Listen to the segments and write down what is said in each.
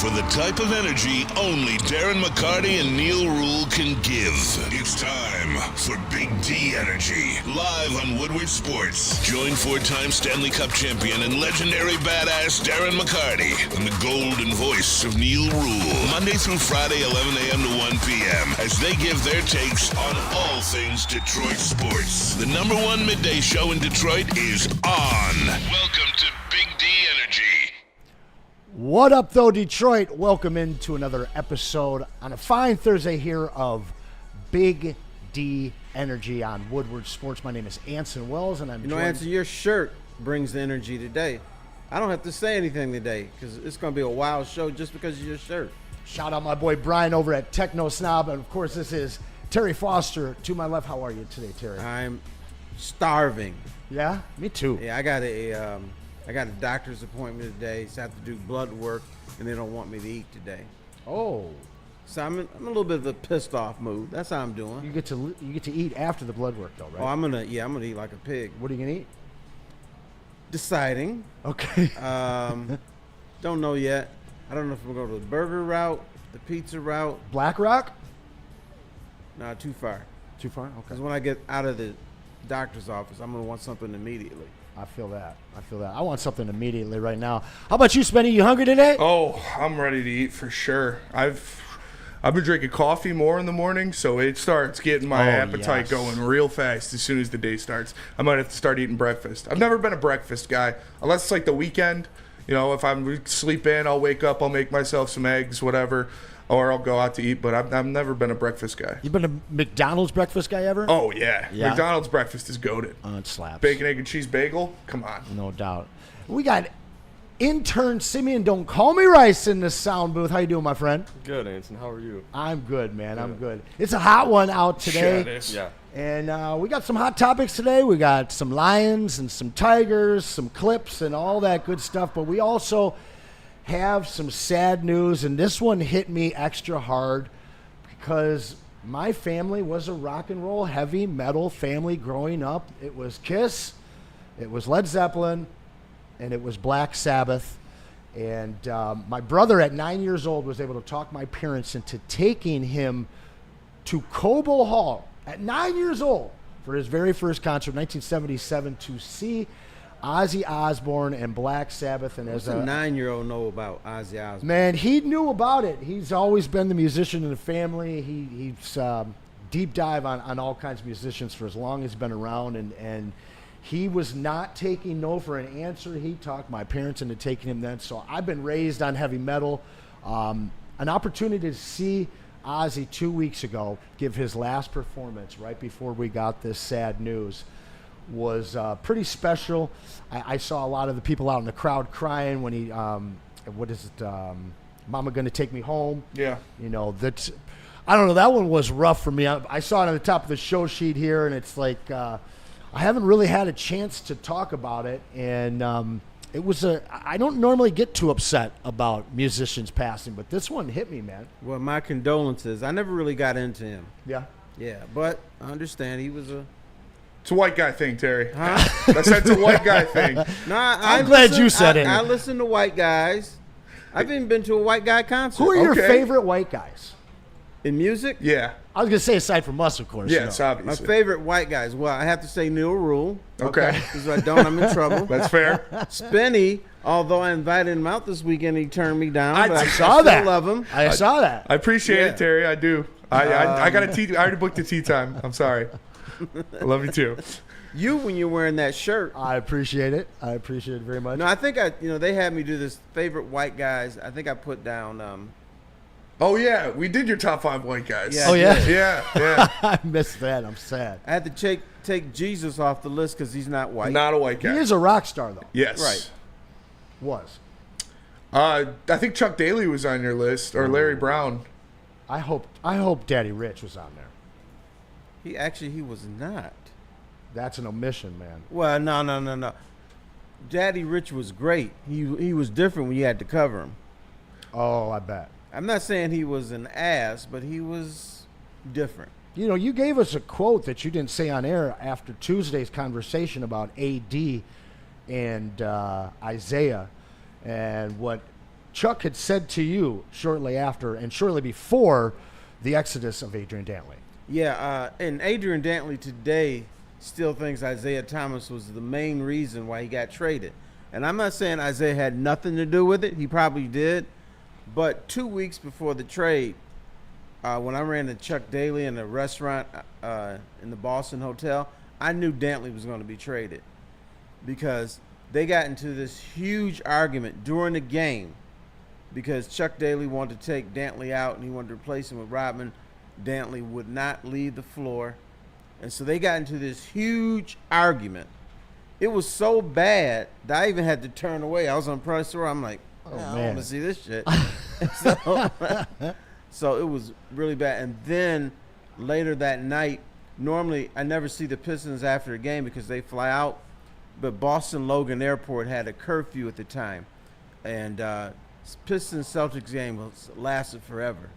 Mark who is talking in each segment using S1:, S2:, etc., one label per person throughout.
S1: for the type of energy only Darren McCarty and Neil Rule can give. It's time for Big D Energy, live on Woodward Sports. Join four-time Stanley Cup champion and legendary badass Darren McCarty and the golden voice of Neil Rule, Monday through Friday, 11 a.m. to 1 p.m., as they give their takes on all things Detroit sports. The number one midday show in Detroit is on. Welcome to Big D Energy.
S2: What up, though, Detroit? Welcome into another episode on a fine Thursday here of Big D Energy on Woodward Sports. My name is Anson Wells, and I'm joined...
S3: Anson, your shirt brings the energy today. I don't have to say anything today because it's going to be a wild show just because of your shirt.
S2: Shout out my boy Brian over at Techno Snob, and of course this is Terry Foster to my left. How are you today, Terry?
S3: I'm starving.
S2: Yeah, me too.
S3: Yeah, I got a doctor's appointment today, so I have to do blood work, and they don't want me to eat today.
S2: Oh,
S3: so I'm in a little bit of a pissed off mood. That's how I'm doing.
S2: you get to eat after the blood work, though, right?
S3: Oh, I'm gonna eat like a pig.
S2: What are you gonna eat?
S3: Deciding.
S2: Okay.
S3: Don't know yet. I don't know if we're going to go the burger route, the pizza route.
S2: Black Rock?
S3: Nah, too far.
S2: Too far? Okay.
S3: Because when I get out of the doctor's office, I'm going to want something immediately.
S2: I feel that. I want something immediately right now. How about you, Spenny? You hungry today?
S4: Oh, I'm ready to eat for sure. I've been drinking coffee more in the morning, so it starts getting my appetite going real fast as soon as the day starts. I might have to start eating breakfast. I've never been a breakfast guy, unless it's like the weekend. You know, if I'm sleep in, I'll wake up, I'll make myself some eggs, whatever, or I'll go out to eat. But I've never been a breakfast guy.
S2: You been a McDonald's breakfast guy ever?
S4: Oh, yeah.
S2: Yeah.
S4: McDonald's breakfast is goated.
S2: It slaps.
S4: Bacon, egg, and cheese bagel? Come on.
S2: No doubt. We got intern Simeon Don't Call Me Rice in the sound booth. How you doing, my friend?
S5: Good, Anson. How are you?
S2: I'm good, man. I'm good. It's a hot one out today.
S4: Sure it is.
S5: Yeah.
S2: And we got some hot topics today. We got some Lions and some Tigers, some clips and all that good stuff. But we also have some sad news. And this one hit me extra hard because my family was a rock and roll heavy metal family growing up. It was Kiss, it was Led Zeppelin, and it was Black Sabbath. And my brother at 9 years old was able to talk my parents into taking him to Cobo Hall at 9 years old for his very first concert, 1977, to see Ozzy Osbourne and Black Sabbath. And
S3: What's
S2: as
S3: a
S2: a
S3: 9-year-old know about Ozzy Osbourne?
S2: man, he knew about it. He's always been the musician in the family. He's deep dive on all kinds of musicians for as long as he's been around, and he was not taking no for an answer. He talked my parents into taking him then. So I've been raised on heavy metal. An opportunity to see Ozzy 2 weeks ago give his last performance right before we got this sad news was pretty special. I saw a lot of the people out in the crowd crying when he, Mama Gonna Take Me Home?
S4: Yeah.
S2: You know, I don't know, that one was rough for me. I saw it on the top of the show sheet here, and it's like, I haven't really had a chance to talk about it, and it was I don't normally get too upset about musicians passing, but this one hit me, man.
S3: Well, my condolences. I never really got into him.
S2: Yeah.
S3: Yeah, but I understand he was a...
S4: It's a white guy thing, Terry.
S3: Huh?
S4: That's a white guy thing.
S3: No,
S2: I'm glad you said it.
S3: I listen to white guys. I've even been to a white guy concert.
S2: Who are your
S4: Okay.
S2: favorite white guys?
S3: In music?
S4: Yeah.
S2: I was going to say aside from us, of course.
S4: Yeah,
S2: you
S4: it's
S2: know.
S3: My
S4: obvious.
S3: favorite white guys. Well, I have to say Neil Rule.
S4: Okay.
S3: Because if I don't, I'm in trouble.
S4: That's fair.
S3: Spenny, although I invited him out this weekend, he turned me down.
S2: I
S3: but I
S2: saw
S3: still
S2: that.
S3: love him.
S2: I saw that.
S4: I appreciate
S3: Yeah.
S4: it, Terry. I do. I got a tea. I already booked a tea time. I'm sorry. I love you too.
S3: You, when you're wearing that shirt.
S2: I appreciate it. I appreciate it very much.
S3: No, I think they had me do this favorite white guys. I think I put down.
S4: Oh yeah, we did your top 5 white guys.
S3: Yeah.
S2: Oh, yeah?
S4: Yeah.
S2: I missed that. I'm sad.
S3: I had to take Jesus off the list because he's not white.
S4: Not a white
S2: He
S4: guy.
S2: is a rock star, though.
S4: Yes.
S3: Right.
S2: Was.
S4: I think Chuck Daly was on your list, or Larry Brown.
S2: I hope Daddy Rich was on there.
S3: He was not.
S2: That's an omission, man.
S3: Well, no. Daddy Rich was great. He was different when you had to cover him.
S2: Oh, I bet.
S3: I'm not saying he was an ass, but he was different.
S2: You know, you gave us a quote that you didn't say on air after Tuesday's conversation about AD and Isaiah and what Chuck had said to you shortly after and shortly before the exodus of Adrian Dantley.
S3: Yeah, and Adrian Dantley today still thinks Isaiah Thomas was the main reason why he got traded. And I'm not saying Isaiah had nothing to do with it. He probably did. But 2 weeks before the trade, when I ran to Chuck Daly in a restaurant in the Boston Hotel, I knew Dantley was going to be traded because they got into this huge argument during the game because Chuck Daly wanted to take Dantley out and he wanted to replace him with Rodman. Dantley would not leave the floor. And so they got into this huge argument. It was so bad that I even had to turn away. I was on press row. I'm like, I don't want to see this shit. So it was really bad. And then later that night, normally I never see the Pistons after a game because they fly out. But Boston Logan Airport had a curfew at the time. And Pistons-Celtics game lasted forever.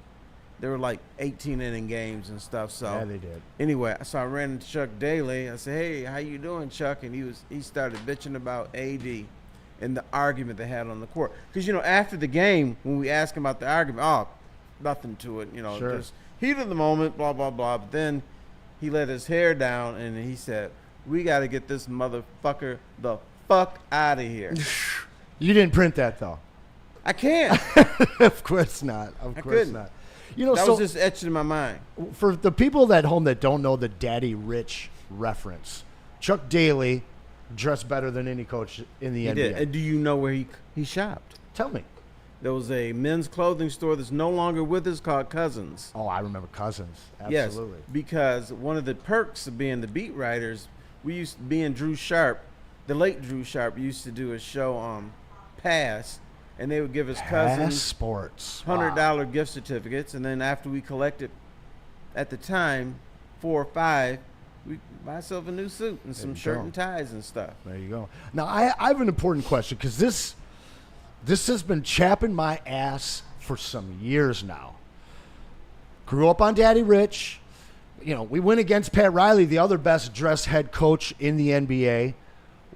S3: They were like 18-inning games and stuff. So
S2: Yeah, they did.
S3: Anyway, so I ran into Chuck Daly. I said, "Hey, how you doing, Chuck?" And he started bitching about AD and the argument they had on the court. Because after the game, when we asked him about the argument, nothing to it.
S2: Sure.
S3: Just heat of the moment, blah blah blah. But then he let his hair down and he said, "We got to get this motherfucker the fuck out of here."
S2: You didn't print that, though.
S3: I can't.
S2: Of course not. Of course
S3: couldn't.
S2: not.
S3: That was just etched in my mind.
S2: For the people at home that don't know the Daddy Rich reference, Chuck Daly dressed better than any coach in the
S3: He
S2: NBA.
S3: did. And do you know where he shopped?
S2: Tell me.
S3: There was a men's clothing store that's no longer with us called Cousins.
S2: Oh, I remember Cousins.
S3: Yes,
S2: Absolutely.
S3: because one of the perks of being the beat writers, being Drew Sharp, the late Drew Sharp used to do a show on Pass, and they would give us Cousins
S2: Sports.
S3: $100 gift certificates, and then after we collected, at the time, 4 or 5, we buy ourselves a new suit and some shirt and ties and stuff.
S2: There you go. Now, I have an important question because this has been chapping my ass for some years now. Grew up on Daddy Rich. We went against Pat Riley, the other best dressed head coach in the NBA.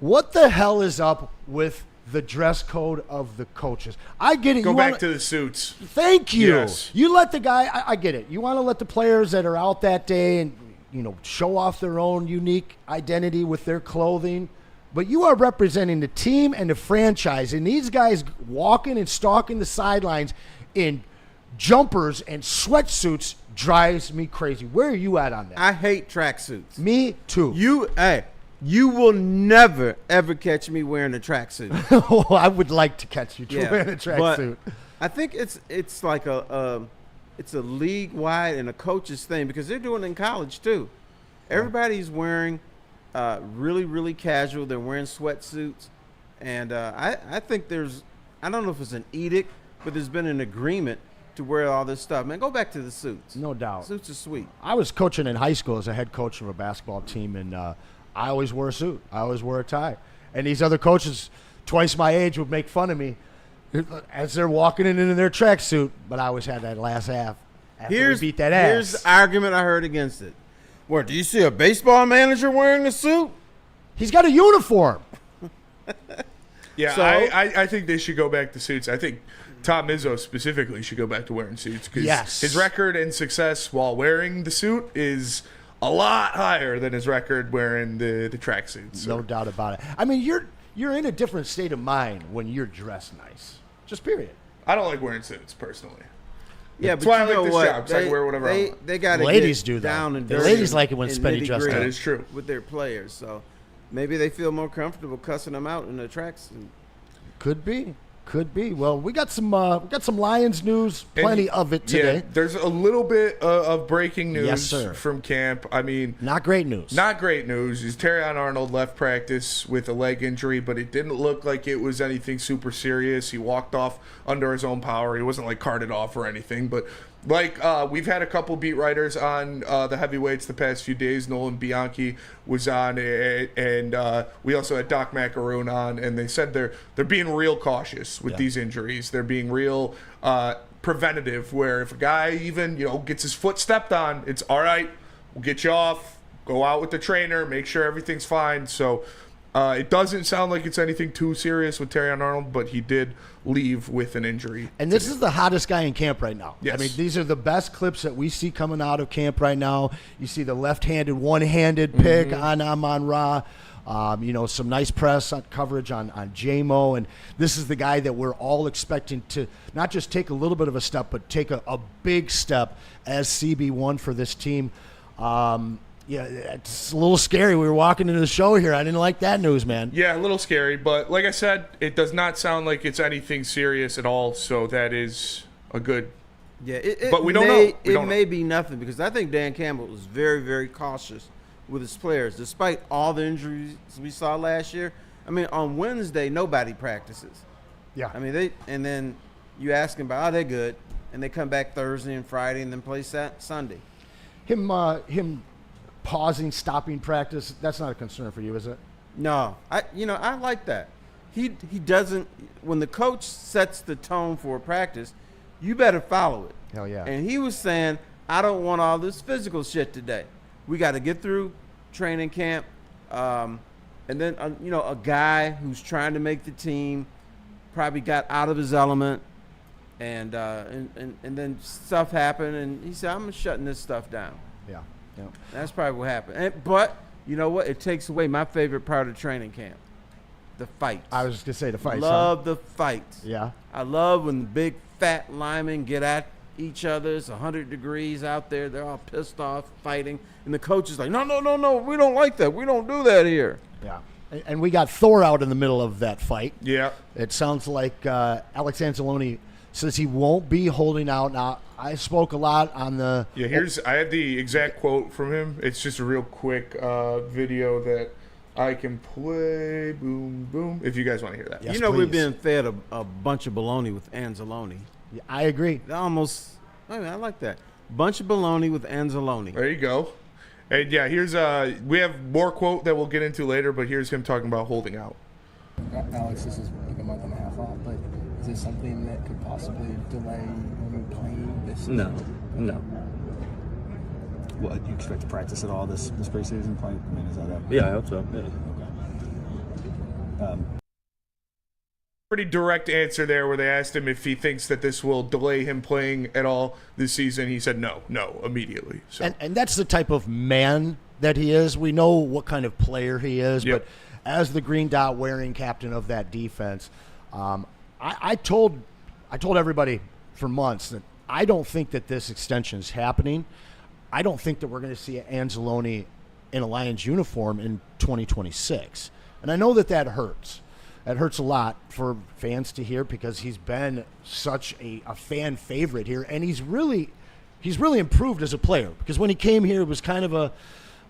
S2: What the hell is up with the dress code of the coaches? I get it.
S4: Go back to the suits.
S2: Thank you.
S4: Yes.
S2: You let the guy. I get it. You want to let the players that are out that day and show off their own unique identity with their clothing, but you are representing the team and the franchise. And these guys walking and stalking the sidelines in jumpers and sweatsuits drives me crazy. Where are you at on that?
S3: I hate tracksuits.
S2: Me too.
S3: You will never, ever catch me wearing a tracksuit.
S2: Oh, I would like to catch you wearing a tracksuit.
S3: I think it's like it's a league-wide and a coach's thing because they're doing it in college too. Everybody's wearing really, really casual. They're wearing sweatsuits. And I think I don't know if it's an edict, but there's been an agreement to wear all this stuff. Man, go back to the suits.
S2: No doubt.
S3: Suits are sweet.
S2: I was coaching in high school as a head coach of a basketball team, and I always wore a suit. I always wore a tie. And these other coaches, twice my age, would make fun of me as they're walking in their tracksuit, but I always had that last half after we beat that ass.
S3: Here's the argument I heard against it. What, do you see a baseball manager wearing a suit?
S2: He's got a uniform.
S4: Yeah,
S3: So-
S4: I think they should go back to suits. I think Tom Izzo specifically should go back to wearing suits because his record and success while wearing the suit is a lot higher than his record wearing the tracksuits. So.
S2: No doubt about it. I mean, you're in a different state of mind when you're dressed nice. Just period.
S4: I don't like wearing suits personally.
S3: Yeah,
S4: That's
S3: but
S4: why
S3: you
S4: I like
S3: know
S4: this
S3: what?
S4: job, 'cause I can wear whatever I want.
S3: They got to
S2: Ladies
S3: get
S2: do that.
S3: down and
S2: The
S3: dirty
S2: ladies like it when
S3: and
S2: Spenny dressed
S3: nitty-gritty
S2: up.
S4: That is true.
S3: with their players. So maybe they feel more comfortable cussing them out in a tracksuit.
S2: Could be. Well, we got some Lions news, plenty of it today.
S4: Yeah, there's a little bit of breaking news
S2: Yes, sir.
S4: from camp. I mean,
S2: Not great news.
S4: not great news. Terrion Arnold left practice with a leg injury, but it didn't look like it was anything super serious. He walked off under his own power. He wasn't like carted off or anything, but we've had a couple beat writers on the heavyweights the past few days. Nolan Bianchi was on it, and we also had Doc Macaroon on, and they said they're being real cautious with these injuries. They're being real preventative, where if a guy even gets his foot stepped on, it's all right. We'll get you off. Go out with the trainer. Make sure everything's fine. So It doesn't sound like it's anything too serious with Terrion Arnold, but he did leave with an injury.
S2: And this is the hottest guy in camp right now.
S4: Yes.
S2: I mean, these are the best clips that we see coming out of camp right now. You see the left-handed, one-handed pick on Amon-Ra. Some nice press coverage on JMO. And this is the guy that we're all expecting to not just take a little bit of a step, but take a big step as CB1 for this team. Yeah, it's a little scary. We were walking into the show here. I didn't like that news, man.
S4: Yeah, a little scary, but like I said, it does not sound like it's anything serious at all, so that is a good.
S3: Yeah,
S4: but we don't know.
S3: It may be nothing, because I think Dan Campbell was very, very cautious with his players, despite all the injuries we saw last year. I mean, on Wednesday, nobody practices.
S2: Yeah.
S3: I mean, and then you ask them about, they're good, and they come back Thursday and Friday and then play Sunday.
S2: Him pausing, stopping practice, that's not a concern for you, is it?
S3: No. I like that. He doesn't – when the coach sets the tone for a practice, you better follow it.
S2: Hell yeah.
S3: And he was saying, I don't want all this physical shit today. We got to get through training camp. And then, a guy who's trying to make the team probably got out of his element, and then stuff happened, and he said, I'm shutting this stuff down.
S2: Yeah. Yeah.
S3: That's probably what happened. But you know what? It takes away my favorite part of training camp, the fight.
S2: I was just going to say the fight.
S3: Love the fights.
S2: Yeah.
S3: I love when the big fat linemen get at each other. It's 100 degrees out there. They're all pissed off, fighting. And the coach is like, no, we don't like that. We don't do that here.
S2: Yeah. And we got Thor out in the middle of that fight.
S4: Yeah.
S2: It sounds like Alex Anzalone says he won't be holding out. Now, I spoke a lot on the –
S4: Yeah, I have the exact quote from him. It's just a real quick video that I can play. Boom, boom. If you guys want to hear that.
S2: Yes,
S3: we're
S2: please.
S3: being fed a bunch of baloney with Anzalone.
S2: Yeah, I agree.
S3: I like that. Bunch of baloney with Anzalone.
S4: There you go. And yeah, here's we have more quote that we'll get into later, but here's him talking about holding out.
S5: Alex, this is like a month and a half off, but is this something that could possibly delay when we playing this season?
S6: No.
S5: What, you expect to practice at all this preseason? I mean, is that
S6: Yeah, I hope so. Yeah.
S4: Pretty direct answer there where they asked him if he thinks that this will delay him playing at all this season. He said no, immediately. So.
S2: And that's the type of man that he is. We know what kind of player he is,
S4: Yep.
S2: but as the green dot wearing captain of that defense, I told everybody for months that I don't think that this extension is happening. I don't think that we're going to see Anzalone in a Lions uniform in 2026. And I know that hurts. That hurts a lot for fans to hear because he's been such a fan favorite here, and he's really improved as a player. Because when he came here, it was kind of a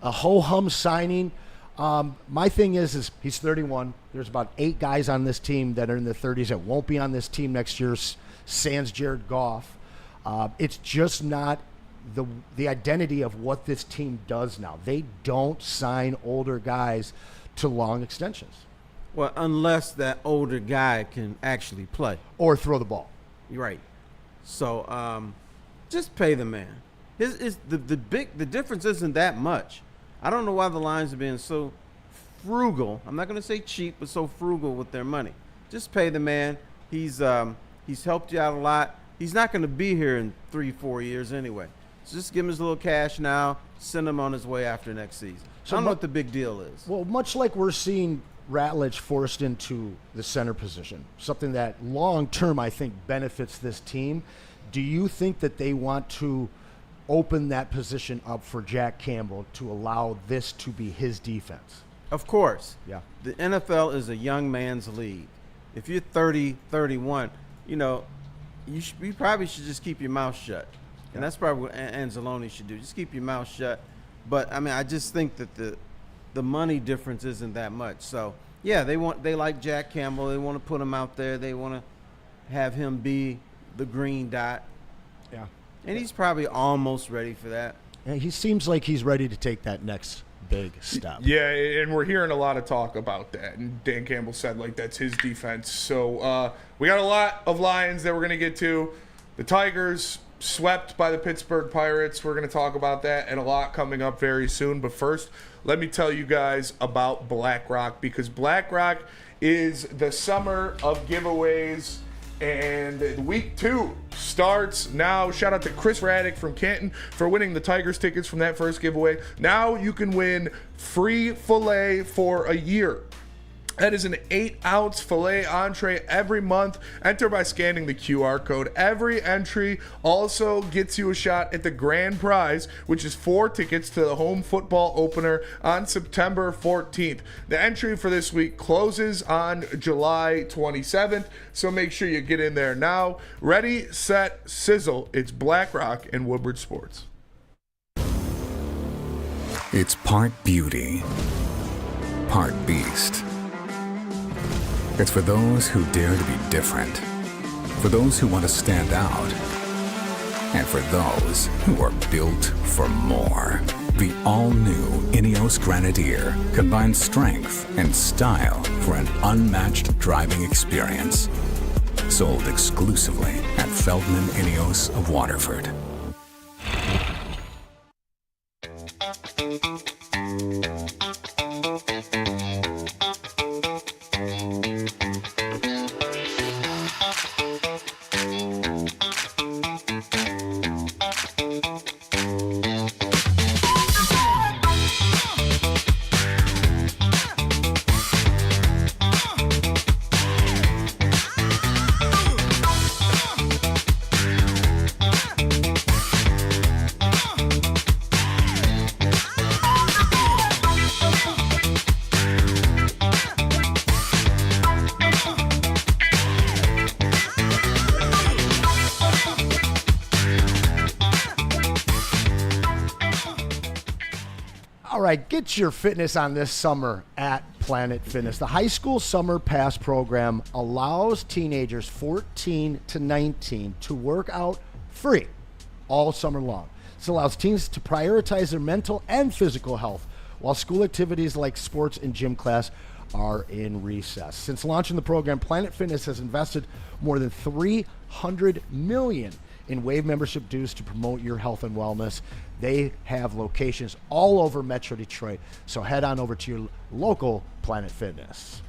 S2: ho-hum signing. My thing is he's 31. There's about 8 guys on this team that are in their 30s that won't be on this team next year, sans Jared Goff. It's just not the identity of what this team does now. They don't sign older guys to long extensions.
S3: Well, unless that older guy can actually play.
S2: Or throw the ball.
S3: You're right. So just pay the man. The difference isn't that much. I don't know why the Lions are being so frugal. I'm not going to say cheap, but so frugal with their money. Just pay the man. He's helped you out a lot. He's not going to be here in 3-4 years anyway. So just give him his little cash now. Send him on his way after next season. So I don't know what the big deal is.
S2: Well, much like we're seeing Ratledge forced into the center position, something that long-term I think benefits this team. Do you think that they want to open that position up for Jack Campbell to allow this to be his defense?
S3: Of course.
S2: Yeah.
S3: The NFL is a young man's league. If you're 30, 31, you probably should just keep your mouth shut. And that's probably what Anzalone should do. Just keep your mouth shut. But, I just think that the money difference isn't that much. So, yeah, they like Jack Campbell. They want to put him out there. They want to have him be the green dot.
S2: Yeah.
S3: And he's probably almost ready for that.
S2: Yeah, he seems like he's ready to take that next big step.
S4: Yeah, and we're hearing a lot of talk about that. And Dan Campbell said, that's his defense. So we got a lot of Lions that we're going to get to. The Tigers, swept by the Pittsburgh Pirates. We're going to talk about that and a lot coming up very soon. But first, let me tell you guys about BlackRock, because BlackRock is the summer of giveaways. And week 2 starts now. Shout out to Chris Raddick from Canton for winning the Tigers tickets from that first giveaway. Now you can win free filet for a year. That is an 8-ounce filet entree every month. Enter by scanning the QR code. Every entry also gets you a shot at the grand prize, which is 4 tickets to the home football opener on September 14th. The entry for this week closes on July 27th, so make sure you get in there now. Ready, set, sizzle. It's BlackRock and Woodward Sports.
S6: It's part beauty, part beast. It's for those who dare to be different, for those who want to stand out, and for those who are built for more. The all-new Ineos Grenadier combines strength and style for an unmatched driving experience. Sold exclusively at Feldman Ineos of Waterford.
S2: All right, get your fitness on this summer at Planet Fitness. The high school summer pass program allows teenagers 14 to 19 to work out free all summer long. This allows teens to prioritize their mental and physical health while school activities like sports and gym class are in recess. Since launching the program, Planet Fitness has invested more than $300 million in Wave membership dues to promote your health and wellness. They have locations all over Metro Detroit, so head on over to your local Planet Fitness.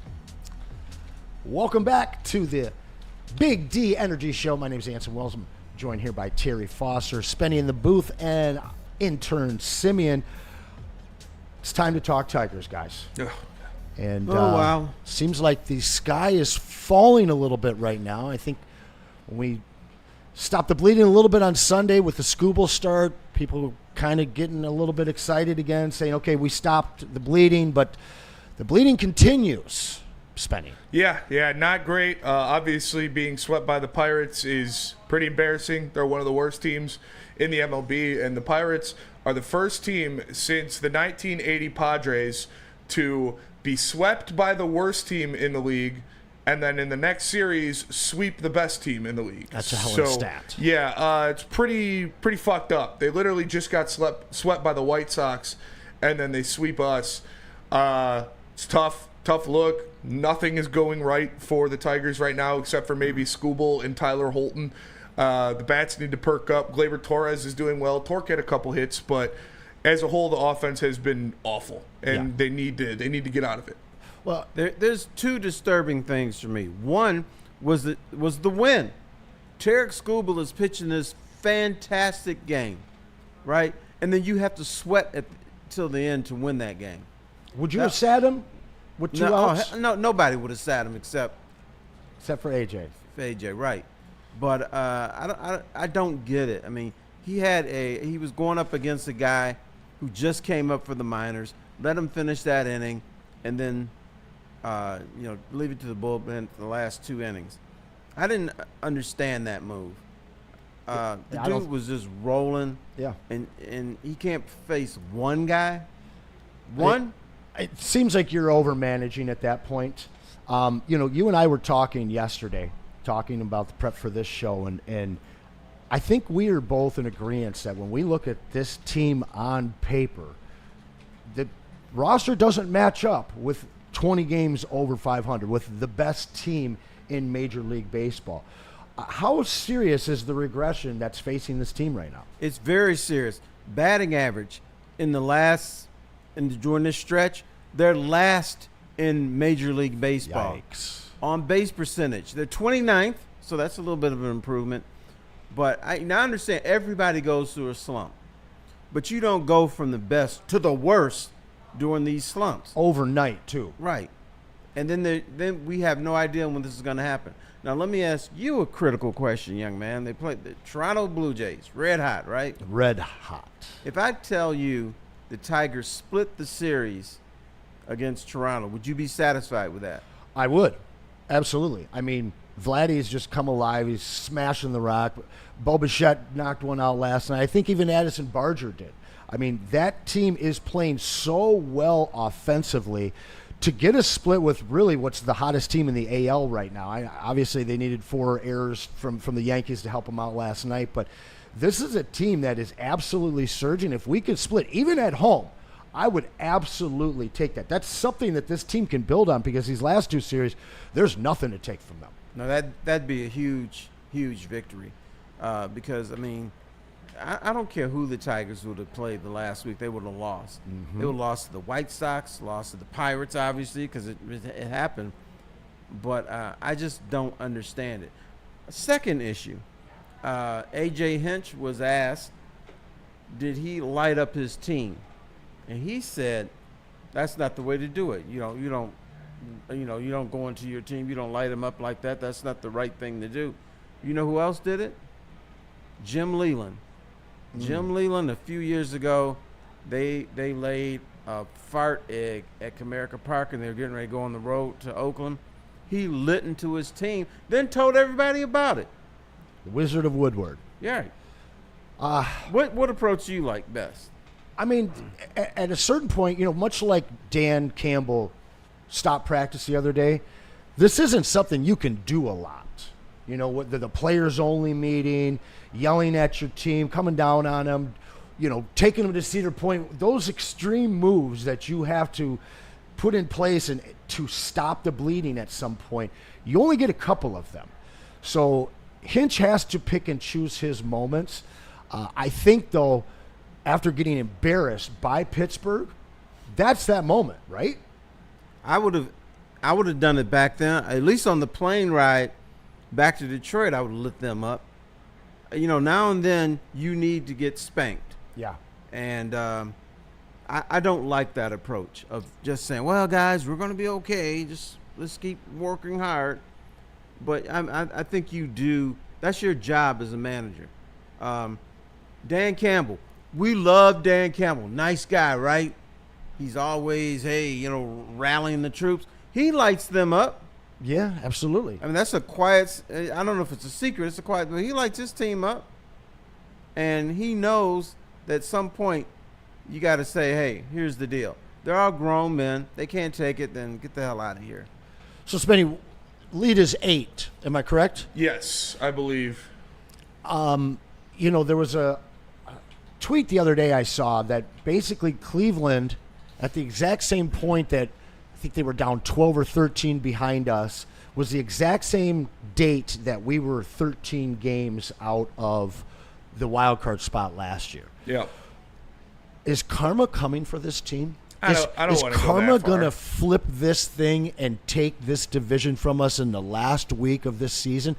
S2: Welcome back to the Big D Energy Show. My name is Anson Wells. I'm joined here by Terry Foster, Spenny in the booth, and intern Simeon. It's time to talk Tigers, guys. And
S3: wow.
S2: Seems like the sky is falling a little bit right now. I think when we stopped the bleeding a little bit on Sunday with the Scooble start, people kind of getting a little bit excited again, saying, okay, we stopped the bleeding, but the bleeding continues. Spenny.
S4: Yeah, not great. Obviously, being swept by the Pirates is pretty embarrassing. They're one of the worst teams in the MLB, and the Pirates are the first team since the 1980 Padres to be swept by the worst team in the league, and then in the next series, sweep the best team in the league.
S2: That's a hell of a stat.
S4: Yeah, it's pretty fucked up. They literally just got swept by the White Sox, and then they sweep us. It's tough look. Nothing is going right for the Tigers right now, except for maybe Scooble and Tyler Holton. The bats need to perk up. Gleyber Torres is doing well. Torque had a couple hits, but as a whole, the offense has been awful, and they need to get out of it.
S3: Well, there's two disturbing things for me. One was the win. Tarek Skubal is pitching this fantastic game, right? And then you have to sweat till the end to win that game.
S2: Would you have sat him with two outs?
S3: No, nobody would have sat him except
S2: for AJ.
S3: AJ, right? But I don't get it. I mean, he was going up against a guy who just came up for the minors. Let him finish that inning, and then leave it to the bullpen for the last two innings. I didn't understand that move. The dude was just rolling. Yeah. And he can't face one guy.
S2: It seems like you're over managing at that point. You and I were talking yesterday, talking about the prep for this show, and I think we are both in agreement that when we look at this team on paper, the roster doesn't match up with 20 games over 500 with the best team in Major League Baseball. How serious is the regression that's facing this team right now?
S3: It's very serious. Batting average during this stretch, they're last in Major League Baseball.
S2: Yikes.
S3: On base percentage, they're 29th, so that's a little bit of an improvement. But I understand everybody goes through a slump, but you don't go from the best to the worst during these slumps.
S2: Overnight, too.
S3: Right. And then we have no idea when this is going to happen. Now, let me ask you a critical question, young man. They played the Toronto Blue Jays, red hot, right?
S2: Red hot.
S3: If I tell you the Tigers split the series against Toronto, would you be satisfied with that?
S2: I would. Absolutely. I mean, Vladdy's just come alive. He's smashing the rock. Bo Bichette knocked one out last night. I think even Addison Barger did. I mean, that team is playing so well offensively. To get a split with really what's the hottest team in the AL right now. Obviously, they needed 4 errors from the Yankees to help them out last night. But this is a team that is absolutely surging. If we could split, even at home, I would absolutely take that. That's something that this team can build on because these last 2 series, there's nothing to take from them.
S3: No, that'd be a huge victory because, I mean, I don't care who the Tigers would have played the last week. They would have lost. Mm-hmm. They would have lost to the White Sox, lost to the Pirates, obviously, because it happened. But I just don't understand it. Second issue, A.J. Hinch was asked, did he light up his team? And he said, that's not the way to do it. You don't go into your team. You don't light them up like that. That's not the right thing to do. You know who else did it? Jim Leyland. Jim Leyland, a few years ago, they laid a fart egg at Comerica Park, and they were getting ready to go on the road to Oakland. He lit into his team, then told everybody about it.
S2: The Wizard of Woodward.
S3: Yeah. What approach do you like best?
S2: I mean, at a certain point, much like Dan Campbell stopped practice the other day, this isn't something you can do a lot. What the players only meeting, yelling at your team, coming down on them, taking them to Cedar Point, those extreme moves that you have to put in place and to stop the bleeding at some point, you only get a couple of them. So Hinch has to pick and choose his moments. I think, though, after getting embarrassed by Pittsburgh, that's that moment, right?
S3: I would have done it back then, at least on the plane ride back to Detroit. I would lit them up. Now and then you need to get spanked.
S2: Yeah.
S3: And I don't like that approach of just saying, well, guys, we're going to be okay. Just let's keep working hard. But I think you do. That's your job as a manager. Dan Campbell. We love Dan Campbell. Nice guy, right? He's always, rallying the troops. He lights them up.
S2: Yeah, absolutely.
S3: I mean, that's a quiet, I don't know if it's a secret, it's a quiet, but he lights his team up. And he knows that at some point you got to say, hey, here's the deal. They're all grown men. They can't take it, then get the hell out of here.
S2: So, Spenny, lead is 8. Am I correct?
S4: Yes, I believe.
S2: There was a tweet the other day I saw that basically Cleveland, at the exact same point that I think they were down 12 or 13 behind us, was the exact same date that we were 13 games out of the wild card spot last year.
S4: Yeah.
S2: Is karma coming for this team?
S4: I don't want to go that far.
S2: Is karma going to flip this thing and take this division from us in the last week of this season?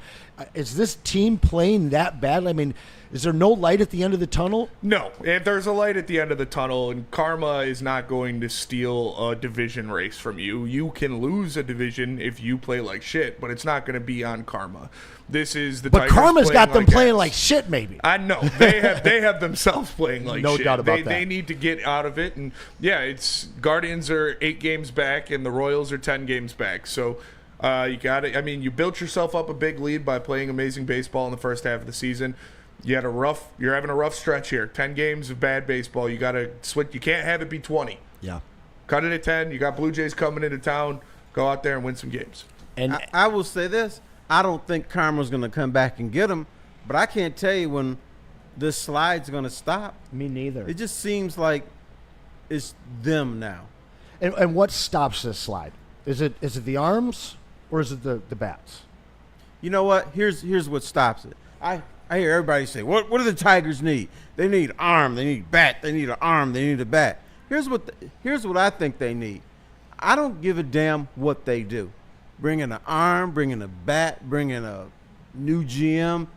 S2: Is this team playing that badly? I mean, is there no light at the end of the tunnel?
S4: No. If there's a light at the end of the tunnel, and karma is not going to steal a division race from you. You can lose a division if you play like shit, but it's not going to be on karma. This is the
S2: But
S4: Tigers
S2: karma's got them playing
S4: ass.
S2: like shit, maybe.
S4: I know. They have themselves playing like
S2: no
S4: shit.
S2: Doubt about that.
S4: They need to get out of it. And, yeah, it's Guardians are 8 games back, and the Royals are 10 games back. So you got it. I mean, you built yourself up a big lead by playing amazing baseball in the first half of the season. You're having a rough stretch here. 10 games of bad baseball. You got to switch. You can't have it be 20.
S2: Yeah.
S4: Cut it at 10. You got Blue Jays coming into town. Go out there and win some games.
S2: And
S3: I will say this. I don't think karma's going to come back and get them, but I can't tell you when this slide's going to stop.
S2: Me neither.
S3: It just seems like it's them now.
S2: And what stops this slide? Is it the arms or is it the bats?
S3: You know what? Here's what stops it. I hear everybody say, what do the Tigers need? They need arm. They need bat. They need an arm. They need a bat. Here's what I think they need. I don't give a damn what they do. Bring in an arm, bring in a bat, bring in a new GM.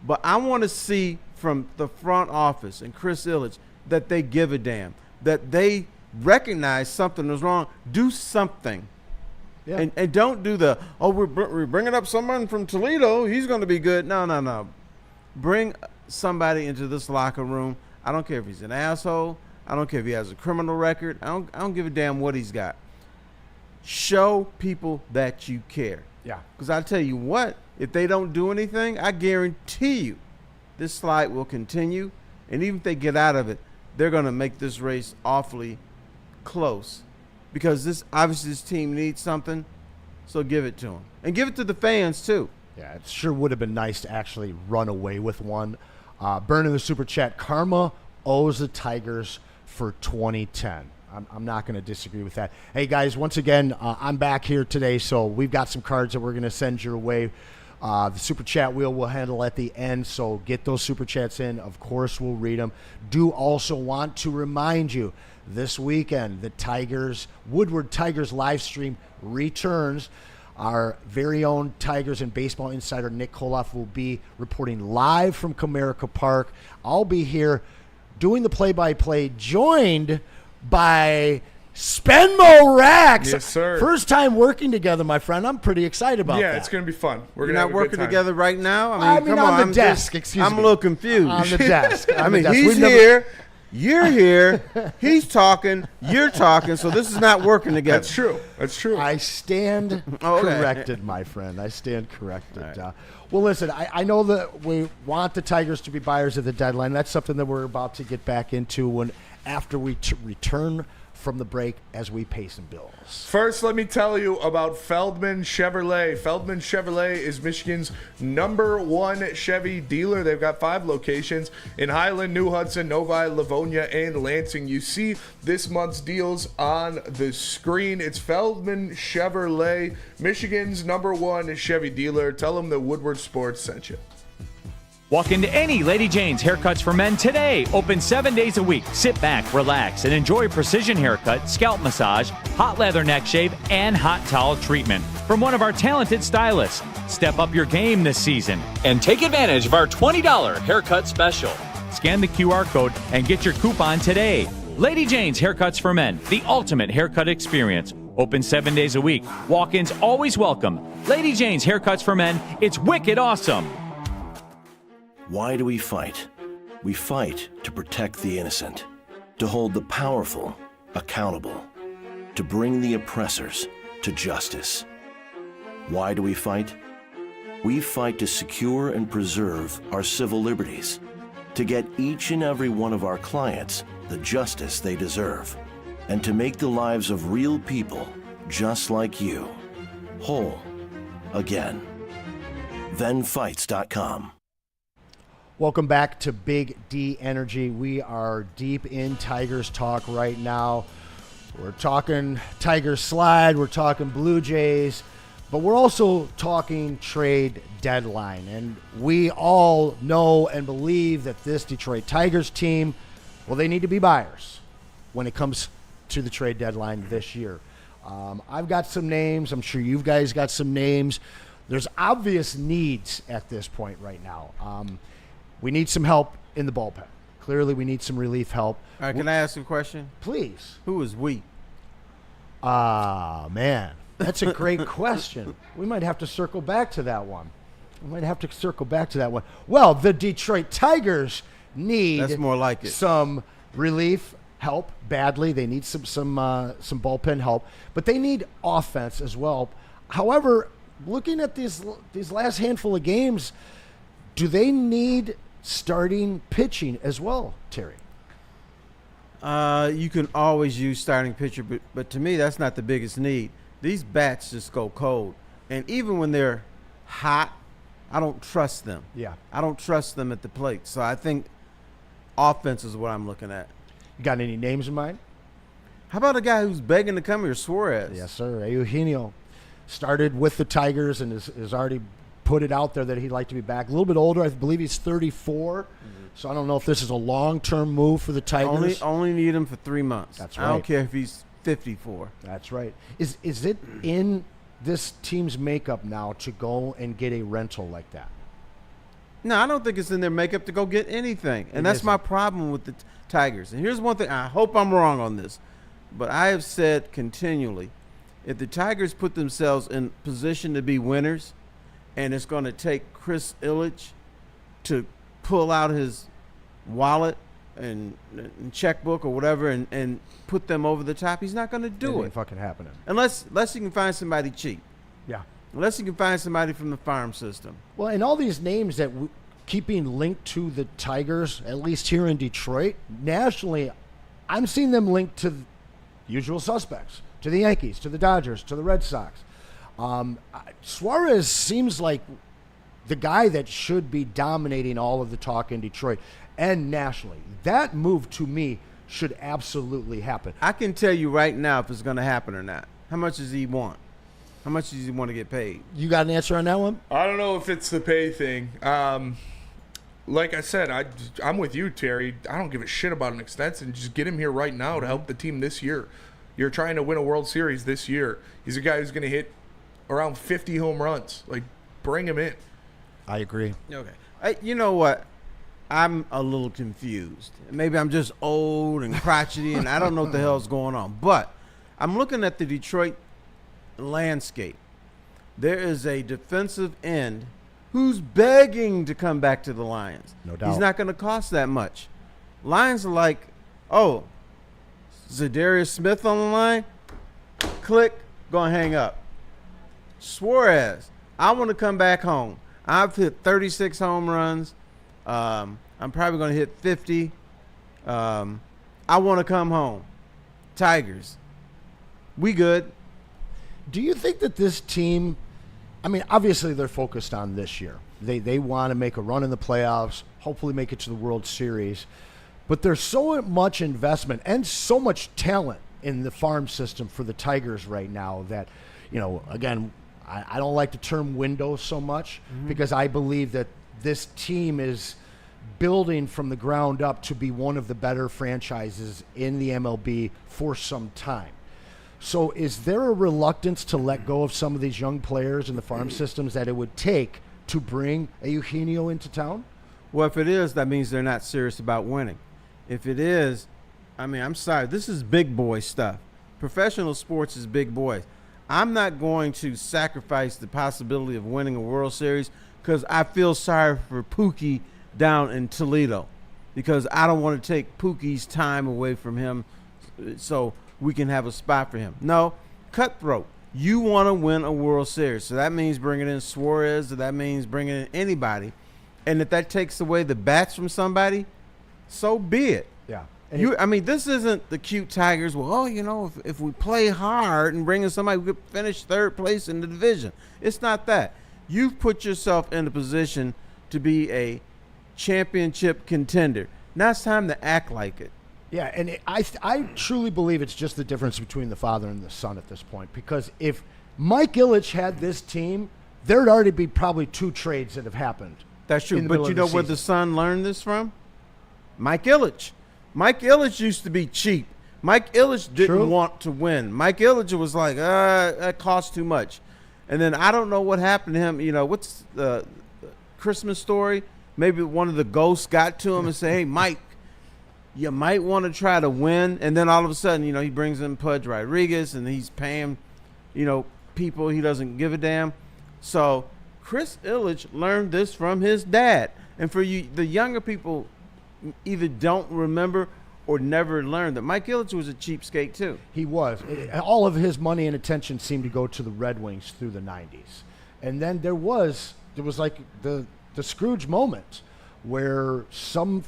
S3: But I want to see from the front office and Chris Ilitch that they give a damn, that they recognize something is wrong. Do something. Yeah. And don't do we're bringing up someone from Toledo. He's going to be good. No. Bring somebody into this locker room. I don't care if he's an asshole. I don't care if he has a criminal record. I don't give a damn what he's got. Show people that you care.
S2: Yeah.
S3: Because I tell you what, if they don't do anything, I guarantee you this slide will continue. And even if they get out of it, they're going to make this race awfully close. Because this team needs something, so give it to them. And give it to the fans, too.
S2: Yeah, it sure would have been nice to actually run away with one. Burning the super chat, karma owes the Tigers for 2010. I'm not going to disagree with that. Hey, guys, once again, I'm back here today, so we've got some cards that we're going to send your way. The super chat wheel we'll handle at the end, so get those super chats in. Of course, we'll read them. Do also want to remind you, this weekend, the Woodward Tigers live stream returns. Our very own Tigers and baseball insider Nick Koloff will be reporting live from Comerica Park. I'll be here doing the play-by-play, joined by Spenmo Rax.
S4: Yes, sir.
S2: First time working together, my friend. I'm pretty excited about that.
S4: Yeah, it's going to be fun.
S3: We're not working together right now?
S2: I mean,
S3: come
S2: on
S3: on.
S2: the desk, excuse me.
S3: I'm a little confused.
S2: On the desk.
S3: He's here. You're here. He's talking. You're talking. So this is not working together.
S4: That's true.
S2: I stand corrected, my friend. I stand corrected. Right. Well, listen, I know that we want the Tigers to be buyers at the deadline. That's something that we're about to get back into after we return from the break as we pay some bills.
S4: First, let me tell you about Feldman Chevrolet. Feldman Chevrolet is Michigan's #1 Chevy dealer. They've got 5 locations in Highland, New Hudson, Novi, Livonia, and Lansing. You see this month's deals on the screen. It's Feldman Chevrolet, Michigan's #1 Chevy dealer. Tell them that Woodward Sports sent you.
S7: Walk into any Lady Jane's Haircuts for Men today. Open 7 days a week. Sit back, relax, and enjoy precision haircut, scalp massage, hot leather neck shave, and hot towel treatment from one of our talented stylists. Step up your game this season and take advantage of our $20 haircut special. Scan the QR code and get your coupon today. Lady Jane's Haircuts for Men, the ultimate haircut experience. Open 7 days a week. Walk-ins always welcome. Lady Jane's Haircuts for Men. It's wicked awesome.
S8: Why do we fight? We fight to protect the innocent, to hold the powerful accountable, to bring the oppressors to justice. Why do we fight? We fight to secure and preserve our civil liberties, to get each and every one of our clients the justice they deserve, and to make the lives of real people just like you whole again. ThenFights.com.
S2: Welcome back to Big D Energy. We are deep in Tigers talk right now. We're talking Tigers slide, we're talking Blue Jays, but we're also talking trade deadline. And we all know and believe that this Detroit Tigers team, well, they need to be buyers when it comes to the trade deadline this year. I've got some names. I'm sure you guys got some names. There's obvious needs at this point right now. We need some help in the bullpen. Clearly, we need some relief help.
S3: All right, can I ask a question?
S2: Please.
S3: Who is we?
S2: Man, that's a great question. We might have to circle back to that one. Well, the Detroit Tigers need
S3: That's more like it.
S2: some relief help badly. They need some bullpen help, but they need offense as well. However, looking at these last handful of games, do they need starting pitching as well, Terry?
S3: You can always use starting pitcher, but to me, that's not the biggest need. These bats just go cold. And even when they're hot, I don't trust them.
S2: Yeah.
S3: I don't trust them at the plate. So I think offense is what I'm looking at.
S2: You got any names in mind?
S3: How about a guy who's begging to come here, Suarez?
S2: Yes, sir. Eugenio started with the Tigers and is already put it out there that he'd like to be back. A little bit older. I believe he's 34. So I don't know if this is a long-term move for the Tigers.
S3: Only need him for 3 months.
S2: That's right.
S3: I don't care if he's 54.
S2: That's right. Is it in this team's makeup now to go and get a rental like that?
S3: No, I don't think it's in their makeup to go get anything. And that's my problem with the Tigers. And here's one thing. I hope I'm wrong on this. But I have said continually, if the Tigers put themselves in position to be winners, and it's going to take Chris Ilitch to pull out his wallet and checkbook or whatever and put them over the top, he's not going to do it.
S2: Ain't fucking happening.
S3: Unless he can find somebody cheap.
S2: Yeah.
S3: Unless he can find somebody from the farm system.
S2: Well, and all these names that keep being linked to the Tigers, at least here in Detroit, nationally, I'm seeing them linked to the usual suspects, to the Yankees, to the Dodgers, to the Red Sox. Suarez seems like the guy that should be dominating all of the talk in Detroit and nationally. That move, to me, should absolutely happen.
S3: I can tell you right now if it's going to happen or not. How much does he want? How much does he want to get paid?
S2: You got an answer on that one?
S4: I don't know if it's the pay thing. Like I said, I'm with you, Terry. I don't give a shit about an extension. Just get him here right now to help the team this year. You're trying to win a World Series this year. He's a guy who's going to hit around 50 home runs. Like, bring him in.
S2: I agree.
S3: Okay. You know what? I'm a little confused. Maybe I'm just old and crotchety and I don't know what the hell's going on. But I'm looking at the Detroit landscape. There is a defensive end who's begging to come back to the Lions.
S2: No doubt.
S3: He's not going to cost that much. Lions are like, oh, Zadarius Smith on the line? Click, gonna hang up. Suarez, I want to come back home. I've hit 36 home runs. I'm probably going to hit 50. I want to come home. Tigers, we good.
S2: Do you think that this team, I mean, obviously they're focused on this year. They want to make a run in the playoffs, hopefully make it to the World Series. But there's so much investment and so much talent in the farm system for the Tigers right now that, you know, again, I don't like the term window so much because I believe that this team is building from the ground up to be one of the better franchises in the MLB for some time. So is there a reluctance to let go of some of these young players in the farm systems that it would take to bring a Eugenio into town?
S3: Well, if it is, that means they're not serious about winning. If it is, I mean, I'm sorry. This is big boy stuff. Professional sports is big boys. I'm not going to sacrifice the possibility of winning a World Series because I feel sorry for Pookie down in Toledo because I don't want to take Pookie's time away from him so we can have a spot for him. No, cutthroat. You want to win a World Series. So that means bringing in Suarez, or that means bringing in anybody. And if that takes away the bats from somebody, so be it.
S2: Yeah.
S3: I mean, this isn't the cute Tigers. Well, oh, you know, if we play hard and bring in somebody, we could finish third place in the division. It's not that. You've put yourself in a position to be a championship contender. Now it's time to act like it.
S2: Yeah, and I truly believe it's just the difference between the father and the son at this point. Because if Mike Ilitch had this team, there'd already be probably 2 trades that have happened.
S3: That's true. But you know where the son learned this from? Mike Ilitch. Mike Ilitch used to be cheap. Mike Ilitch didn't want to win. Mike Ilitch was like, that costs too much. And then I don't know what happened to him. You know, what's the Christmas Story? Maybe one of the ghosts got to him and said, hey, Mike, you might want to try to win. And then all of a sudden, you know, he brings in Pudge Rodriguez and he's paying, you know, people he doesn't give a damn. So Chris Ilitch learned this from his dad. And for you, the younger people either don't remember or never learned that Mike Ilitch was a cheapskate too.
S2: He was. All of his money and attention seemed to go to the Red Wings through the 90s. And then there was like the Scrooge moment where some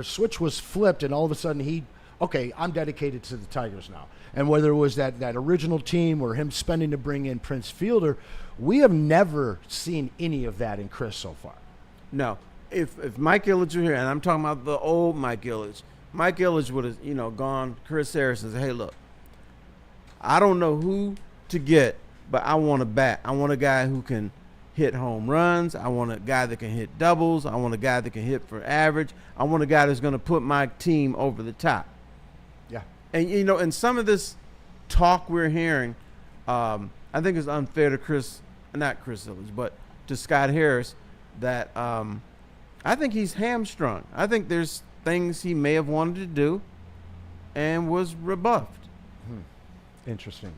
S2: switch was flipped and all of a sudden I'm dedicated to the Tigers now. And whether it was that original team or him spending to bring in Prince Fielder, we have never seen any of that in Chris so far.
S3: No. If Mike Ilitch were here, and I'm talking about the old Mike Ilitch would have, you know, gone Chris Harris and said, hey, look, I don't know who to get, but I want a bat. I want a guy who can hit home runs. I want a guy that can hit doubles. I want a guy that can hit for average. I want a guy that's going to put my team over the top.
S2: Yeah.
S3: And, and some of this talk we're hearing, I think it's unfair to not Chris Ilitch, but to Scott Harris, that I think he's hamstrung. I think there's things he may have wanted to do and was rebuffed.
S2: Interesting.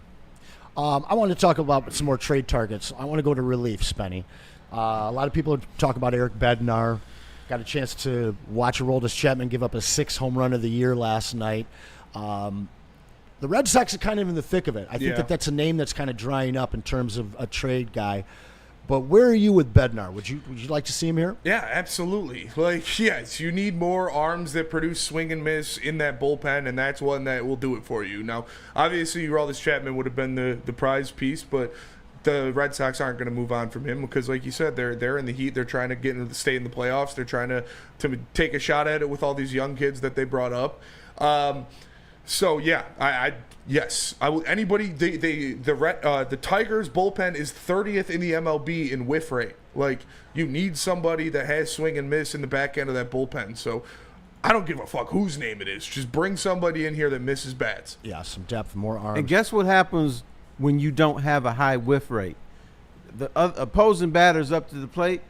S2: I want to talk about some more trade targets. I want to go to relief, Spenny. A lot of people talk about Eric Bednar. Got a chance to watch Aroldis Chapman give up a 6th home run of the year last night. The Red Sox are kind of in the thick of it. I think that's a name that's kind of drying up in terms of a trade guy. But where are you with Bednar? Would you like to see him here?
S4: Yeah, absolutely. Yes, you need more arms that produce swing and miss in that bullpen, and that's one that will do it for you. Now, obviously, Aroldis Chapman would have been the prize piece, but the Red Sox aren't going to move on from him because, like you said, they're in the heat. They're trying to stay in the playoffs. They're trying to take a shot at it with all these young kids that they brought up. So yeah, yes, I will. Anybody, the Tigers bullpen is 30th in the MLB in whiff rate. Like, you need somebody that has swing and miss in the back end of that bullpen. So I don't give a fuck whose name it is. Just bring somebody in here that misses bats.
S2: Yeah, some depth, more arms.
S3: And guess what happens when you don't have a high whiff rate? The opposing batter's up to the plate.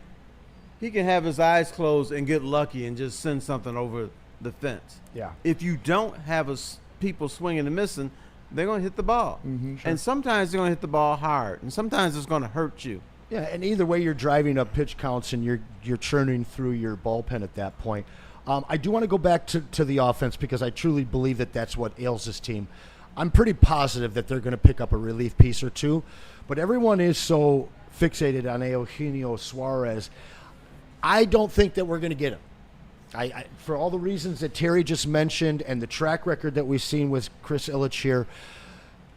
S3: He can have his eyes closed and get lucky and just send something over the fence.
S2: Yeah.
S3: If you don't have people swinging and missing, they're going to hit the ball.
S2: Sure.
S3: And sometimes they're going to hit the ball hard, and sometimes it's going to hurt you.
S2: Yeah, and either way, you're driving up pitch counts and you're churning through your bullpen at that point. I do want to go back to the offense because I truly believe that that's what ails this team. I'm pretty positive that they're going to pick up a relief piece or two, but everyone is so fixated on Eugenio Suarez. I don't think that we're going to get him. I for all the reasons that Terry just mentioned and the track record that we've seen with Chris Ilitch here,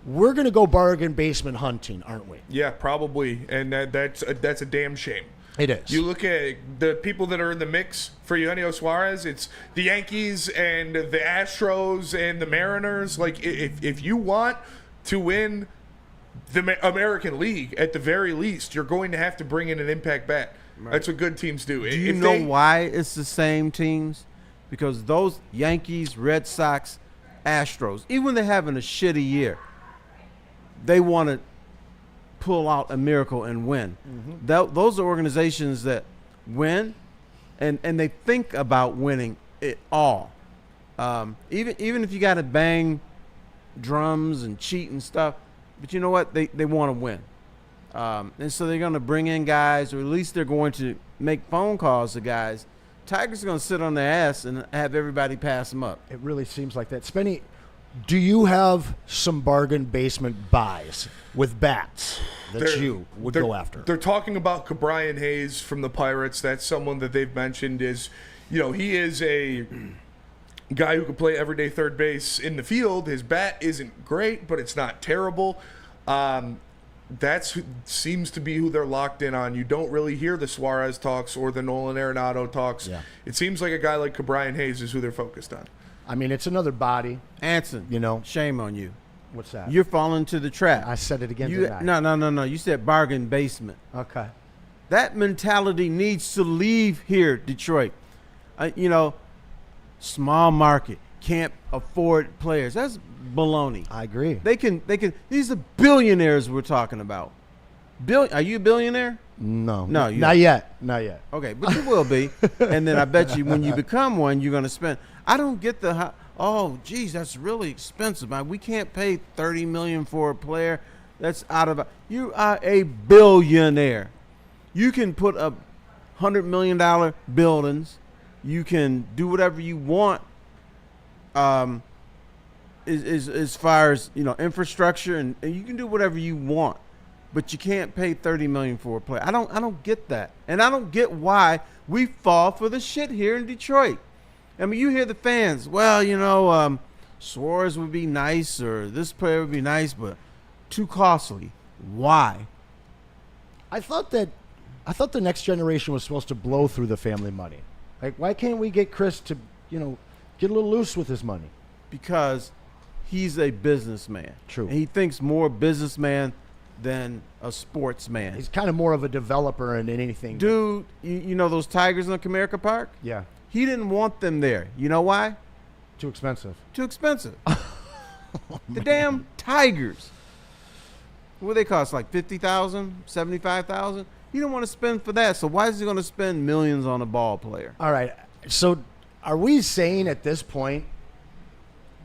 S2: we're going to go bargain basement hunting, aren't we?
S4: Yeah, probably, and that's a damn shame.
S2: It is.
S4: You look at the people that are in the mix for Eugenio Suarez, it's the Yankees and the Astros and the Mariners. Like, if you want to win the American League, at the very least, you're going to have to bring in an impact bat. Right. That's what good teams do.
S3: Do you know why it's the same teams? Because those Yankees, Red Sox, Astros, even when they're having a shitty year, they want to pull out a miracle and win. Those are organizations that win, and they think about winning it all. Even if you got to bang drums and cheat and stuff, but you know what? They want to win. And so they're going to bring in guys, or at least they're going to make phone calls to guys. Tigers are going to sit on their ass and have everybody pass them up.
S2: It really seems like that. Spenny, do you have some bargain basement buys with bats that you would go after?
S4: They're talking about Ke'Bryan Hayes from the Pirates. That's someone that they've mentioned is, he is a guy who can play everyday third base in the field. His bat isn't great, but it's not terrible. That seems to be who they're locked in on. You don't really hear the Suarez talks or the Nolan Arenado talks.
S2: Yeah.
S4: It seems like a guy like Ke'Bryan Hayes is who they're focused on.
S2: I mean, it's another body.
S3: Anson, shame on you.
S2: What's that?
S3: You're falling to the trap.
S2: I said it again tonight.
S3: No. You said bargain basement.
S2: Okay.
S3: That mentality needs to leave here, Detroit. Small market, can't afford players. That's baloney.
S2: I agree.
S3: They can. These are billionaires we're talking about. Are you a billionaire?
S2: No.
S3: No,
S2: not yet.
S3: Okay, but you will be. And then I bet you when you become one, you're going to spend. I don't get geez, that's really expensive. We can't pay $30 million for a player. That's out of. You are a billionaire. You can put up $100 million buildings. You can do whatever you want. As far as infrastructure, and you can do whatever you want, but you can't pay $30 million for a player. I don't get that, and I don't get why we fall for the shit here in Detroit. I mean, you hear the fans. Well, Suarez would be nice, or this player would be nice, but too costly. Why?
S2: I thought the next generation was supposed to blow through the family money. Like, why can't we get Chris to get a little loose with his money?
S3: Because he's a businessman.
S2: True.
S3: And he thinks more businessman than a sportsman.
S2: He's kind of more of a developer than anything.
S3: Dude, you know those Tigers in Comerica Park?
S2: Yeah.
S3: He didn't want them there. You know why?
S2: Too expensive.
S3: Too expensive. The damn Tigers. What do they cost? Like $50,000, $75,000? He don't want to spend for that. So why is he going to spend millions on a ball player?
S2: All right. So are we saying at this point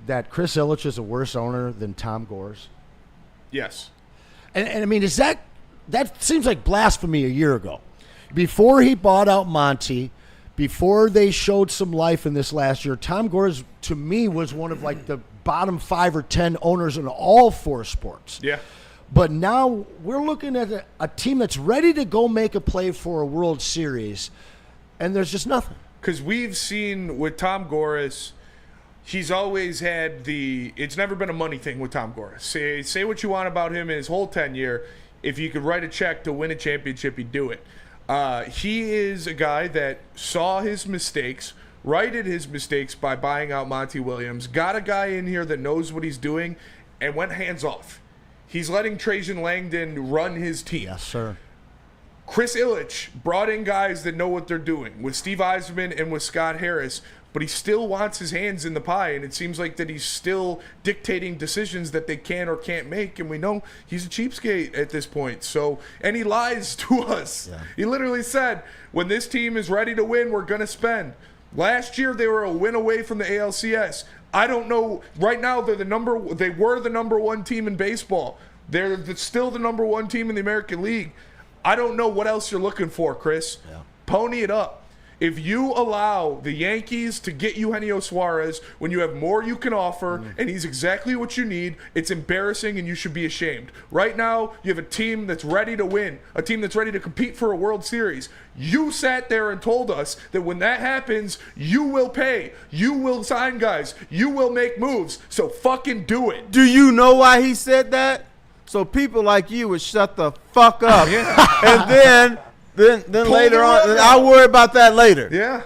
S2: that Chris Ilitch is a worse owner than Tom Gores?
S4: Yes.
S2: And I mean, is that seems like blasphemy a year ago. Before he bought out Monty, before they showed some life in this last year, Tom Gores, to me, was one of like the bottom 5 or 10 owners in all 4 sports.
S4: Yeah.
S2: But now we're looking at a team that's ready to go make a play for a World Series, and there's just nothing.
S4: Because we've seen with Tom Gores, he's always had it's never been a money thing with Tom Gores. Say what you want about him in his whole tenure. If you could write a check to win a championship, he'd do it. He is a guy that saw his mistakes, righted his mistakes by buying out Monty Williams, got a guy in here that knows what he's doing, and went hands off. He's letting Trajan Langdon run his team.
S2: Yes, sir.
S4: Chris Ilitch brought in guys that know what they're doing with Steve Yzerman and with Scott Harris, but he still wants his hands in the pie, and it seems like that he's still dictating decisions that they can or can't make, and we know he's a cheapskate at this point. So, and he lies to us. Yeah. He literally said, when this team is ready to win, we're going to spend. Last year, they were a win away from the ALCS. I don't know. Right now, they were the number 1 team in baseball. They're still the number 1 team in the American League. I don't know what else you're looking for, Chris. Yeah. Pony it up. If you allow the Yankees to get Eugenio Suarez when you have more you can offer and he's exactly what you need, it's embarrassing and you should be ashamed. Right now, you have a team that's ready to win, a team that's ready to compete for a World Series. You sat there and told us that when that happens, you will pay, you will sign guys, you will make moves. So fucking do it.
S3: Do you know why he said that? So people like you would shut the fuck up. And then later on, I'll worry about that later.
S4: Yeah.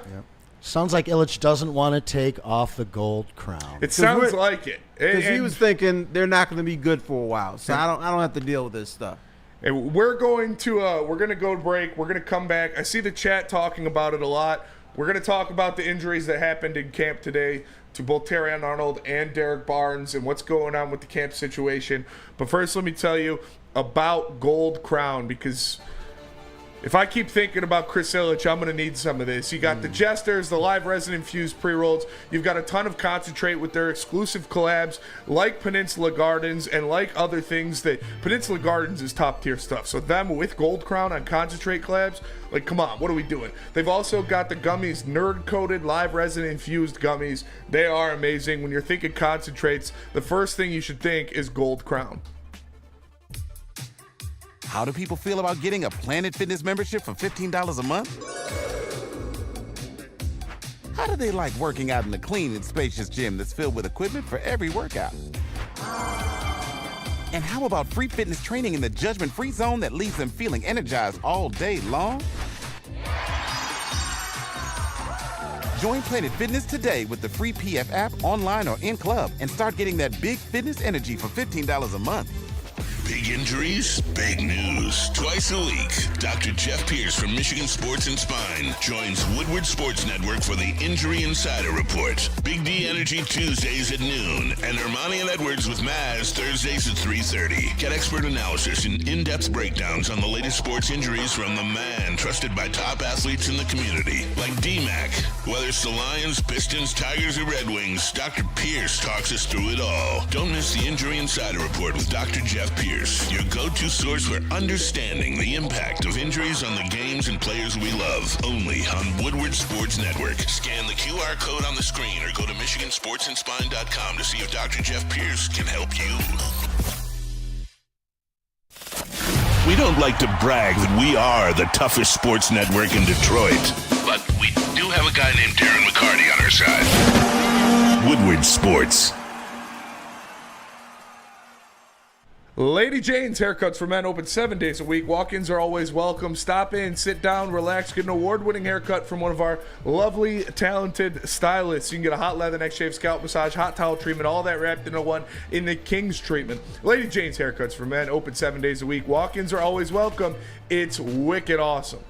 S2: Sounds like Ilitch doesn't want to take off the gold crown.
S4: It sounds like it.
S3: Because he was thinking they're not going to be good for a while. So I don't have to deal with this stuff.
S4: And we're going to go to break. We're going to come back. I see the chat talking about it a lot. We're going to talk about the injuries that happened in camp today to both Terrion Arnold and Derek Barnes and what's going on with the camp situation. But first, let me tell you about Gold Crown, because if I keep thinking about Chris Ilitch, I'm going to need some of this. You got the Jesters, the live resin infused pre-rolls. You've got a ton of concentrate with their exclusive collabs like Peninsula Gardens and like other things that Peninsula Gardens is top tier stuff. So them with Gold Crown on concentrate collabs, like, come on, what are we doing? They've also got the gummies, nerd-coated live resin infused gummies. They are amazing. When you're thinking concentrates, the first thing you should think is Gold Crown.
S9: How do people feel about getting a Planet Fitness membership for $15 a month? How do they like working out in a clean and spacious gym that's filled with equipment for every workout? And how about free fitness training in the judgment-free zone that leaves them feeling energized all day long? Join Planet Fitness today with the free PF app, online or in club, and start getting that big fitness energy for $15 a month.
S1: Big injuries, big news. Twice a week, Dr. Jeff Pierce from Michigan Sports and Spine joins Woodward Sports Network for the Injury Insider Report. Big D Energy Tuesdays at noon, and Ermanni and Edwards with Maz Thursdays at 3:30. Get expert analysis and in-depth breakdowns on the latest sports injuries from the man trusted by top athletes in the community, like D-Mac. Whether it's the Lions, Pistons, Tigers, or Red Wings, Dr. Pierce talks us through it all. Don't miss the Injury Insider Report with Dr. Jeff Pierce, your go-to source for understanding the impact of injuries on the games and players we love. Only on Woodward Sports Network. Scan the QR code on the screen or go to MichiganSportsandSpine.com to see if Dr. Jeff Pierce can help you. We don't like to brag that we are the toughest sports network in Detroit, but we do have a guy named Darren McCarty on our side. Woodward Sports.
S4: Lady Jane's Haircuts for Men open 7 days a week. Walk-ins are always welcome. Stop in, sit down, relax, get an award-winning haircut from one of our lovely, talented stylists. You can get a hot leather neck shave, scalp massage, hot towel treatment, all that wrapped into one in the King's treatment. Lady Jane's Haircuts for Men open 7 days a week. Walk-ins are always welcome. It's wicked awesome.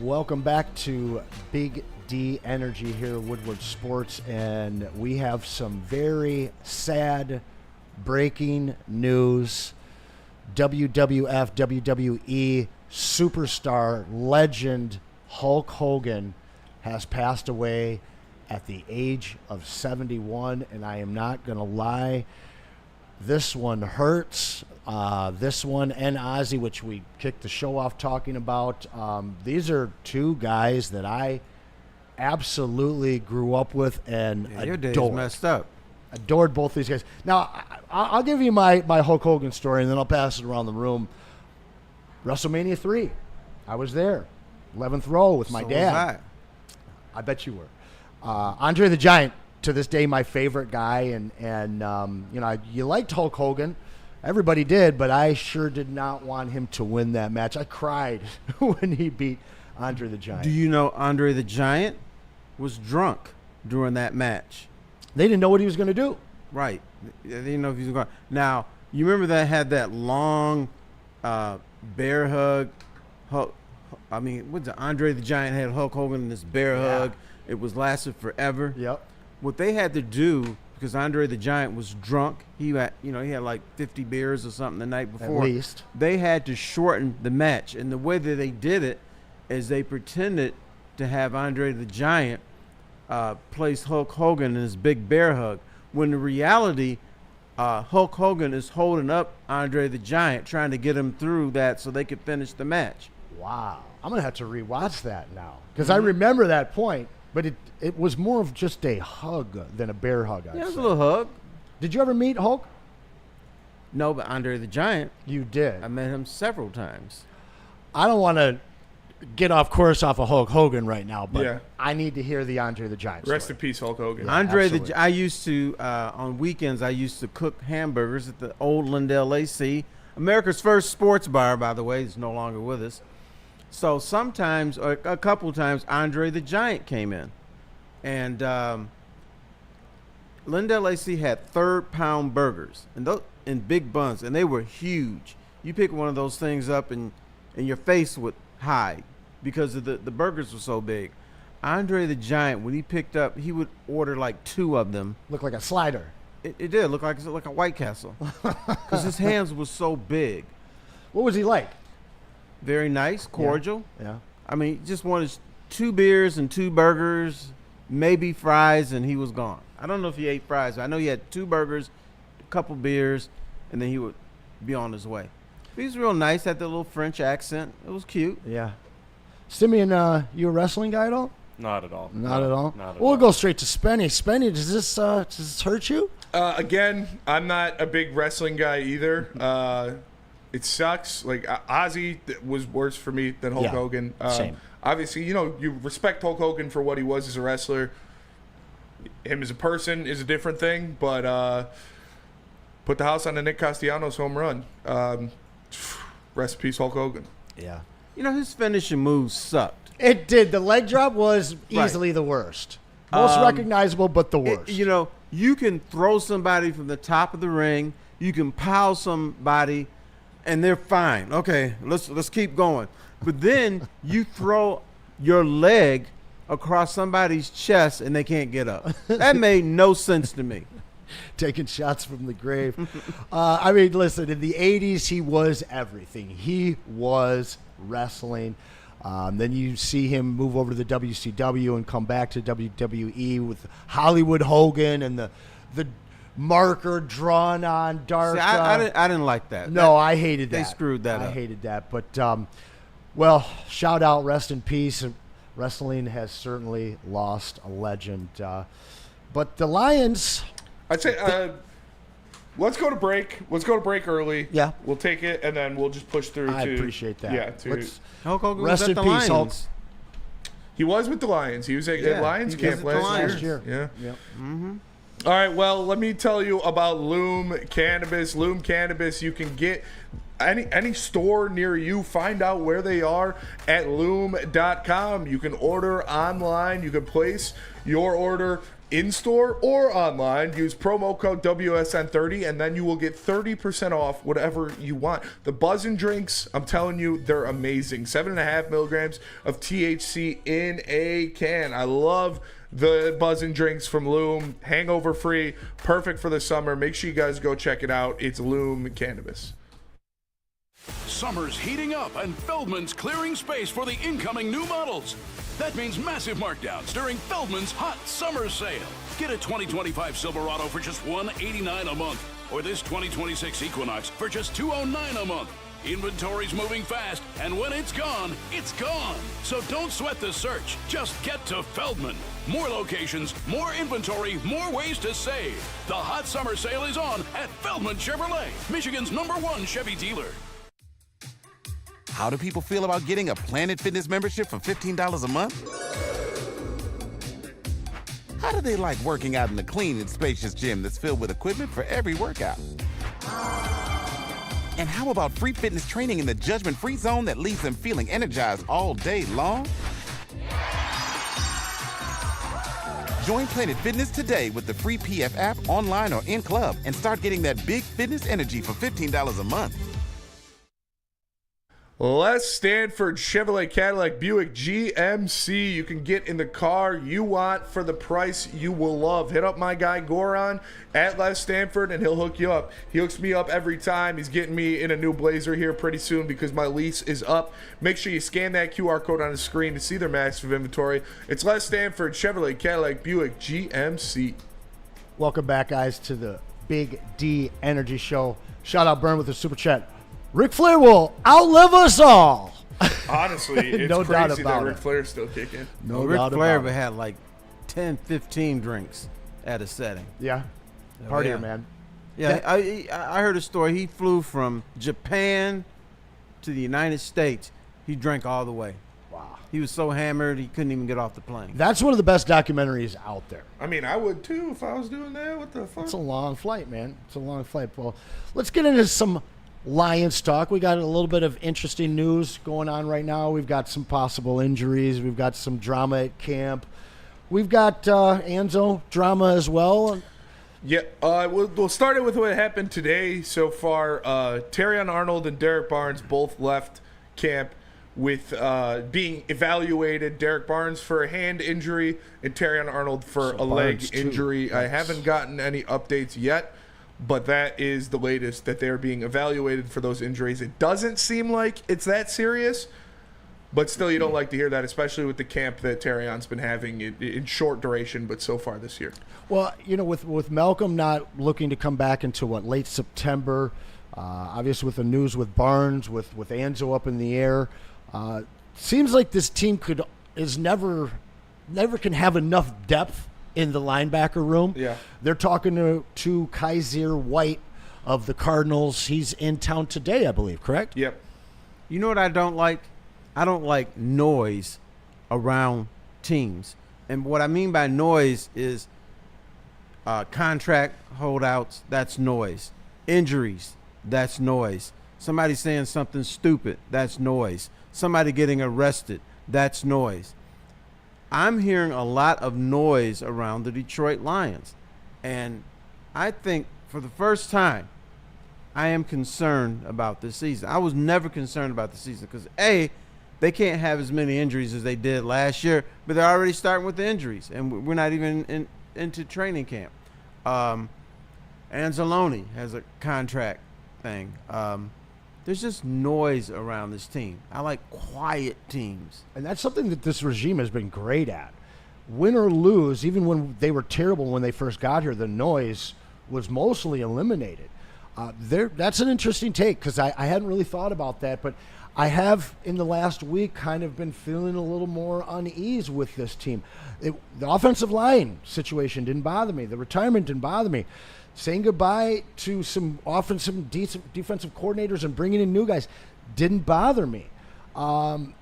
S2: Welcome back to Big D Energy here at Woodward Sports, and we have some very sad breaking news. WWF, WWE superstar legend Hulk Hogan has passed away at the age of 71, and I am not going to lie, this one hurts. This one and Ozzy, which we kicked the show off talking about. These are two guys that I absolutely grew up with and adored.
S3: Your day's messed up.
S2: Adored both these guys. Now, I'll give you my Hulk Hogan story, and then I'll pass it around the room. WrestleMania 3. I was there. 11th row with my dad. I bet you were. Andre the Giant, to this day, my favorite guy. And you liked Hulk Hogan. Everybody did, but I sure did not want him to win that match. I cried when he beat Andre the Giant.
S3: Do you know Andre the Giant was drunk during that match?
S2: They didn't know what he was going to do.
S3: Right. They didn't know if he was going. Now, you remember that had that long bear hug? Andre the Giant had Hulk Hogan in this bear hug. It was lasted forever.
S2: Yep.
S3: What they had to do, because Andre the Giant was drunk, he had like 50 beers or something the night before.
S2: At least.
S3: They had to shorten the match, and the way that they did it is they pretended to have Andre the Giant place Hulk Hogan in his big bear hug, when in reality Hulk Hogan is holding up Andre the Giant, trying to get him through that so they could finish the match.
S2: Wow. I'm going to have to rewatch that now, because I remember that point, but it was more of just a hug than a bear hug.
S3: Yeah, it was a little hug.
S2: Did you ever meet Hulk?
S3: No, but Andre the Giant.
S2: You did.
S3: I met him several times.
S2: I don't want to get off course off of Hulk Hogan right now, but I need to hear the Andre the Giant story.
S4: Rest in peace, Hulk Hogan.
S3: I used to on weekends I used to cook hamburgers at the old Lindell AC, America's first sports bar, by the way. It's no longer with us. So sometimes, or a couple times, Andre the Giant came in, and Lindell AC had third-pound burgers and big buns, and they were huge. You pick one of those things up, and your face would hide because of the burgers were so big. Andre the Giant, when he picked up, he would order like 2 of them.
S2: Looked like a slider.
S3: It did look like a White Castle because his hands were so big.
S2: What was he like?
S3: Very nice, cordial.
S2: Yeah.
S3: I mean, just wanted 2 beers and 2 burgers, maybe fries, and he was gone. I don't know if he ate fries, but I know he had 2 burgers, a couple beers, and then he would be on his way. He was real nice, had the little French accent. It was cute.
S2: Yeah. Simeon, you a wrestling guy at all?
S10: Not at all.
S2: Not at all?
S10: Not at
S2: We'll
S10: all.
S2: go straight to Spenny. Spenny, does this hurt you?
S4: Again, I'm not a big wrestling guy either. It sucks. Like Ozzy was worse for me than Hulk Hogan.
S2: Same.
S4: Obviously, you respect Hulk Hogan for what he was as a wrestler. Him as a person is a different thing, but put the house on the Nick Castellanos home run. Rest in peace, Hulk Hogan.
S2: Yeah.
S3: His finishing moves sucked.
S2: It did. The leg drop was easily the worst. Most recognizable, but the worst.
S3: You can throw somebody from the top of the ring. You can pile somebody, and they're fine. Okay, let's keep going. But then you throw your leg across somebody's chest, and they can't get up. That made no sense to me.
S2: Taking shots from the grave. I mean, listen, in the 80s, he was everything. He was wrestling. Then you see him move over to the WCW and come back to WWE with Hollywood Hogan and the marker drawn on dark.
S3: See, I didn't like that.
S2: No, I hated that.
S3: They screwed that up.
S2: I hated that. But, well, shout out, rest in peace. Wrestling has certainly lost a legend. But the Lions...
S4: I'd say let's go to break. Let's go to break early.
S2: Yeah.
S4: We'll take it, and then we'll just push through.
S2: I appreciate that.
S4: Yeah.
S3: Hulk Hogan
S2: rest
S3: was
S2: in
S3: at the
S2: peace,
S3: Lions.
S2: Hulk.
S4: He was with the Lions. He was at Lions
S3: he
S4: camp
S3: was at the
S4: last
S3: Lions.
S4: year. Yeah.
S2: Yep.
S3: Mm-hmm.
S4: All right, well, let me tell you about Loom Cannabis. Loom Cannabis, you can get any store near you. Find out where they are at loom.com. You can order online. You can place your order in-store or online. Use promo code WSN30, and then you will get 30% off whatever you want. The Buzzin' drinks, I'm telling you, they're amazing. 7.5 milligrams of THC in a can. I love the Buzzin' drinks from Loom. Hangover free, perfect for the summer. Make sure you guys go check it out. It's Loom Cannabis.
S10: Summer's heating up and Feldman's clearing space for the incoming new models. That means massive markdowns during Feldman's hot summer sale. Get a 2025 Silverado for just $189 a month, or this 2026 Equinox for just $209 a month. Inventory's moving fast, and when it's gone, it's gone. So don't sweat the search. Just get to Feldman. More locations, more inventory, more ways to save. The hot summer sale is on at Feldman Chevrolet, Michigan's #1 Chevy dealer.
S9: How do people feel about getting a Planet Fitness membership for $15 a month? How do they like working out in a clean and spacious gym that's filled with equipment for every workout? And how about free fitness training in the judgment-free zone that leaves them feeling energized all day long? Join Planet Fitness today with the free PF app, online or in club, and start getting that big fitness energy for $15 a month.
S4: Les Stanford Chevrolet Cadillac Buick GMC. You can get in the car you want for the price you will love. Hit up my guy Goran at Les Stanford and he'll hook you up. He hooks me up every time. He's getting me in a new Blazer here pretty soon because my lease is up. Make sure you scan that QR code on the screen to see their massive inventory. It's Les Stanford Chevrolet Cadillac Buick GMC.
S2: Welcome back, guys, to the Big D Energy Show. Shout out Burn with the super chat. Ric Flair will outlive us all.
S4: Honestly, it's
S2: no doubt
S4: crazy
S2: about
S4: that
S2: it.
S4: Ric Flair's still kicking.
S2: No
S3: Ric
S2: doubt
S3: Flair
S2: about it.
S3: had like 10, 15 drinks at a setting.
S2: Yeah.
S3: Oh,
S2: Partier,
S3: yeah.
S2: man.
S3: Yeah, I heard a story. He flew from Japan to the United States. He drank all the way.
S2: Wow.
S3: He was so hammered he couldn't even get off the plane.
S2: That's one of the best documentaries out there.
S4: I mean, I would too if I was doing that. What the fuck?
S2: It's a long flight, man. It's a long flight. Well, let's get into some Lions talk. We got a little bit of interesting news going on right now. We've got some possible injuries. We've got some drama at camp. We've got Anzo drama as well.
S4: Yeah, we'll start it with what happened today so far. Terrion Arnold and Derek Barnes both left camp with being evaluated. Derek Barnes for a hand injury and Terrion Arnold for a leg injury. I haven't gotten any updates yet, but that is the latest, that they're being evaluated for those injuries. It doesn't seem like it's that serious, but still you don't like to hear that, especially with the camp that Terrion's been having in short duration, but so far this year.
S2: Well, you know, with Malcolm not looking to come back into late September, obviously with the news with Barnes, with Anzo up in the air, seems like this team never can have enough depth in the linebacker room.
S4: Yeah.
S2: They're talking to Kaiser White of the Cardinals. He's in town today, I believe, correct?
S4: Yep.
S3: You know what I don't like? I don't like noise around teams. And what I mean by noise is contract holdouts, that's noise. Injuries, that's noise. Somebody saying something stupid, that's noise. Somebody getting arrested, that's noise. I'm hearing a lot of noise around the Detroit Lions. And I think for the first time, I am concerned about this season. I was never concerned about the season because, A, they can't have as many injuries as they did last year, but they're already starting with the injuries, and we're not even into training camp. Anzalone has a contract thing. There's just noise around this team. I like quiet teams.
S2: And that's something that this regime has been great at. Win or lose, even when they were terrible when they first got here, the noise was mostly eliminated. That's an interesting take because I hadn't really thought about that, but I have in the last week kind of been feeling a little more unease with this team. The offensive line situation didn't bother me. The retirement didn't bother me. Saying goodbye to some defensive coordinators and bringing in new guys didn't bother me.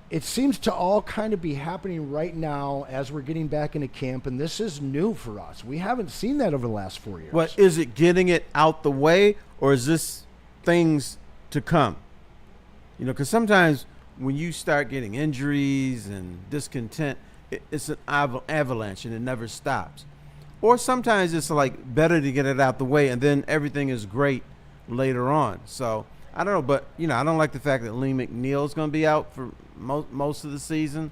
S2: It seems to all kind of be happening right now as we're getting back into camp, and this is new for us. We haven't seen that over the last 4 years.
S3: But is it getting it out the way, or is this things to come? Because sometimes when you start getting injuries and discontent, it's an avalanche and it never stops. Or sometimes it's like better to get it out the way and then everything is great later on. So I don't know, but I don't like the fact that Lee McNeil's going to be out for most of the season.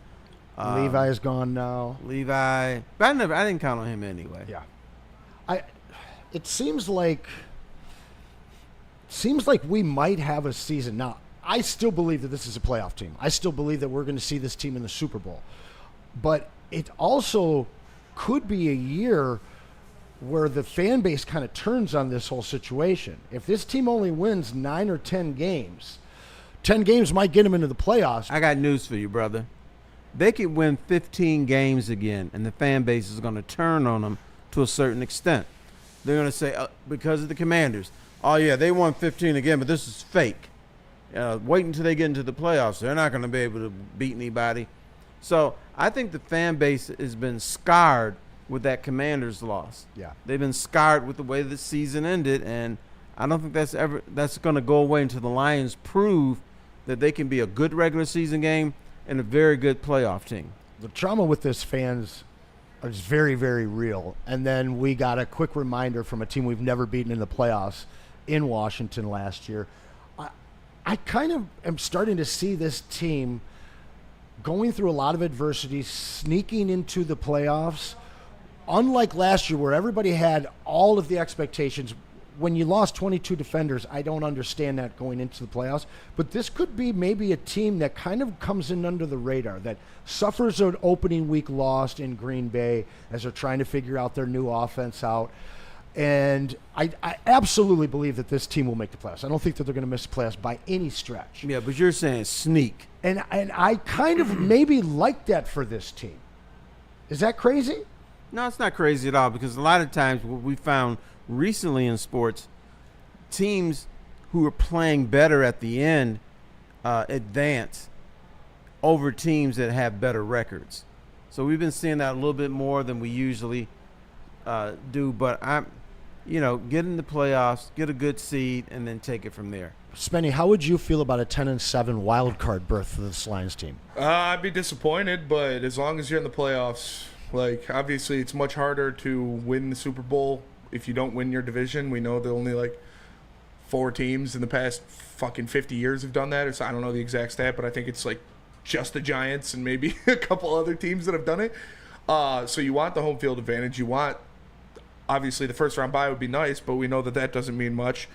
S2: Levi is gone now.
S3: Levi, but I didn't count on him anyway.
S2: Yeah, it seems like we might have a season now. I still believe that this is a playoff team. I still believe that we're going to see this team in the Super Bowl, but it also could be a year where the fan base kind of turns on this whole situation. If this team only wins 9 or 10 games, 10 games might get them into the playoffs.
S3: I got news for you, brother. They could win 15 games again, and the fan base is going to turn on them to a certain extent. They're going to say, because of the Commanders, oh, yeah, they won 15 again, but this is fake. Wait until they get into the playoffs. They're not going to be able to beat anybody. So I think the fan base has been scarred with that Commanders loss.
S2: Yeah.
S3: They've been scarred with the way the season ended, and I don't think that's going to go away until the Lions prove that they can be a good regular season game and a very good playoff team.
S2: The trauma with this fans is very, very real. And then we got a quick reminder from a team we've never beaten in the playoffs in Washington last year. I kind of am starting to see this team going through a lot of adversity, sneaking into the playoffs. Unlike last year where everybody had all of the expectations, when you lost 22 defenders, I don't understand that going into the playoffs. But this could be maybe a team that kind of comes in under the radar, that suffers an opening week loss in Green Bay as they're trying to figure out their new offense out. And I absolutely believe that this team will make the playoffs. I don't think that they're going to miss the playoffs by any stretch.
S3: Yeah, but you're saying sneak.
S2: And I kind of maybe like that for this team. Is that crazy?
S3: No, it's not crazy at all, because a lot of times what we found recently in sports, teams who are playing better at the end advance over teams that have better records. So we've been seeing that a little bit more than we usually do. But get in the playoffs, get a good seed, and then take it from there.
S2: Spenny, how would you feel about a 10-7 wild card berth for this Lions team?
S4: I'd be disappointed, but as long as you're in the playoffs, obviously it's much harder to win the Super Bowl if you don't win your division. We know that only 4 teams in the past fucking 50 years have done that. I don't know the exact stat, but I think it's just the Giants and maybe a couple other teams that have done it. So you want the home field advantage. You want, obviously, the first round bye would be nice, but we know that doesn't mean much.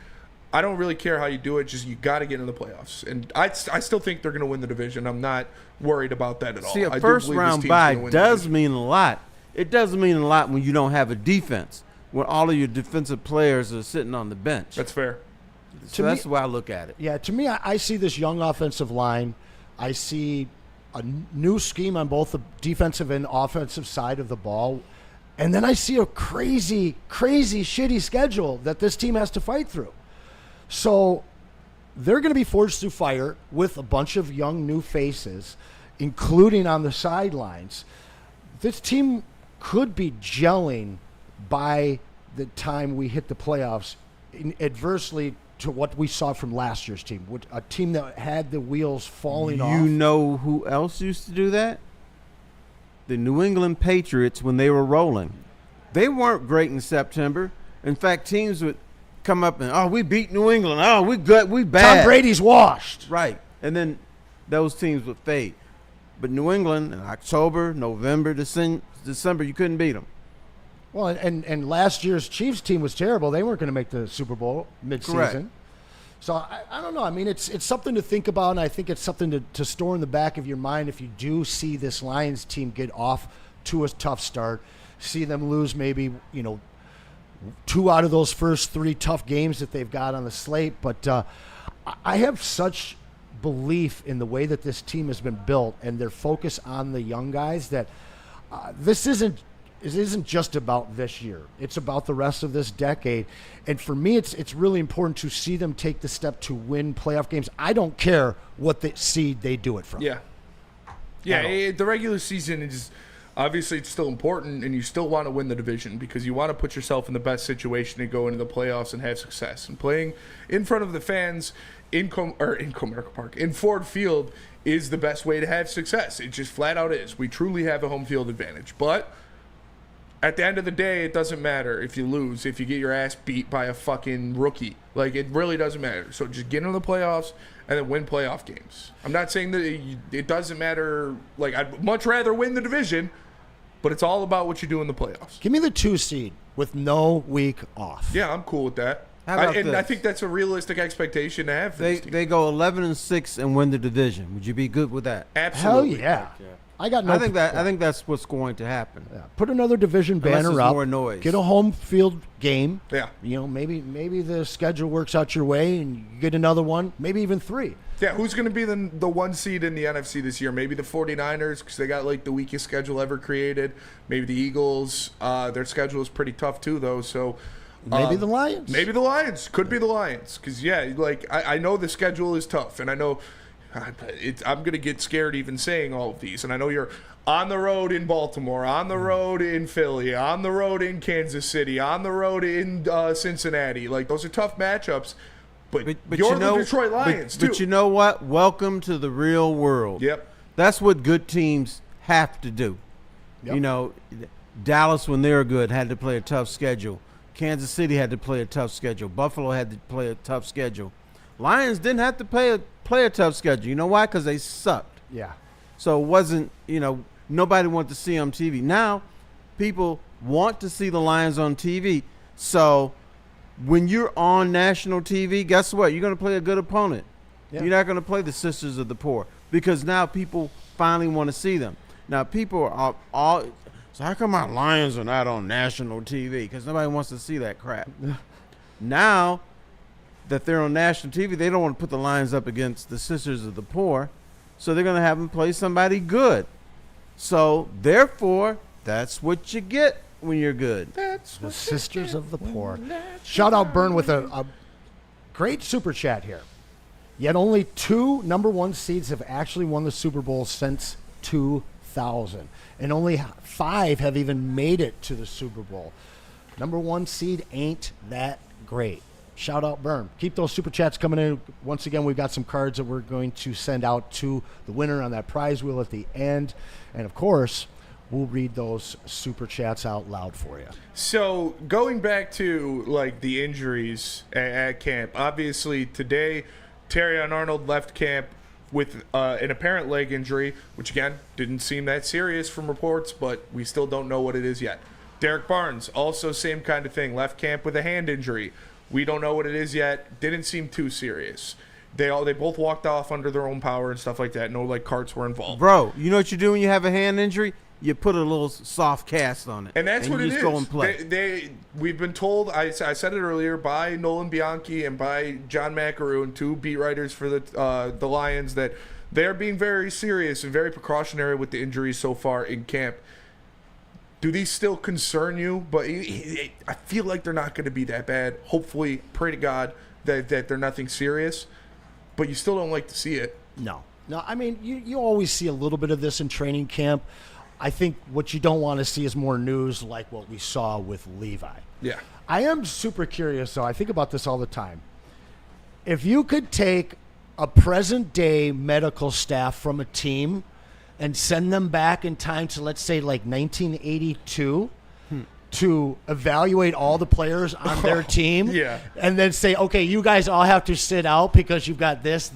S4: I don't really care how you do it. Just you got to get in the playoffs, and I still think they're going to win the division. I'm not worried about that at all.
S3: See, a first round bye does mean a lot. It does mean a lot when you don't have a defense, when all of your defensive players are sitting on the bench.
S4: That's fair.
S3: So that's the way I look at it.
S2: Yeah, to me, I see this young offensive line. I see a new scheme on both the defensive and offensive side of the ball. And then I see a crazy, crazy, shitty schedule that this team has to fight through. So they're going to be forged through fire with a bunch of young new faces, including on the sidelines. This team could be gelling by the time we hit the playoffs, adversely to what we saw from last year's team, a team that had the wheels falling off.
S3: You know who else used to do that? The New England Patriots, when they were rolling. They weren't great in September. In fact, teams would come up and, we beat New England. Oh, we good, we bad.
S2: Tom Brady's washed.
S3: Right. And then those teams would fade. But New England in October, November, December, you couldn't beat them.
S2: Well, and last year's Chiefs team was terrible. They weren't going to make the Super Bowl midseason.
S3: Correct.
S2: So I don't know. I mean, it's something to think about, and I think it's something to store in the back of your mind if you do see this Lions team get off to a tough start, see them lose maybe 2 out of those first 3 tough games that they've got on the slate. But I have such belief in the way that this team has been built and their focus on the young guys that this isn't it isn't just about this year. It's about the rest of this decade. And for me, it's really important to see them take the step to win playoff games. I don't care what the seed they do it from.
S4: Yeah. Yeah, the regular season is obviously it's still important, and you still want to win the division because you want to put yourself in the best situation to go into the playoffs and have success. And playing in front of the fans in Comerica Park, in Ford Field, is the best way to have success. It just flat out is. We truly have a home field advantage. But at the end of the day, it doesn't matter if you lose, if you get your ass beat by a fucking rookie. Like, it really doesn't matter. So just get into the playoffs and then win playoff games. I'm not saying that it doesn't matter. Like, I'd much rather win the division, but it's all about what you do in the playoffs.
S2: Give me the 2 seed with no week off.
S4: Yeah, I'm cool with that.
S3: How about
S4: and
S3: this?
S4: I think that's a realistic expectation to have for this team.
S3: They go 11-6 and win the division. Would you be good with that?
S4: Absolutely.
S2: Hell yeah. I got no.
S3: I think that's what's going to happen.
S2: Yeah. Put another division
S3: Unless
S2: banner
S3: there's
S2: up.
S3: more noise.
S2: Get a home field game.
S4: Yeah.
S2: Maybe the schedule works out your way and you get another one. Maybe even 3.
S4: Yeah, who's going to be the 1 seed in the NFC this year? Maybe the 49ers because they got like the weakest schedule ever created. Maybe the Eagles. Their schedule is pretty tough too, though. So
S2: maybe the Lions.
S4: Maybe the Lions. Could be the Lions because I know the schedule is tough, and I know I'm going to get scared even saying all of these. And I know you're on the road in Baltimore, on the road in Philly, on the road in Kansas City, on the road in Cincinnati. Like, those are tough matchups. But you're the Detroit Lions, too.
S3: But you know what? Welcome to the real world.
S4: Yep.
S3: That's what good teams have to do. Yep. Dallas, when they were good, had to play a tough schedule. Kansas City had to play a tough schedule. Buffalo had to play a tough schedule. Lions didn't have to play a tough schedule. You know why? Because they sucked.
S2: Yeah.
S3: So it wasn't, nobody wanted to see them on TV. Now, people want to see the Lions on TV. So when you're on national TV, guess what? You're going to play a good opponent. Yeah. You're not going to play the Sisters of the Poor because now people finally want to see them. Now, people are all – so how come our Lions are not on national TV? Because nobody wants to see that crap. Now that they're on national TV, they don't want to put the Lions up against the Sisters of the Poor, so they're going to have them play somebody good. So, therefore, that's what you get when you're good.
S2: That's the Sisters of the Poor. Shout out Byrne with a great super chat here. Yet only 2 number 1 seeds have actually won the Super Bowl since 2000. And only 5 have even made it to the Super Bowl. Number 1 seed ain't that great. Shout out Byrne. Keep those super chats coming in. Once again, we've got some cards that we're going to send out to the winner on that prize wheel at the end. And, of course, we'll read those super chats out loud for you.
S4: So going back to, the injuries at camp, obviously today Terrion Arnold left camp with an apparent leg injury, which, again, didn't seem that serious from reports, but we still don't know what it is yet. Derek Barnes, also same kind of thing, left camp with a hand injury. We don't know what it is yet. Didn't seem too serious. They both walked off under their own power and stuff like that. No, carts were involved.
S3: Bro, you know what you do when you have a hand injury? You put a little soft cast on it.
S4: And that's what it is.
S3: You just go and play.
S4: We've been told, I said it earlier, by Nolan Bianchi and by John McAroo and 2 beat writers for the Lions, that they're being very serious and very precautionary with the injuries so far in camp. Do these still concern you? But I feel like they're not going to be that bad. Hopefully, pray to God that they're nothing serious. But you still don't like to see it.
S2: No, I mean, you always see a little bit of this in training camp. I think what you don't want to see is more news like what we saw with Levi.
S4: Yeah.
S2: I am super curious, though. I think about this all the time. If you could take a present-day medical staff from a team and send them back in time to, let's say, 1982 to evaluate all the players on their team,
S4: yeah,
S2: and then say, okay, you guys all have to sit out because you've got this,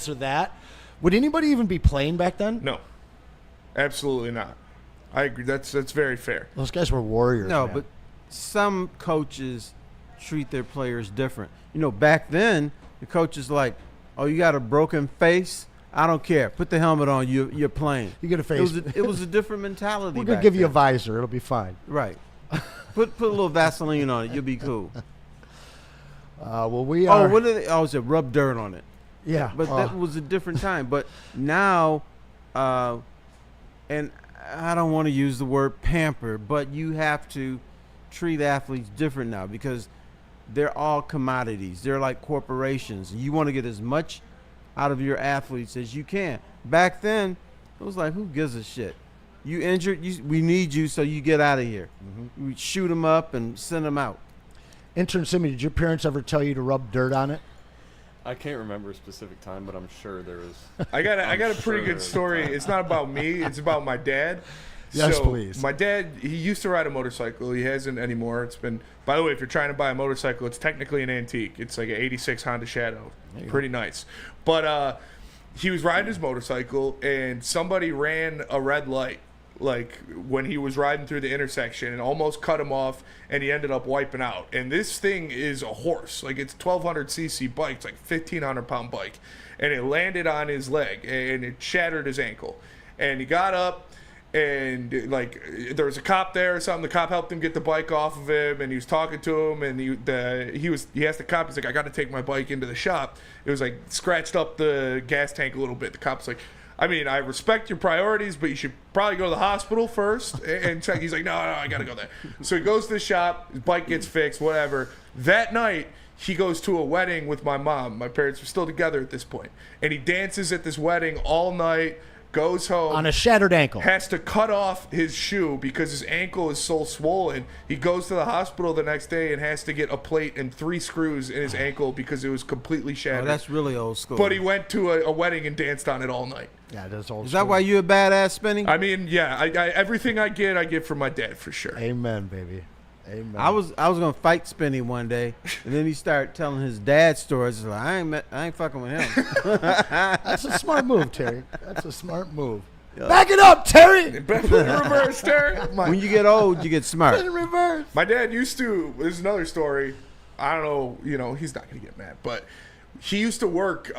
S2: or that, would anybody even be playing back then?
S4: No, absolutely not. I agree. That's very fair.
S2: Those guys were warriors.
S3: No,
S2: man.
S3: but some coaches treat their players different. Back then, the coach is like, oh, you got a broken face? I don't care. Put the helmet on. You're playing.
S2: You get a face.
S3: It was a different mentality.
S2: We're going to give you a visor. It'll be fine.
S3: Right. Put a little Vaseline on it. You'll be cool.
S2: Well, we are.
S3: Oh, what did they? Oh, it rub dirt on it.
S2: Yeah.
S3: But that was a different time. But now, and I don't want to use the word pamper, but you have to treat athletes different now because they're all commodities. They're like corporations. You want to get as much out of your athletes as you can. Back then, it was like, who gives a shit? You injured, we need you, so you get out of here. We shoot them up and send them out.
S2: Intern Simmy, did your parents ever tell you to rub dirt on it?
S11: I can't remember a specific time, but I'm sure there was.
S4: I got a pretty good story. It's not about me. It's about my dad.
S2: Yes,
S4: so
S2: please.
S4: My dad, he used to ride a motorcycle. He hasn't anymore. It's been, by the way, if you're trying to buy a motorcycle, it's technically an antique. It's like an 86 Honda Shadow. Pretty nice. But he was riding his motorcycle, and somebody ran a red light, like when he was riding through the intersection, and almost cut him off, and he ended up wiping out. And this thing is a horse. Like, it's 1,200cc bike. It's like 1,500-pound bike. And it landed on his leg, and it shattered his ankle. And he got up, and like there was a cop there or something. The cop helped him get the bike off of him, and he was talking to him, and he asked the cop, he's like, I got to take my bike into the shop. It was like scratched up the gas tank a little bit. The cop's like, I mean, I respect your priorities, but you should probably go to the hospital first and check. He's like, no, I got to go there. So he goes to the shop, his bike gets fixed, whatever. That night, he goes to a wedding with my mom. My parents were still together at this point. And he dances at this wedding all night, goes home.
S2: On a shattered ankle.
S4: Has to cut off his shoe because his ankle is so swollen. He goes to the hospital the next day and has to get a plate and 3 screws in his ankle because it was completely shattered.
S3: Oh, that's really old school.
S4: But he went to a wedding and danced on it all night.
S2: Yeah, that's old
S3: Is
S2: school.
S3: that why you a badass, Spinning?
S4: I mean, yeah, I everything I get from my dad for sure.
S2: Amen, baby. Amen.
S3: I was gonna fight Spinny one day, and then he started telling his dad stories. Like, I ain't fucking with him.
S2: That's a smart move, Terry. That's a smart move. Back it up, Terry.
S4: Put it in reverse, Terry.
S3: When you get old, you get smart.
S2: In reverse.
S4: My dad used to. There's another story. I don't know. He's not gonna get mad, but he used to work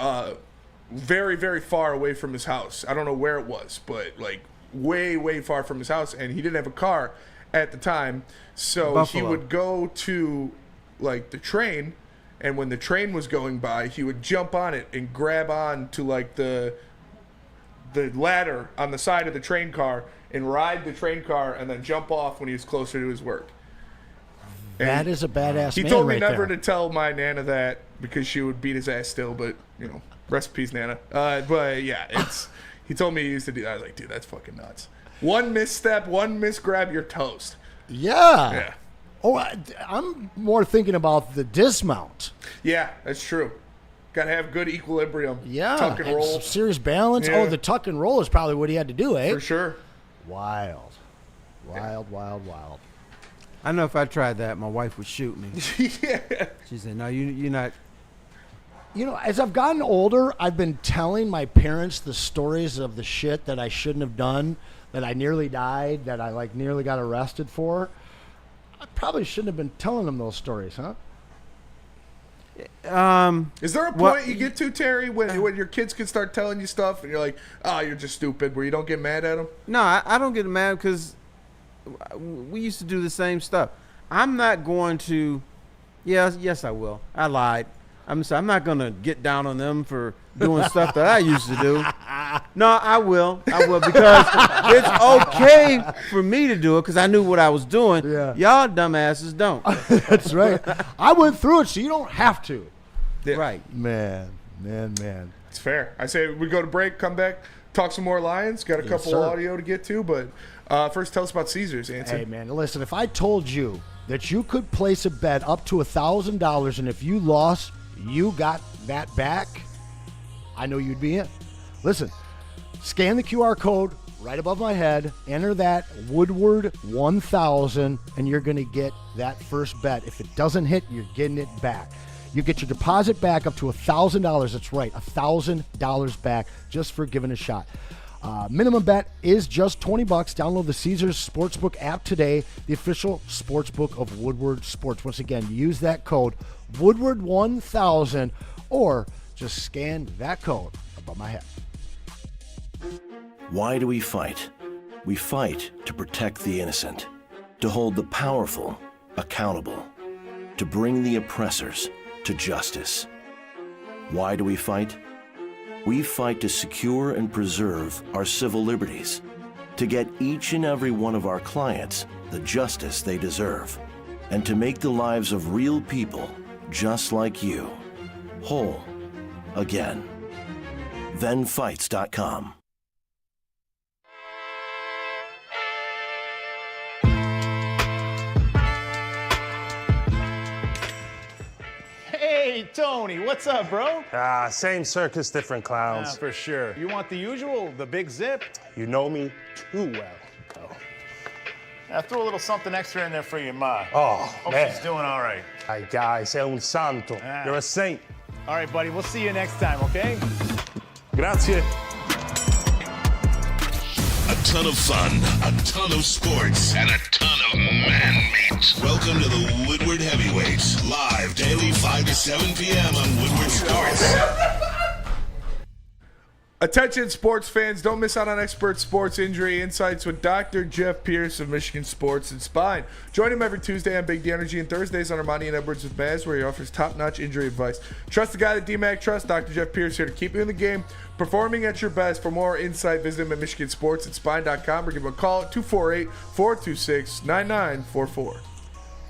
S4: very, very far away from his house. I don't know where it was, but like way, way far from his house, and he didn't have a car at the time, so
S3: Buffalo.
S4: he would go to like the train, and when the train was going by, he would jump on it and grab on to like the ladder on the side of the train car and ride the train car and then jump off when he was closer to his work. And
S2: That is a badass
S4: he
S2: man
S4: told me
S2: right
S4: never
S2: there.
S4: to tell my Nana that because she would beat his ass still, but rest in peace, Nana. But yeah, he told me he used to do that. I was like, dude, that's fucking nuts. One misstep, one misgrab, you're toast.
S2: Yeah.
S4: Yeah.
S2: Oh, I'm more thinking about the dismount.
S4: Yeah, that's true. Got to have good equilibrium.
S2: Yeah.
S4: Tuck and roll.
S2: Some serious balance.
S4: Yeah.
S2: Oh, the tuck and roll is probably what he had to do, eh?
S4: For sure.
S2: Wild. Wild.
S3: I know if I tried that, my wife would shoot me.
S4: Yeah.
S3: She said, "No, you're not."
S2: As I've gotten older, I've been telling my parents the stories of the shit that I shouldn't have done, that I nearly died, that I nearly got arrested for. I probably shouldn't have been telling them those stories, huh?
S4: Is there a point you get to, Terry, when your kids can start telling you stuff and you're like, oh, you're just stupid, where you don't get mad at them?
S3: No, I don't get mad because we used to do the same stuff. I'm not going to. Yes, I will. I lied. I'm not going to get down on them for doing stuff that I used to do. No, I will because it's okay for me to do it because I knew what I was doing.
S2: Yeah.
S3: Y'all dumbasses don't.
S2: That's right. I went through it, so you don't have to.
S4: Yeah.
S3: Right.
S2: Man.
S4: It's fair. I say we go to break, come back, talk some more Lions. Got a couple
S2: sir.
S4: of audio to get to, but first tell us about Caesars, Anson.
S2: Hey, man, listen, if I told you that you could place a bet up to $1,000 and if you lost, you got that back, I know you'd be in. Listen, scan the QR code right above my head, enter that Woodward 1000, and you're going to get that first bet. If it doesn't hit, you're getting it back. You get your deposit back up to $1,000. That's right, $1,000 back just for giving a shot. Minimum bet is just $20. Download the Caesars Sportsbook app today, the official sportsbook of Woodward Sports. Once again, use that code Woodward 1000 or just scan that code above my head.
S8: Why do we fight? We fight to protect the innocent, to hold the powerful accountable, to bring the oppressors to justice. Why do we fight? We fight to secure and preserve our civil liberties, to get each and every one of our clients the justice they deserve, and to make the lives of real people just like you whole again. ThenFights.com.
S12: Hey, Tony, what's up, bro?
S13: Same circus, different clowns.
S12: For sure. You want the usual, the big zip?
S13: You know me too well.
S12: I threw a little something extra in there for your ma.
S13: Oh,
S12: Hope
S13: man.
S12: she's doing all right.
S13: Ay, guy, sei un santo. You're a saint.
S12: All right, buddy, we'll see you next time, okay?
S13: Grazie.
S1: A ton of fun, a ton of sports, and a ton of man meat. Welcome to the Woodward Heavyweights, live daily 5 to 7 p.m. on Woodward Sports.
S4: Attention sports fans, don't miss out on expert sports injury insights with Dr. Jeff Pierce of Michigan Sports and Spine. Join him every Tuesday on Big D Energy and Thursdays on Ermanni and Edwards with Maz, where he offers top-notch injury advice. Trust the guy that DMAC trusts, Dr. Jeff Pierce, here to keep you in the game, performing at your best. For more insight, visit him at MichiganSportsandSpine.com or give him a call at 248-426-9944.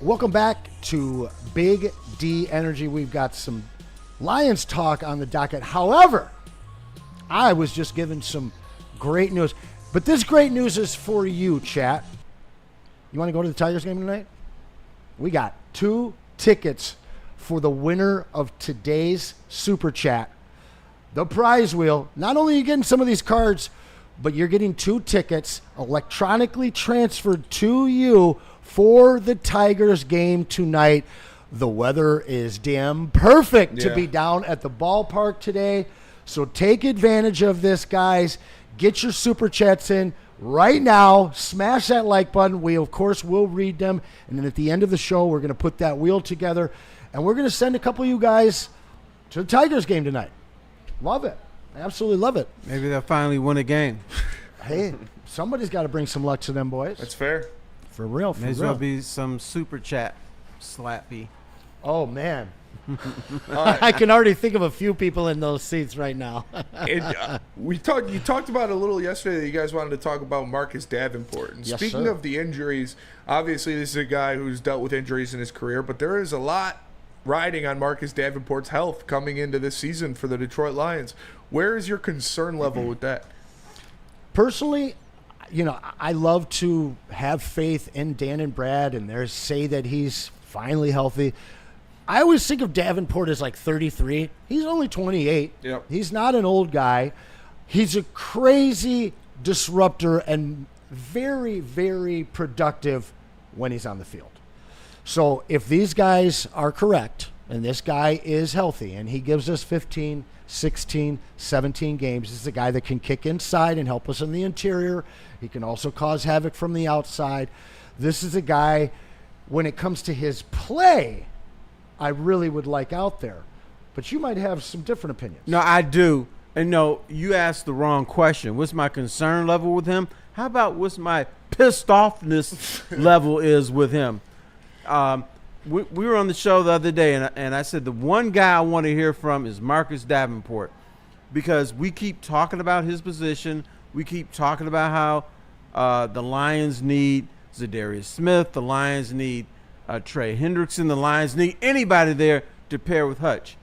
S2: Welcome back to Big D Energy. We've got some Lions talk on the docket. However, I was just given some great news. But this great news is for you, chat. You want to go to the Tigers game tonight? We got 2 tickets for the winner of today's Super Chat. The prize wheel. Not only are you getting some of these cards, but you're getting 2 tickets electronically transferred to you for the Tigers game tonight. The weather is damn perfect to be down at the ballpark today. So take advantage of this, guys. Get your Super Chats in right now. Smash that like button. We, of course, will read them. And then at the end of the show, we're going to put that wheel together. And we're going to send a couple of you guys to the Tigers game tonight. Love it. Absolutely love it.
S3: Maybe they'll finally win a game.
S2: Hey, somebody's got to bring some luck to them, boys.
S4: That's fair.
S2: For real, for
S3: May as
S2: real.
S3: well be some Super Chat slappy.
S2: Oh, man. I can already think of a few people in those seats right now.
S4: You talked about it a little yesterday that you guys wanted to talk about Marcus Davenport. And
S2: Yes,
S4: speaking
S2: sir.
S4: of the injuries, obviously this is a guy who's dealt with injuries in his career, but there is a lot riding on Marcus Davenport's health coming into this season for the Detroit Lions. Where is your concern level with that?
S2: Personally, I love to have faith in Dan and Brad and say that he's finally healthy. I always think of Davenport as like 33. He's only 28.
S4: Yep.
S2: He's not an old guy. He's a crazy disruptor and very, very productive when he's on the field. So if these guys are correct and this guy is healthy and he gives us 15, 16, 17 games, this is a guy that can kick inside and help us in the interior. He can also cause havoc from the outside. This is a guy, when it comes to his play, I really would like out there. But you might have some different opinions.
S3: No, I do. And no, you asked the wrong question. What's my concern level with him? How about what's my pissed offness level is with him? We were on the show the other day, and I said the one guy I want to hear from is Marcus Davenport, because we keep talking about his position. We keep talking about how the Lions need Zadarius Smith. The Lions need Trey Hendrickson. The Lions need anybody there to pair with Hutch.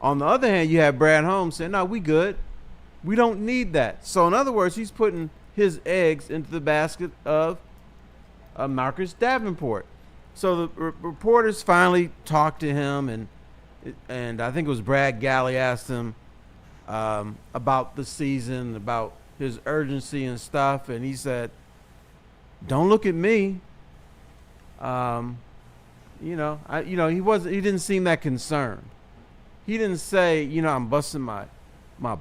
S3: On the other hand, you have Brad Holmes saying, no, we good. We don't need that. So in other words, he's putting his eggs into the basket of Marcus Davenport. So the reporters finally talked to him, and I think it was Brad Galley asked him about the season, about his urgency and stuff, and he said, don't look at me. He didn't seem that concerned. He didn't say, I'm busting my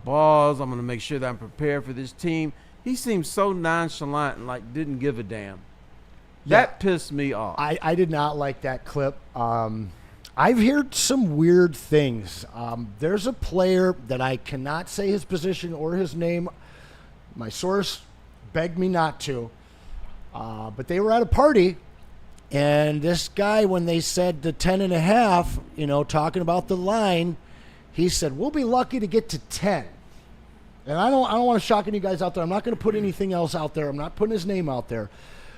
S3: balls. I'm going to make sure that I'm prepared for this team. He seemed so nonchalant and like didn't give a damn. That pissed me off.
S2: I did not like that clip. I've heard some weird things. There's a player that I cannot say his position or his name. My source begged me not to. But they were at a party. And this guy, when they said the 10.5, talking about the line, he said, we'll be lucky to get to 10. And I don't want to shock any guys out there. I'm not going to put anything else out there. I'm not putting his name out there.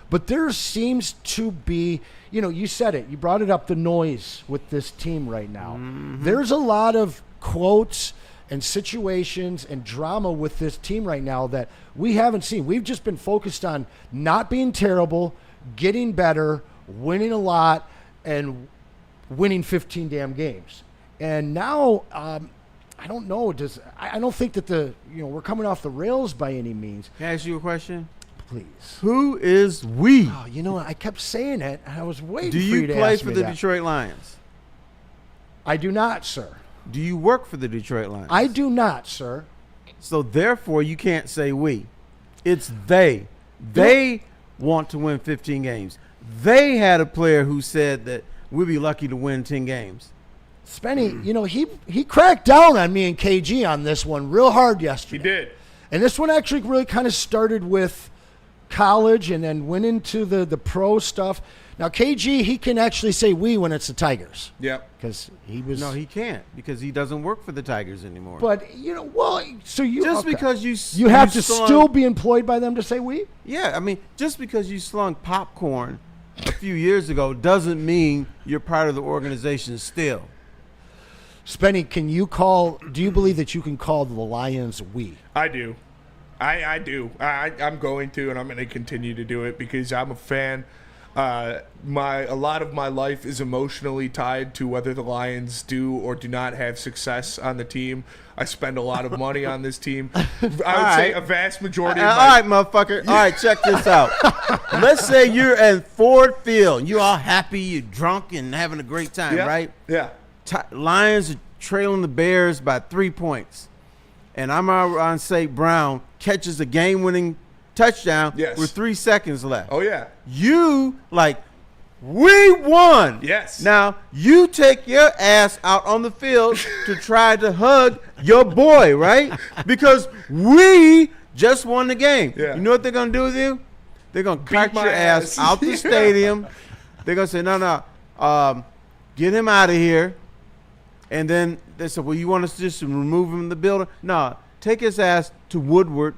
S2: But there seems to be, you said it. You brought it up, the noise with this team right now. Mm-hmm. There's a lot of quotes and situations and drama with this team right now that we haven't seen. We've just been focused on not being terrible, getting better, winning a lot, and winning 15 damn games. And now, I don't know. I don't think that we're coming off the rails by any means.
S3: Can I ask you a question?
S2: Please.
S3: Who is we?
S2: Oh, I kept saying it, and I was waiting for
S3: you
S2: you to
S3: play
S2: ask
S3: for
S2: me
S3: the
S2: that.
S3: Detroit Lions?
S2: I do not, sir.
S3: Do you work for the Detroit Lions?
S2: I do not, sir.
S3: So therefore, you can't say we. It's they. They want to win 15 games. They had a player who said that we'd be lucky to win 10 games.
S2: Spenny, he cracked down on me and KG on this one real hard yesterday.
S4: He did.
S2: And this one actually really kind of started with college and then went into the pro stuff. Now, KG, he can actually say we when it's the Tigers.
S4: Yep.
S2: Because he was...
S3: No, he can't because he doesn't work for the Tigers anymore.
S2: But, so you...
S3: Just because
S2: you have to still be employed by them to say we?
S3: Yeah, I mean, just because you slung popcorn a few years ago doesn't mean you're part of the organization still.
S2: Spenny, do you believe that you can call the Lions we?
S4: I do. I do. I'm going to, and I'm going to continue to do it because I'm a fan. A lot of my life is emotionally tied to whether the Lions do or do not have success on the team. I spend a lot of money on this team. I would say a vast majority of my...
S3: All right, motherfucker. All right, check this out. Let's say you're at Ford Field. You're all happy, you're drunk, and having a great time, right?
S4: Yeah.
S3: Lions are trailing the Bears by 3 points. And Amon-Ra St. Brown catches a game-winning touchdown with 3 seconds left.
S4: Oh, yeah.
S3: We won.
S4: Yes.
S3: Now, you take your ass out on the field to try to hug your boy, right? Because we just won the game.
S4: Yeah.
S3: You know what they're going to do with you? They're going to cart your ass out the stadium. They're going to say, no, get him out of here. And then they said, well, you want us to just remove him from the building? No, take his ass to Woodward,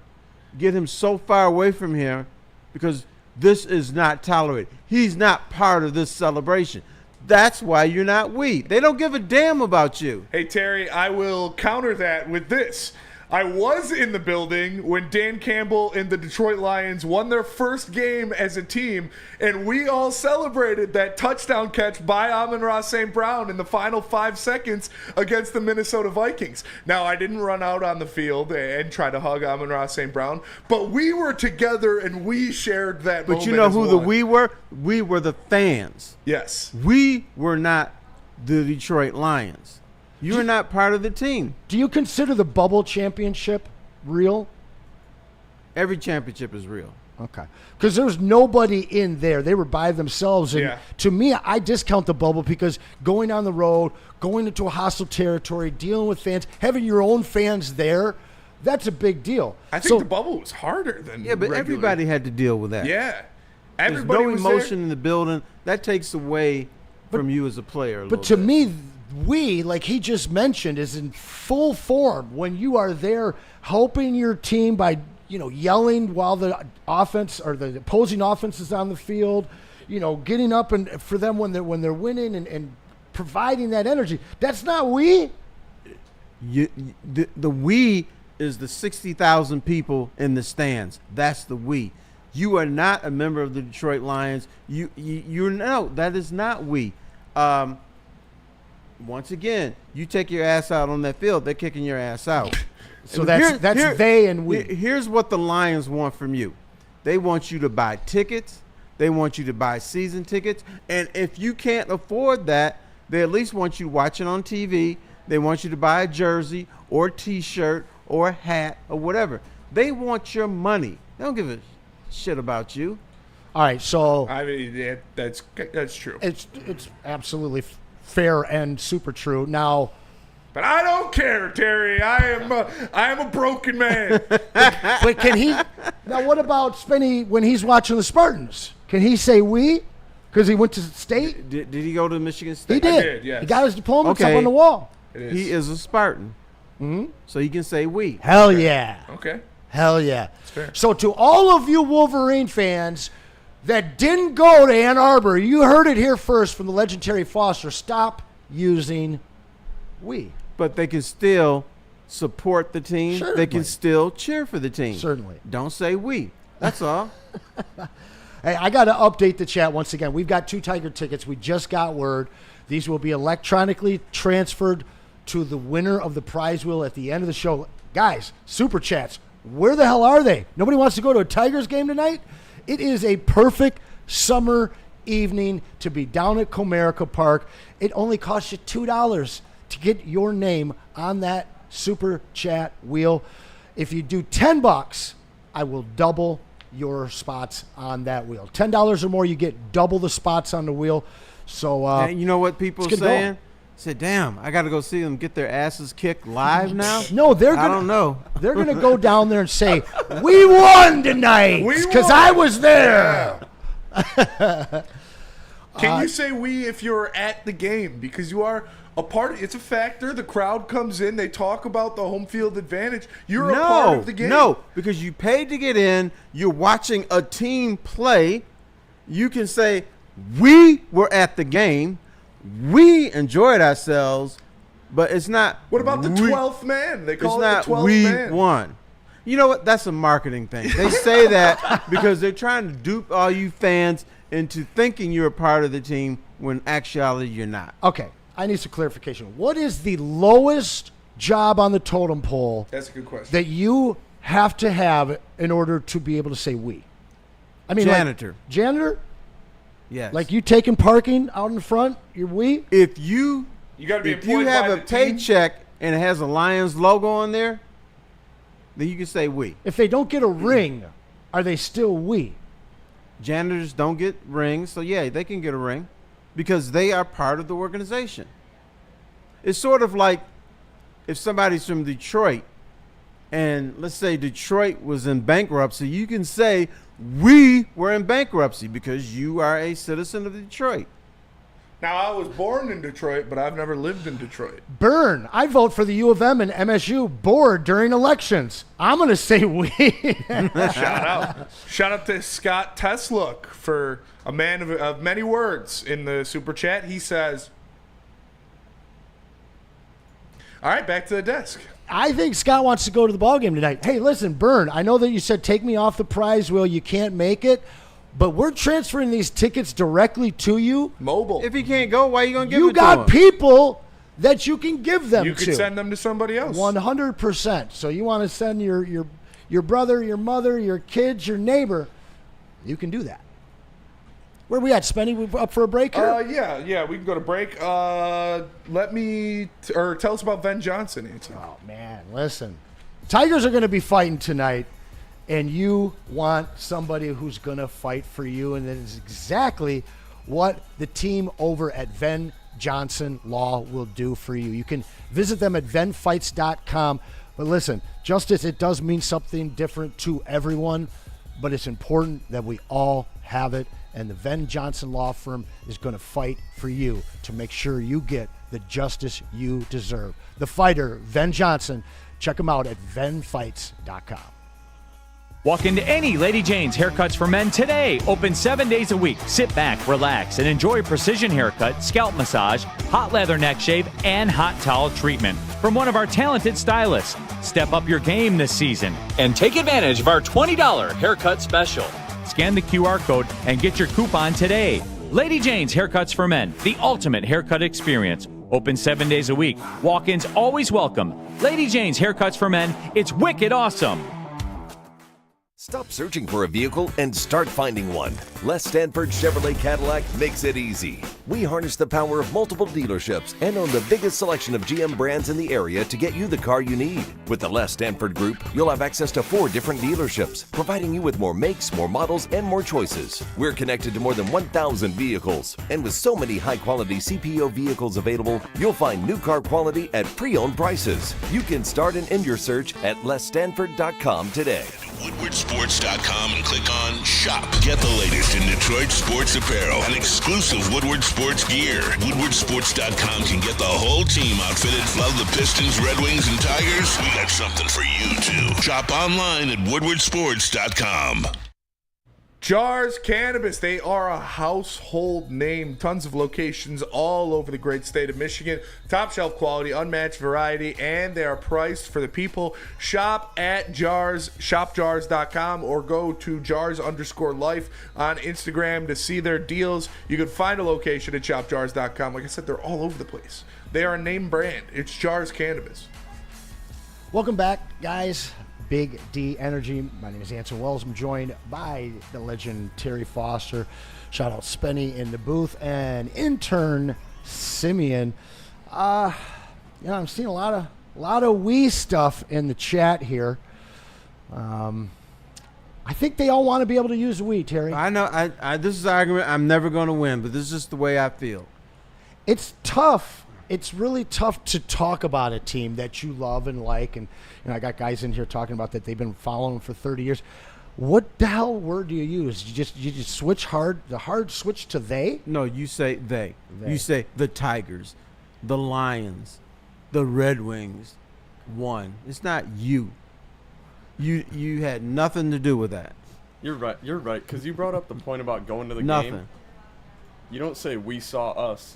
S3: get him so far away from here because this is not tolerated. He's not part of this celebration. That's why you're not we. They don't give a damn about you.
S4: Hey, Terry, I will counter that with this. I was in the building when Dan Campbell and the Detroit Lions won their first game as a team, and we all celebrated that touchdown catch by Amon-Ra St. Brown in the final 5 seconds against the Minnesota Vikings. Now, I didn't run out on the field and try to hug Amon-Ra St. Brown, but we were together and we shared that moment.
S3: But you know who the
S4: one.
S3: we were? We were the fans.
S4: Yes.
S3: We were not the Detroit Lions. You're not part of the team.
S2: Do you consider the bubble championship real?
S3: Every championship is real.
S2: Okay. Because there's nobody in there. They were by themselves. And to me, I discount the bubble because going on the road, going into a hostile territory, dealing with fans, having your own fans there, that's a big deal.
S4: I think the bubble was harder than
S3: but
S4: regular.
S3: everybody had to deal with that.
S4: Yeah.
S3: There's
S4: Everybody
S3: no
S4: was
S3: emotion
S4: there.
S3: in the building. That takes away from you as a player.
S2: But to me, we, like he just mentioned, is in full form when you are there helping your team by, yelling while the offense or the opposing offense is on the field, getting up and for them when they're winning and providing that energy. That's not we.
S3: The we is the 60,000 people in the stands. That's the we. You are not a member of the Detroit Lions. That is not we. Once again, you take your ass out on that field, they're kicking your ass out.
S2: So that's they and we.
S3: Here's what the Lions want from you. They want you to buy tickets. They want you to buy season tickets. And if you can't afford that, they at least want you watching on TV. They want you to buy a jersey or a T-shirt or a hat or whatever. They want your money. They don't give a shit about you.
S2: All right, so
S4: I mean, that's true.
S2: It's absolutely fair and super true. Now,
S4: but I don't care, Terry. I am a broken man.
S2: but can he? Now, what about Spenny when he's watching the Spartans? Can he say we? Because he went to state.
S3: Did he go to Michigan State?
S2: He did.
S4: Yes.
S2: He got his diploma up on the wall.
S3: He is a Spartan. So you can say we.
S2: Hell yeah.
S4: Okay.
S2: Hell yeah.
S4: That's fair.
S2: So to all of you Wolverine fans that didn't go to Ann Arbor, you heard it here first from the legendary Foster. Stop using we.
S3: But they can still support the team.
S2: Certainly.
S3: They can still cheer for the team.
S2: Certainly.
S3: Don't say we. That's all.
S2: Hey, I got to update the chat once again. We've got 2 Tiger tickets. We just got word. These will be electronically transferred to the winner of the prize wheel at the end of the show. Guys, super chats. Where the hell are they? Nobody wants to go to a Tigers game tonight? It is a perfect summer evening to be down at Comerica Park. It only costs you $2 to get your name on that super chat wheel. If you do $10, I will double your spots on that wheel. $10 or more, you get double the spots on the wheel. So
S3: And you know what people are
S2: let's get
S3: saying?
S2: going.
S3: Said, damn, I got to go see them get their asses kicked live now?
S2: No,
S3: I don't know.
S2: They're going to go down there and say, we won tonight because I was there.
S4: Can you say we if you're at the game? Because you are a part. It's a factor. The crowd comes in. They talk about the home field advantage. You're a part of the game.
S3: No, because you paid to get in. You're watching a team play. You can say, we were at the game. We enjoyed ourselves, but it's not.
S4: What about the 12th man? They call
S3: it's
S4: it
S3: not
S4: the 12th
S3: we
S4: man.
S3: won. You know what? That's a marketing thing. They say that because they're trying to dupe all you fans into thinking you're a part of the team when actually you're not.
S2: Okay, I need some clarification. What is the lowest job on the totem pole
S4: That's a good question.
S2: that you have to have in order to be able to say we? I mean,
S3: Janitor.
S2: Like, janitor?
S3: Yes.
S2: Like you taking parking out in front? You're we?
S3: If you
S4: got to be
S3: if you
S4: employed
S3: have
S4: by
S3: a
S4: the team.
S3: paycheck and it has a Lions logo on there, then you can say we.
S2: If they don't get a ring, are they still we?
S3: Janitors don't get rings, so yeah, they can get a ring because they are part of the organization. It's sort of like if somebody's from Detroit and let's say Detroit was in bankruptcy, you can say we were in bankruptcy because you are a citizen of Detroit.
S4: Now, I was born in Detroit, but I've never lived in Detroit.
S2: Burn. I vote for the U of M and MSU board during elections. I'm going to say we.
S4: Shout out to Scott Teslook for a man of many words in the super chat. He says, all right, back to the desk.
S2: I think Scott wants to go to the ballgame tonight. Hey, listen, Burn, I know that you said take me off the prize wheel. You can't make it. But we're transferring these tickets directly to you.
S4: Mobile.
S3: If he can't go, why are you going to give
S2: You
S3: it to
S2: got
S3: him?
S2: people that you can give them to.
S4: You could send them to somebody else.
S2: 100%. So you want to send your brother, your mother, your kids, your neighbor, you can do that. Where are we at, Spenny? We up for a break here?
S4: Yeah, we can go to break. Tell us about Ben Johnson, Anthony.
S2: Oh, man, listen. Tigers are going to be fighting tonight, and you want somebody who's going to fight for you, and that is exactly what the team over at Venn Johnson Law will do for you. You can visit them at venfights.com. But listen, justice, it does mean something different to everyone, but it's important that we all have it, and the Venn Johnson Law Firm is going to fight for you to make sure you get the justice you deserve. The fighter, Venn Johnson, check him out at venfights.com.
S7: Walk into any Lady Jane's Haircuts for Men today. Open 7 days a week. Sit back, relax, and enjoy precision haircut, scalp massage, hot leather neck shave, and hot towel treatment from one of our talented stylists. Step up your game this season and take advantage of our $20 haircut special. Scan the QR code and get your coupon today. Lady Jane's Haircuts for Men, the ultimate haircut experience. Open 7 days a week. Walk-ins always welcome. Lady Jane's Haircuts for Men, it's wicked awesome.
S14: Stop searching for a vehicle and start finding one. Les Stanford Chevrolet Cadillac makes it easy. We harness the power of multiple dealerships and own the biggest selection of GM brands in the area to get you the car you need. With the Les Stanford Group, you'll have access to 4 different dealerships, providing you with more makes, more models, and more choices. We're connected to more than 1,000 vehicles, and with so many high-quality CPO vehicles available, you'll find new car quality at pre-owned prices. You can start and end your search at lesstanford.com today.
S1: WoodwardSports.com and click on Shop. Get the latest in Detroit sports apparel and exclusive Woodward Sports gear. WoodwardSports.com can get the whole team outfitted. Love the Pistons, Red Wings, and Tigers? We got something for you, too. Shop online at WoodwardSports.com.
S4: Jars Cannabis, they are a household name. Tons of locations all over the great state of Michigan. Top shelf quality, unmatched variety, and they are priced for the people. Shop at Jars, shopjars.com, or go to jars_life on Instagram to see their deals. You can find a location at shopjars.com. Like I said, they're all over the place. They are a name brand. It's Jars Cannabis.
S2: Welcome back, guys. Big D Energy. My name is Anson Wells. I'm joined by the legend Terry Foster. Shout out Spenny in the booth and intern Simeon. I'm seeing a lot of wee stuff in the chat here. I think they all want to be able to use wee, Terry.
S3: I know. This is an argument I'm never going to win, but this is just the way I feel.
S2: It's tough. It's really tough to talk about a team that you love and like, and I got guys in here talking about that they've been following for 30 years. What the hell word do you use? You just switch the hard switch to they?
S3: No, you say they. You say the Tigers, the Lions, the Red Wings won. It's not you. You had nothing to do with that.
S11: You're right, because you brought up the point about going to the
S3: Nothing.
S11: game. You don't say we saw us.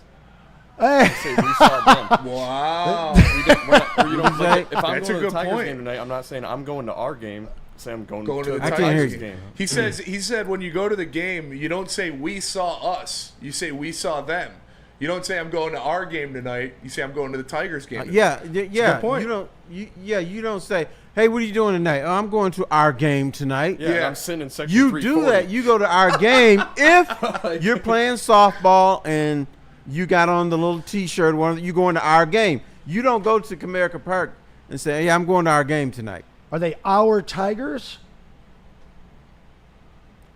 S2: Hey.
S11: You say we saw them.
S4: Wow.
S11: If I'm going to the Tigers
S4: point.
S11: game tonight, I'm not saying I'm going to our game. Say I'm going to the
S4: Tigers
S11: game.
S4: He said when you go to the game, you don't say we saw us. You say we saw them. You don't say I'm going to our game tonight. You say I'm going to the Tigers game.
S3: Yeah.
S4: Good point.
S3: You don't say, hey, what are you doing tonight? Oh, I'm going to our game tonight.
S11: Yeah. I'm sitting in section
S3: You
S11: 340.
S3: do that. You go to our game if you're playing softball and you got on the little T-shirt. You going to our game. You don't go to Comerica Park and say, hey, I'm going to our game tonight.
S2: Are they our Tigers?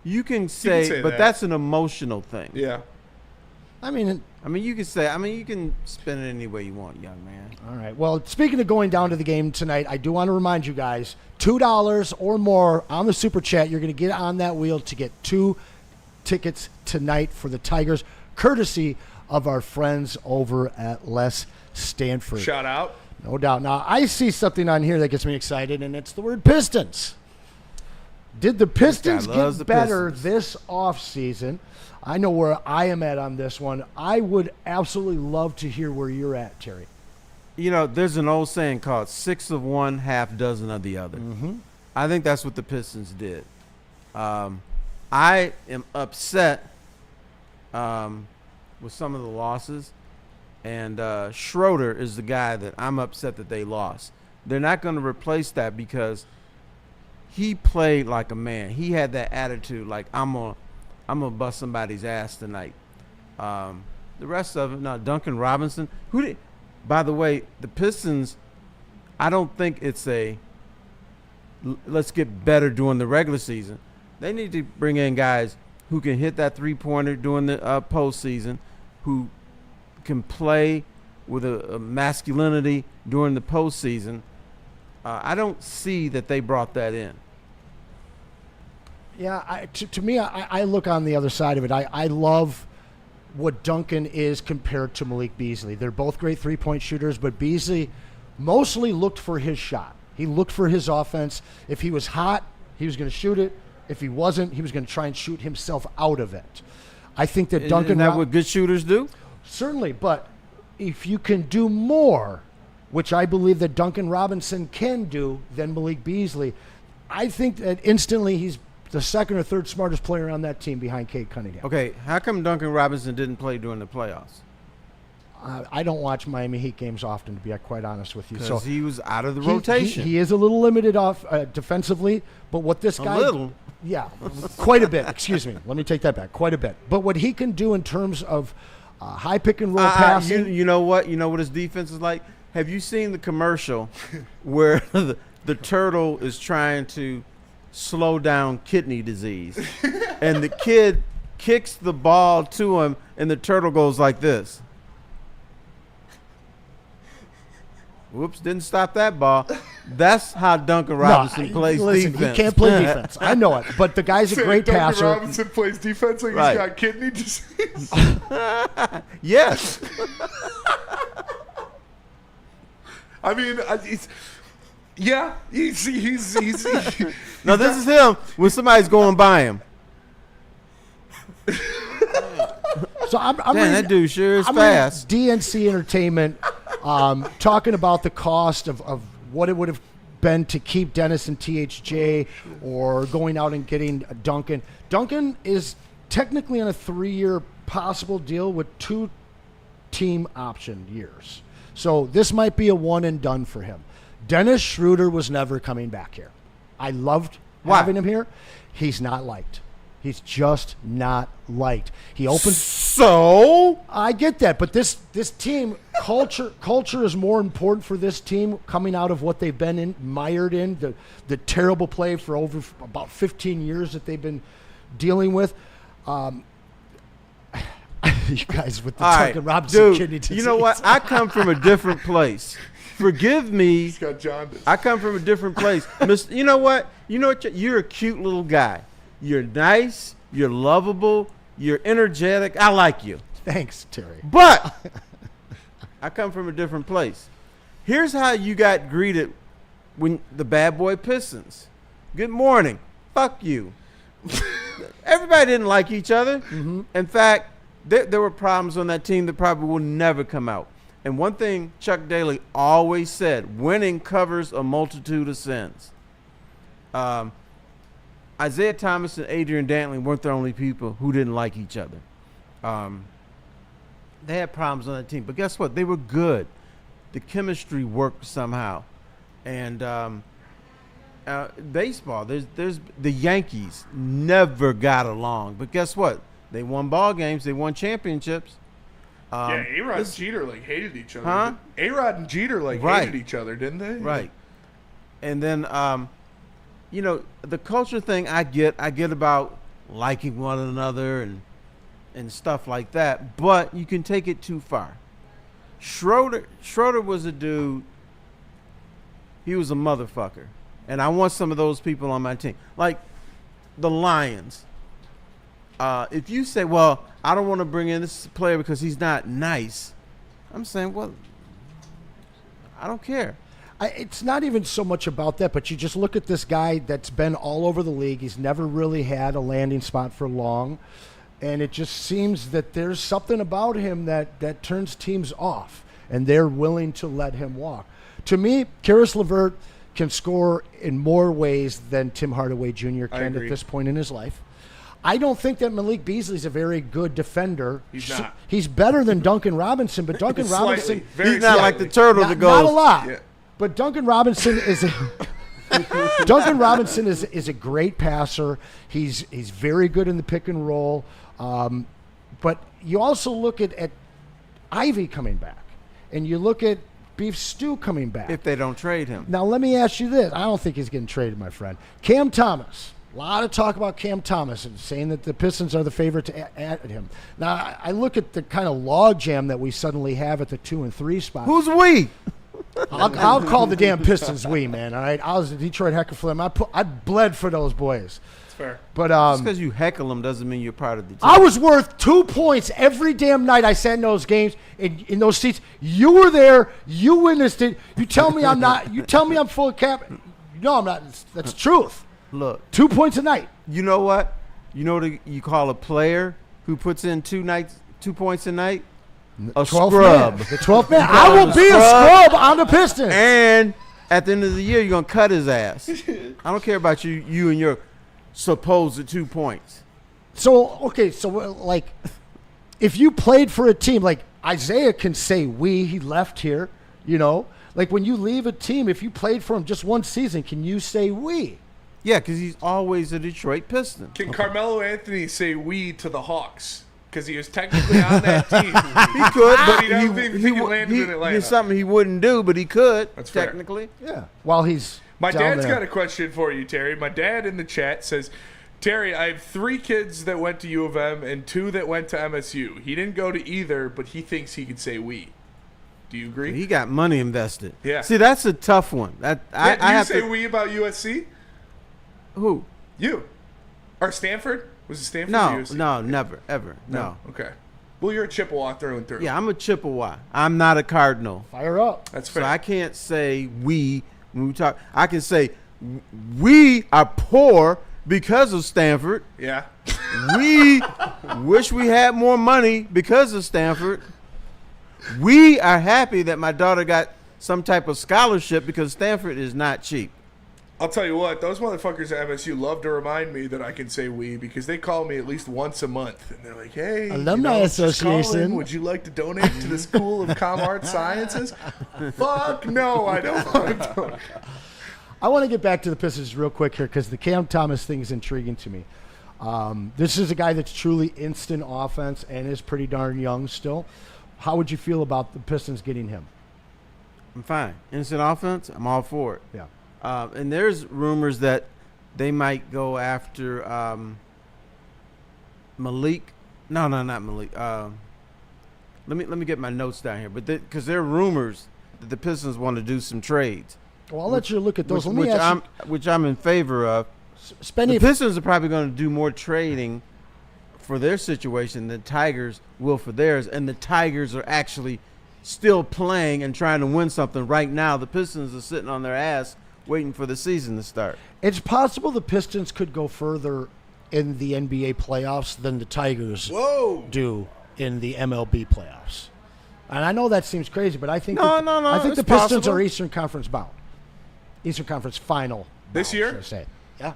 S3: You can say, but that's an emotional thing.
S4: Yeah.
S2: I mean,
S3: you can say, you can spin it any way you want, young man.
S2: All right. Well, speaking of going down to the game tonight, I do want to remind you guys, $2 or more on the Super Chat, you're going to get on that wheel to get 2 tickets tonight for the Tigers, courtesy of our friends over at Les Stanford.
S4: Shout out.
S2: No doubt. Now, I see something on here that gets me excited, and it's the word Pistons. Did the Pistons get better this offseason? I know where I am at on this one. I would absolutely love to hear where you're at, Terry.
S3: There's an old saying called 6 of one, half dozen of the other.
S2: Mm-hmm.
S3: I think that's what the Pistons did. I am upset with some of the losses, and Schroeder is the guy that I'm upset that they lost. They're not going to replace that because he played like a man. He had that attitude, like I'm gonna bust somebody's ass tonight. The rest of it, now Duncan Robinson, by the way, the Pistons, I don't think it's let's get better during the regular season. They need to bring in guys who can hit that three-pointer during the postseason, who can play with a masculinity during the postseason. I don't see that they brought that in.
S2: Yeah, to me, I look on the other side of it. I love what Duncan is compared to Malik Beasley. They're both great three-point shooters, but Beasley mostly looked for his shot. He looked for his offense. If he was hot, he was going to shoot it. If he wasn't, he was going to try and shoot himself out of it. I think that Duncan...
S3: Isn't that what good shooters do?
S2: Certainly, but if you can do more, which I believe that Duncan Robinson can do, than Malik Beasley, I think that instantly he's the second or third smartest player on that team behind Cade Cunningham.
S3: Okay, how come Duncan Robinson didn't play during the playoffs?
S2: I don't watch Miami Heat games often, to be quite honest with you.
S3: Because
S2: so
S3: he was out of the rotation.
S2: He is a little limited off defensively, but what this guy...
S3: A little?
S2: Yeah, quite a bit. Excuse me. Let me take that back. Quite a bit. But what he can do in terms of high pick and roll passing...
S3: You know what? You know what his defense is like? Have you seen the commercial where the turtle is trying to slow down kidney disease, and the kid kicks the ball to him, and the turtle goes like this? Whoops, didn't stop that ball. That's how Duncan Robinson plays
S2: listen,
S3: defense.
S2: He can't play defense. I know it, but the guy's a great
S4: Duncan
S2: passer.
S4: Robinson plays defense like
S3: Right.
S4: he's got kidney disease.
S3: Yes.
S4: I mean, he's
S3: No, this is him when somebody's going by him.
S2: So I'm
S3: Damn,
S2: reading,
S3: that dude sure is
S2: I'm
S3: fast.
S2: reading DNC Entertainment talking about the cost of what it would have been to keep Dennis and THJ or going out and getting Duncan. Duncan is technically on a 3-year possible deal with 2 team option years. So this might be a one and done for him. Dennis Schroeder was never coming back here. I loved having him here. He's not liked. He's just not liked. He opens.
S3: So
S2: I get that, but this team culture is more important for this team coming out of what they've been mired in, the terrible play for over about 15 years that they've been dealing with. You guys with the Duncan Robinson kidney disease.
S3: You know what? I come from a different place. Forgive me.
S4: He's got jaundice.
S3: I come from a different place. You know what? You're a cute little guy. You're nice. You're lovable. You're energetic. I like you.
S2: Thanks, Terry.
S3: But I come from a different place. Here's how you got greeted when the bad boy Pistons. Good morning. Fuck you. Everybody didn't like each other.
S2: Mm-hmm.
S3: In fact, there were problems on that team that probably will never come out. And one thing Chuck Daly always said, winning covers a multitude of sins. Isaiah Thomas and Adrian Dantley weren't the only people who didn't like each other. They had problems on that team. But guess what? They were good. The chemistry worked somehow. And baseball, there's the Yankees never got along. But guess what? They won ball games. They won championships.
S4: Yeah, A-Rod and Jeter hated each other.
S3: Huh?
S4: A-Rod and Jeter hated each other, didn't they?
S3: Right. And then, the culture thing I get about liking one another and stuff like that, but you can take it too far. Schroeder was a dude, he was a motherfucker. And I want some of those people on my team. Like the Lions. If you say, well, I don't want to bring in this player because he's not nice, I'm saying, well, I don't care.
S2: It's not even so much about that, but you just look at this guy that's been all over the league. He's never really had a landing spot for long, and it just seems that there's something about him that turns teams off, and they're willing to let him walk. To me, Karis LeVert can score in more ways than Tim Hardaway Jr. can at this point in his life. I don't think that Malik Beasley's a very good defender.
S4: He's not.
S2: He's better than Duncan Robinson, but Duncan Robinson...
S3: He's not like the turtle that goes...
S2: Not a lot.
S4: Yeah.
S2: But Duncan Robinson is a great passer. He's very good in the pick and roll. But you also look at Ivy coming back, and you look at Beef Stew coming back.
S3: If they don't trade him.
S2: Now let me ask you this: I don't think he's getting traded, my friend. Cam Thomas. A lot of talk about Cam Thomas and saying that the Pistons are the favorite to add him. Now I look at the kind of logjam that we suddenly have at the 2 and 3 spot.
S3: Who's we?
S2: I'll call the damn Pistons we, man. All right, I was a Detroit heckler for them. I bled for those boys.
S4: It's fair.
S2: But
S3: Just because you heckle them doesn't mean you're part of the team.
S2: I was worth 2 points every damn night I sat in those games in those seats. You were there. You witnessed it. You tell me I'm not. You tell me I'm full of cap. No, I'm not. That's the truth.
S3: Look,
S2: 2 points a night.
S3: You know what? You know what you call a player who puts in 2 points a night? A
S2: 12th
S3: scrub.
S2: Man. The 12th man. I will be a scrub on the Pistons.
S3: And at the end of the year, you're going to cut his ass. I don't care about you and your supposed 2 points.
S2: So, okay, so like if you played for a team, like Isaiah can say he left here, you know? Like when you leave a team, if you played for him just one season, can you say we?
S3: Yeah, because he's always a Detroit Piston.
S4: Can Carmelo Anthony say we to the Hawks? Because he was technically on that team.
S3: He could, but
S4: he landed in Atlanta.
S3: It's something he wouldn't do, but he could.
S4: That's
S3: technically.
S4: Fair.
S2: Yeah. While he's
S4: My
S2: down
S4: dad's
S2: there.
S4: got a question for you, Terry. My dad in the chat says, Terry, I have 3 kids that went to U of M and 2 that went to MSU. He didn't go to either, but he thinks he could say we. Do you agree?
S3: He got money invested.
S4: Yeah.
S3: See, that's a tough one. I have
S4: say
S3: to,
S4: we about USC?
S3: Who?
S4: You. Or Stanford? Was it Stanford or
S3: No,
S4: USC?
S3: no, never, ever. No.
S4: Okay. Well, you're a Chippewa through and through.
S3: Yeah, I'm a Chippewa. I'm not a Cardinal.
S2: Fire up.
S4: That's fair.
S3: So I can't say we when we talk. I can say we are poor because of Stanford.
S4: Yeah.
S3: We wish we had more money because of Stanford. We are happy that my daughter got some type of scholarship because Stanford is not cheap.
S4: I'll tell you what, those motherfuckers at MSU love to remind me that I can say we because they call me at least once a month. And they're like, hey,
S2: Alumni Association.
S4: Colin, would you like to donate to the School of Com Art Sciences? Fuck no, I don't want to donate.
S2: I want to get back to the Pistons real quick here because the Cam Thomas thing is intriguing to me. This is a guy that's truly instant offense and is pretty darn young still. How would you feel about the Pistons getting him?
S3: I'm fine. Instant offense, I'm all for it.
S2: Yeah.
S3: And there's rumors that they might go after Malik. No, not Malik. Let me get my notes down here. But because there are rumors that the Pistons want to do some trades.
S2: Well, I'll let you look at those.
S3: Which I'm in favor of. The Pistons are probably going to do more trading for their situation than Tigers will for theirs, and the Tigers are actually still playing and trying to win something right now. The Pistons are sitting on their ass waiting for the season to start.
S2: It's possible the Pistons could go further in the NBA playoffs than the Tigers do in the MLB playoffs. And I know that seems crazy, but I think I think the Pistons
S3: possible.
S2: are Eastern Conference bound. Eastern Conference final.
S4: This year?
S2: Should I say. Yeah,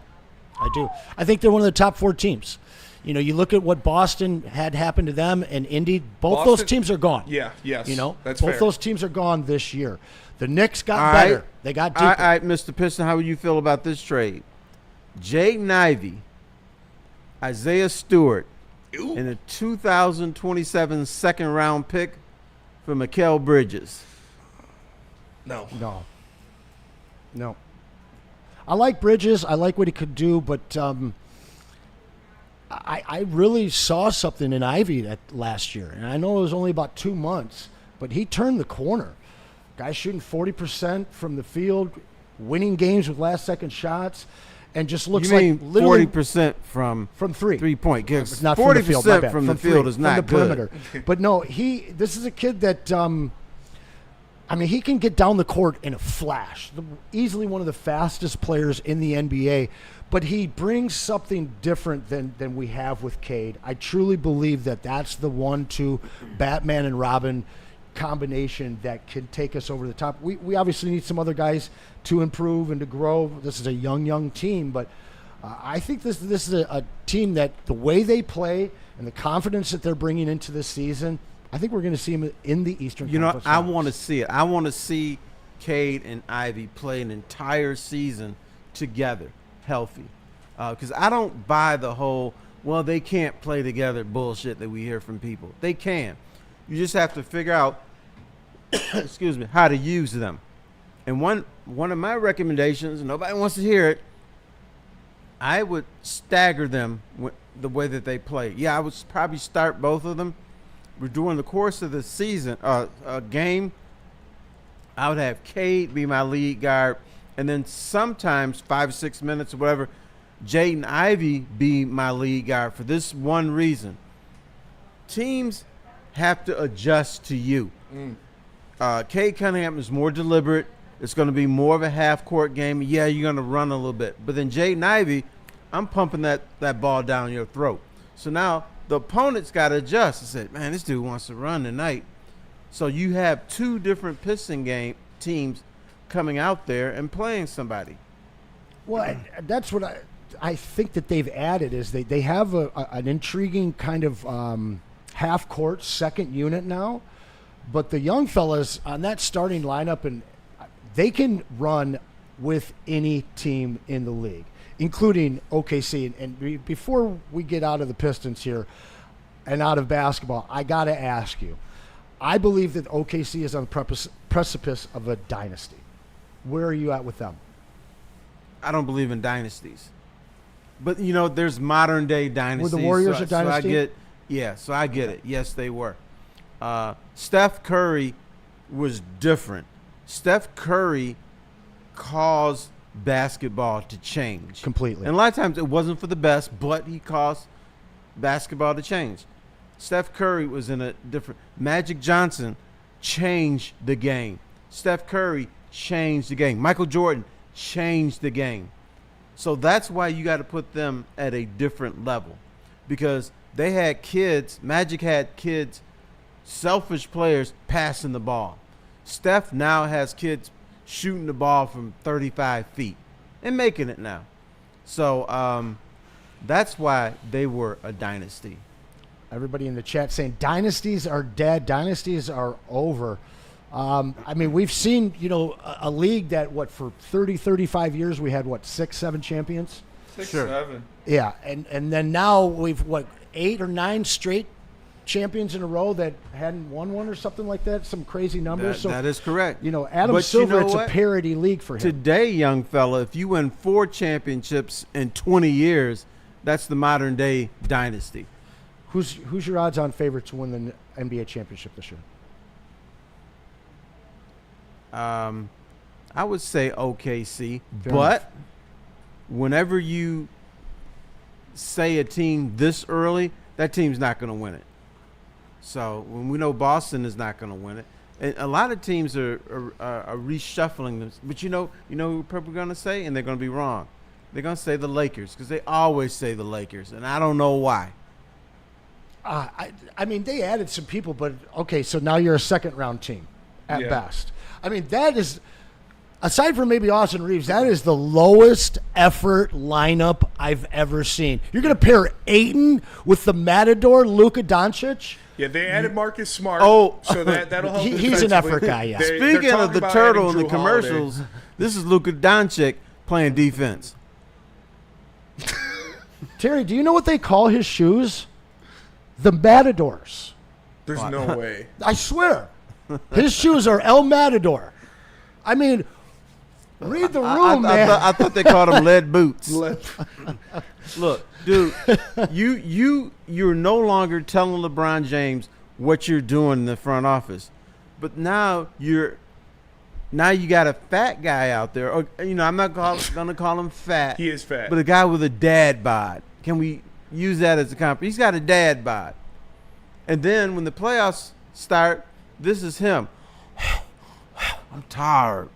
S2: I do. I think they're one of the top 4 teams. You know, you look at what Boston had happen to them and Indy, both those teams are gone.
S4: Yeah, yes.
S2: You know,
S4: that's
S2: both
S4: fair.
S2: those teams are gone this year. The Knicks got better. They got deeper.
S3: All right, Mr. Piston, how would you feel about this trade? Jaden Ivey, Isaiah Stewart, and a 2027 second-round pick for Mikal Bridges.
S4: No.
S2: I like Bridges. I like what he could do, but I really saw something in Ivy that last year. And I know it was only about 2 months, but he turned the corner. Guy shooting 40% from the field, winning games with last-second shots, and just looks
S3: you mean
S2: like literally
S3: 40% from
S2: 3.
S3: 3-point.
S2: It's not
S3: 40%
S2: from the field, my bad.
S3: from the
S2: three,
S3: field is not
S2: from the perimeter.
S3: good.
S2: But no, this is a kid that he can get down the court in a flash. Easily one of the fastest players in the NBA, but he brings something different than we have with Cade. I truly believe that that's the 1-2 Batman and Robin combination that can take us over the top. We obviously need some other guys to improve and to grow. This is a young team, but I think this is a team that the way they play and the confidence that they're bringing into this season, I think we're going to see them in the Eastern Conference.
S3: I want to see it. I want to see Cade and Ivy play an entire season together, healthy. Because I don't buy the whole, well, they can't play together bullshit that we hear from people. They can. You just have to figure out, excuse me, how to use them. And one of my recommendations, nobody wants to hear it, I would stagger them with the way that they play. Yeah, I would probably start both of them. But during the course of the season, game, I would have Cade be my lead guard, and then sometimes 5 or 6 minutes or whatever, Jaden Ivey be my lead guard for this one reason. Teams have to adjust to you. Cade Cunningham is more deliberate. It's going to be more of a half-court game. Yeah, you're going to run a little bit. But then Jaden Ivey, I'm pumping that ball down your throat. So now the opponent's got to adjust and say, man, this dude wants to run tonight. So you have 2 different Piston teams coming out there and playing somebody.
S2: Well, that's what I think that they've added is they have an intriguing kind of half-court second unit now. But the young fellas on that starting lineup, and they can run with any team in the league, including OKC. And before we get out of the Pistons here and out of basketball, I got to ask you, I believe that OKC is on the precipice of a dynasty. Where are you at with them?
S3: I don't believe in dynasties. But, there's modern-day dynasties.
S2: Were the Warriors a dynasty?
S3: So I get it. Yes, they were. Steph Curry was different. Steph Curry caused basketball to change
S2: completely.
S3: And a lot of times it wasn't for the best, but he caused basketball to change. Steph Curry was in a different. Magic Johnson changed the game. Steph Curry changed the game. Michael Jordan changed the game. So that's why you got to put them at a different level, because they had kids. Magic had kids, selfish players passing the ball. Steph now has kids shooting the ball from 35 feet and making it now. So that's why they were a dynasty.
S2: Everybody in the chat saying dynasties are dead. Dynasties are over. I mean, we've seen, a league that, for 30, 35 years, we had, 6, 7 champions?
S4: 6, 7.
S2: Yeah, and then now we've, 8 or 9 straight champions in a row that hadn't won one or something like that, some crazy numbers.
S3: That is correct.
S2: Adam Silver, it's a parity league for him.
S3: Today, young fella, if you win 4 championships in 20 years, that's the modern day dynasty.
S2: Who's your odds-on favorite to win the NBA championship this year?
S3: I would say OKC,
S2: Fair
S3: but
S2: enough.
S3: whenever you say a team this early, that team's not going to win it. So when we know Boston is not going to win it, and a lot of teams are reshuffling them. But you know who people are going to say, and they're going to be wrong. They're going to say the Lakers, because they always say the Lakers, and I don't know why.
S2: I mean, they added some people, but okay, so now you're a second-round team at best. I mean, that is, aside from maybe Austin Reeves, that is the lowest effort lineup I've ever seen. You're going to pair Ayton with the Matador, Luka Doncic?
S4: Yeah, they added Marcus Smart.
S3: So
S4: that'll help.
S2: He's an effort guy, yeah.
S3: Speaking of the turtle in the commercials, this is Luka Doncic playing defense.
S2: Terry, do you know what they call his shoes? The Matadors.
S4: There's no way.
S2: I swear. His shoes are El Matador. I mean, read the room, man.
S3: I thought they called them lead boots. Look, dude, you're no longer telling LeBron James what you're doing in the front office, but now you got a fat guy out there. Or, I'm not gonna call him fat.
S4: He is fat,
S3: but a guy with a dad bod. Can we use that as a compliment? He's got a dad bod. And then when the playoffs start, this is him. I'm tired.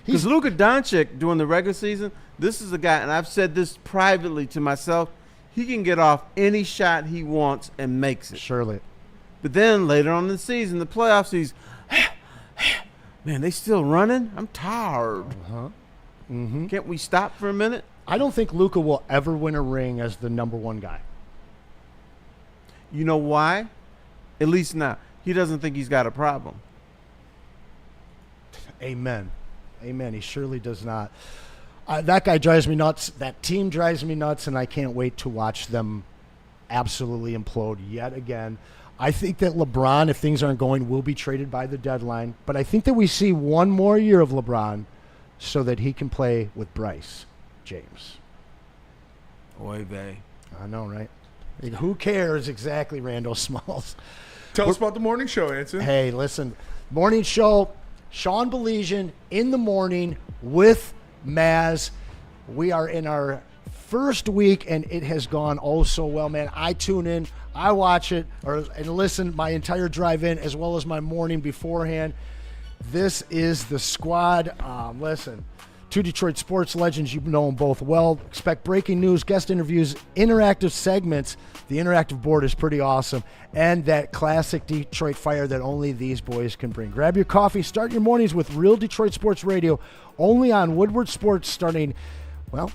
S3: Because Luka Doncic, during the regular season, this is a guy, and I've said this privately to myself, he can get off any shot he wants and makes it.
S2: Surely.
S3: But then later on in the season, the playoffs, he's, man, they still running? I'm tired.
S2: Mm-hmm.
S3: Can't we stop for a minute?
S2: I don't think Luka will ever win a ring as the number one guy.
S3: You know why? At least now. He doesn't think he's got a problem.
S2: Amen. He surely does not. That guy drives me nuts. That team drives me nuts, and I can't wait to watch them absolutely implode yet again. I think that LeBron, if things aren't going, will be traded by the deadline. But I think that we see one more year of LeBron so that he can play with Bryce James.
S3: Oy vey.
S2: I know, right? Who cares exactly, Randall Smalls?
S4: Tell us about the morning show, Anson.
S2: Hey, listen. Morning show, Sean Belizean in the morning with Maz. We are in our first week, and it has gone oh so well, man. I tune in, I watch it, and listen my entire drive in as well as my morning beforehand. This is the squad. Listen, two Detroit sports legends, you know them both well. Expect breaking news, guest interviews, interactive segments. The interactive board is pretty awesome. And that classic Detroit fire that only these boys can bring. Grab your coffee. Start your mornings with Real Detroit Sports Radio, only on Woodward Sports starting,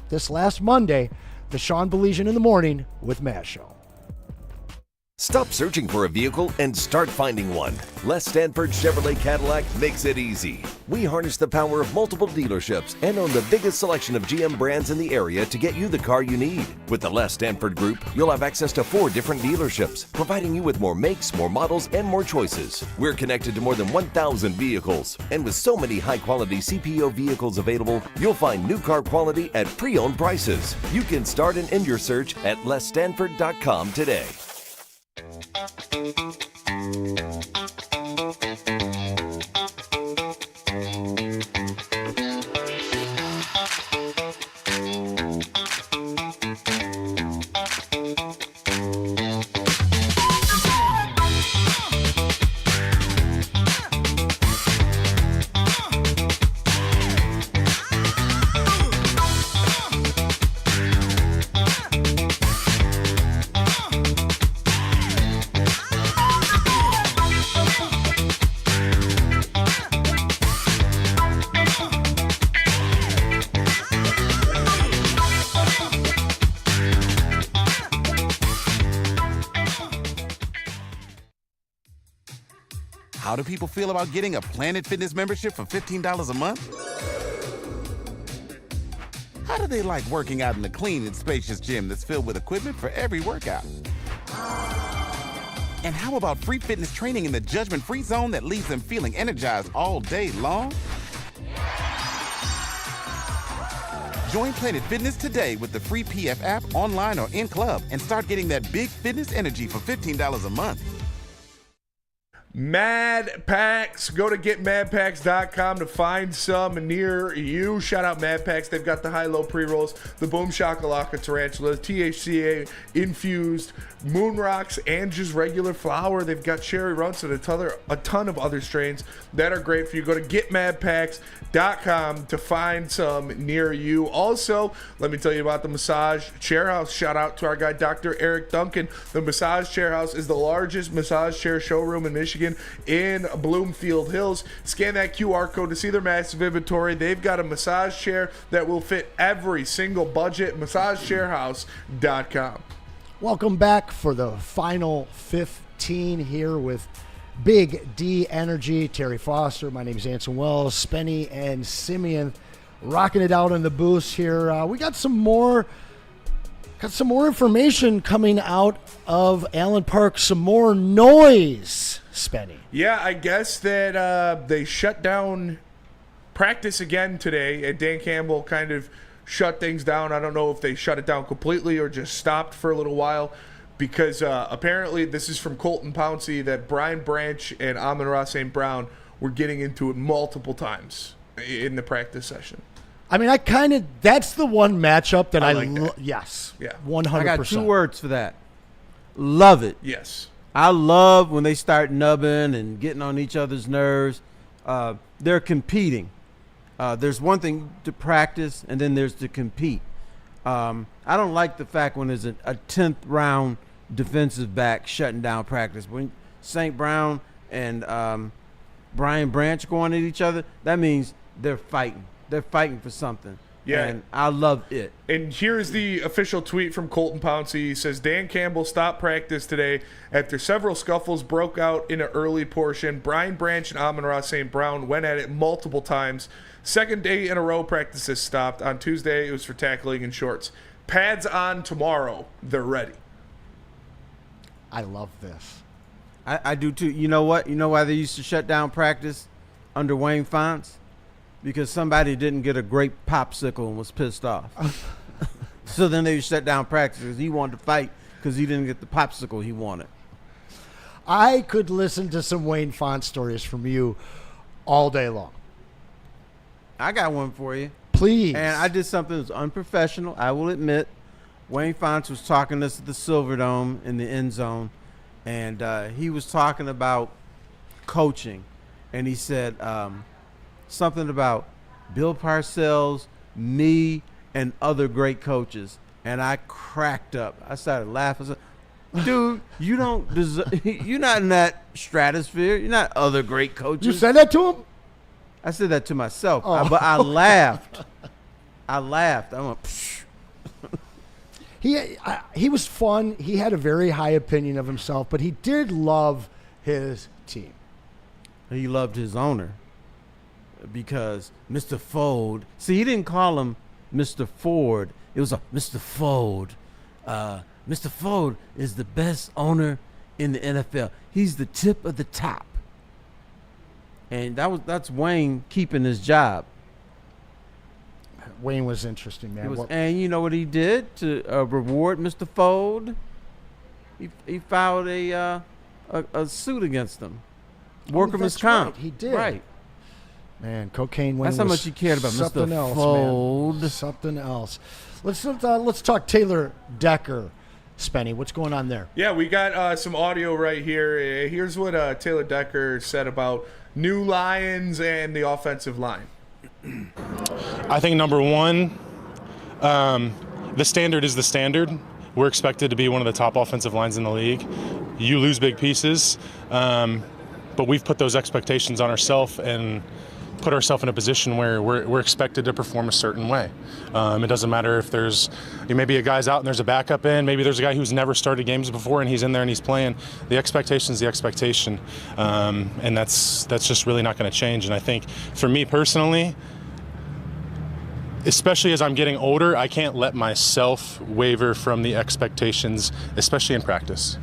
S2: this last Monday. The Sean Belizean in the morning with Matt Show.
S14: Stop searching for a vehicle and start finding one. Les Stanford Chevrolet Cadillac makes it easy. We harness the power of multiple dealerships and own the biggest selection of GM brands in the area to get you the car you need. With the Les Stanford Group, you'll have access to 4 different dealerships, providing you with more makes, more models, and more choices. We're connected to more than 1,000 vehicles, and with so many high-quality CPO vehicles available, you'll find new car quality at pre-owned prices. You can start and end your search at lesstanford.com today.
S9: How do people feel about getting a Planet Fitness membership for $15 a month? How do they like working out in a clean and spacious gym that's filled with equipment for every workout? And how about free fitness training in the judgment-free zone that leaves them feeling energized all day long? Join Planet Fitness today with the free PF app online or in club and start getting that big fitness energy for $15 a month.
S4: Mad Packs. Go to getmadpacks.com to find some near you. Shout out Mad Packs. They've got the high-low pre-rolls, the Boom Shakalaka Tarantula, THCA infused Moon Rocks, and just regular flower. They've got cherry runts and a ton of other strains that are great for you. Go to getmadpacks.com to find some near you. Also, let me tell you about the Massage Chair House. Shout out to our guy, Dr. Eric Duncan. The Massage Chair House is the largest massage chair showroom in Michigan in Bloomfield Hills. Scan that QR code to see their massive inventory. They've got a massage chair that will fit every single budget. MassageChairHouse.com.
S2: Welcome back for the final 15 here with Big D Energy. Terry Foster, my name is Anson Wells, Spenny, and Simeon rocking it out in the booth here. We got some more information coming out of Allen Park, some more noise, Spenny.
S4: Yeah, I guess that they shut down practice again today, and Dan Campbell kind of shut things down. I don't know if they shut it down completely or just stopped for a little while, because apparently this is from Colton Pouncey that Brian Branch and Amon-Ra St. Brown were getting into it multiple times in the practice session.
S2: I mean, that's the one matchup that yes.
S4: Yeah.
S2: 100%.
S3: I got 2 words for that. Love it.
S4: Yes.
S3: I love when they start nubbing and getting on each other's nerves. They're competing. There's one thing to practice, and then there's to compete. I don't like the fact when there's a 10th round defensive back shutting down practice. When St. Brown and Brian Branch going at each other, that means they're fighting. They're fighting for something.
S4: Yeah.
S3: And I love it.
S4: And here's the official tweet from Colton Pouncey. He says, Dan Campbell stopped practice today after several scuffles broke out in an early portion. Brian Branch and Amon-Ra St. Brown went at it multiple times. Second day in a row practices stopped. On Tuesday, it was for tackling and shorts. Pads on tomorrow. They're ready.
S2: I love this.
S3: I do too. You know what? You know why they used to shut down practice under Wayne Fonts? Because somebody didn't get a grape popsicle and was pissed off. So then they shut down practice because he wanted to fight because he didn't get the popsicle he wanted.
S2: I could listen to some Wayne Font stories from you all day long.
S3: I got one for you.
S2: Please.
S3: And I did something that was unprofessional, I will admit. Wayne Fonts was talking to us at the Silverdome in the end zone, and he was talking about coaching. And he said something about Bill Parcells, me, and other great coaches. And I cracked up. I started laughing. I said, dude, you don't deserve, you're not in that stratosphere. You're not other great coaches.
S2: You said that to him?
S3: I said that to myself,
S2: Oh.
S3: but I laughed. I laughed. I went, psh.
S2: He was fun. He had a very high opinion of himself, but he did love his team.
S3: He loved his owner because Mr. Ford. See, he didn't call him Mr. Ford. It was a Mr. Ford. Mr. Ford is the best owner in the NFL. He's the tip of the top. And that's Wayne keeping his job.
S2: Wayne was interesting, man.
S3: And you know what he did to reward Mr. Ford? He filed a suit against him. Workman's comp.
S2: Right, he did.
S3: Right.
S2: Man, cocaine. Wayne
S3: That's how
S2: was
S3: much he cared about
S2: something
S3: Mr.
S2: else,
S3: Ford.
S2: man. Something else. Let's talk Taylor Decker. Spenny, what's going on there?
S4: Yeah, we got some audio right here. Here's what Taylor Decker said about new Lions and the offensive line.
S15: I think number one, the standard is the standard. We're expected to be one of the top offensive lines in the league. You lose big pieces, but we've put those expectations on ourselves, and put ourselves in a position where we're expected to perform a certain way. It doesn't matter if there's maybe a guy's out and there's a backup in, maybe there's a guy who's never started games before and he's in there and he's playing. The expectation is the expectation, and that's just really not going to change. And I think for me personally, especially as I'm getting older, I can't let myself waver from the expectations, especially in practice.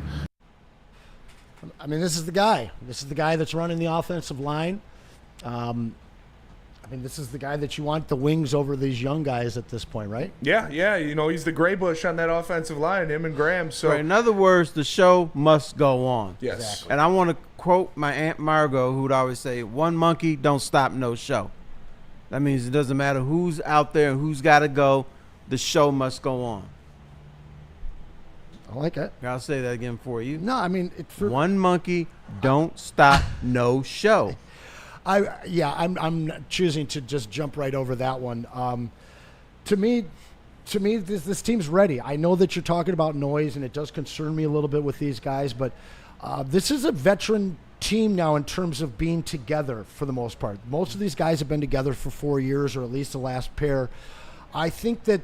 S2: I mean, this is the guy. This is the guy that's running the offensive line. This is the guy that you want the wings over these young guys at this point, right?
S4: Yeah. He's the gray bush on that offensive line, him and Graham. So,
S3: in other words, the show must go on.
S4: Yes. Exactly.
S3: And I want to quote my Aunt Margot, who would always say, "One monkey don't stop no show." That means it doesn't matter who's out there and who's got to go. The show must go on.
S2: I like it.
S3: I'll say that again for you.
S2: No, I mean,
S3: one monkey don't stop no show.
S2: I'm choosing to just jump right over that one. To me, this team's ready. I know that you're talking about noise, and it does concern me a little bit with these guys, but this is a veteran team now in terms of being together for the most part. Most of these guys have been together for 4 years, or at least the last pair. I think that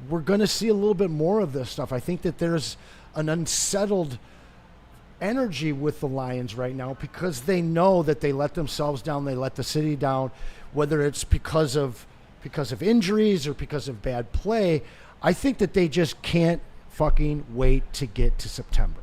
S2: we're going to see a little bit more of this stuff. I think that there's an unsettled energy with the Lions right now because they know that they let themselves down, they let the city down, whether it's because of injuries or because of bad play. I think that they just can't fucking wait to get to September.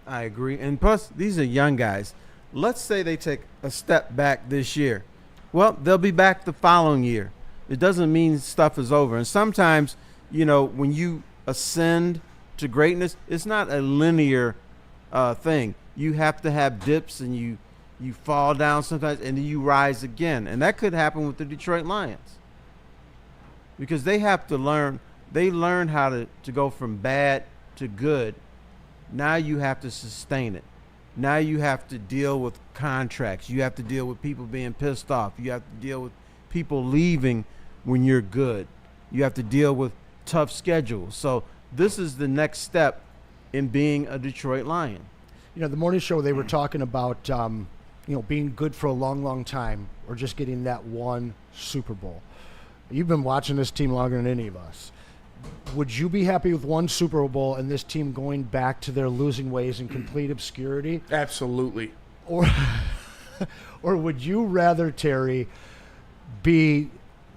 S3: I agree. And plus, these are young guys. Let's say they take a step back this year. Well, they'll be back the following year. It doesn't mean stuff is over. And sometimes, when you ascend to greatness, it's not a linear thing. You have to have dips, and you fall down sometimes, and then you rise again. And that could happen with the Detroit Lions because they have to learn. They learn how to go from bad to good. Now you have to sustain it. Now you have to deal with contracts. You have to deal with people being pissed off. You have to deal with people leaving when you're good. You have to deal with tough schedules. So this is the next step in being a Detroit Lion.
S2: The morning show, they were talking about, being good for a long, long time or just getting that one Super Bowl. You've been watching this team longer than any of us. Would you be happy with one Super Bowl and this team going back to their losing ways in complete obscurity?
S4: Absolutely.
S2: Or would you rather, Terry, be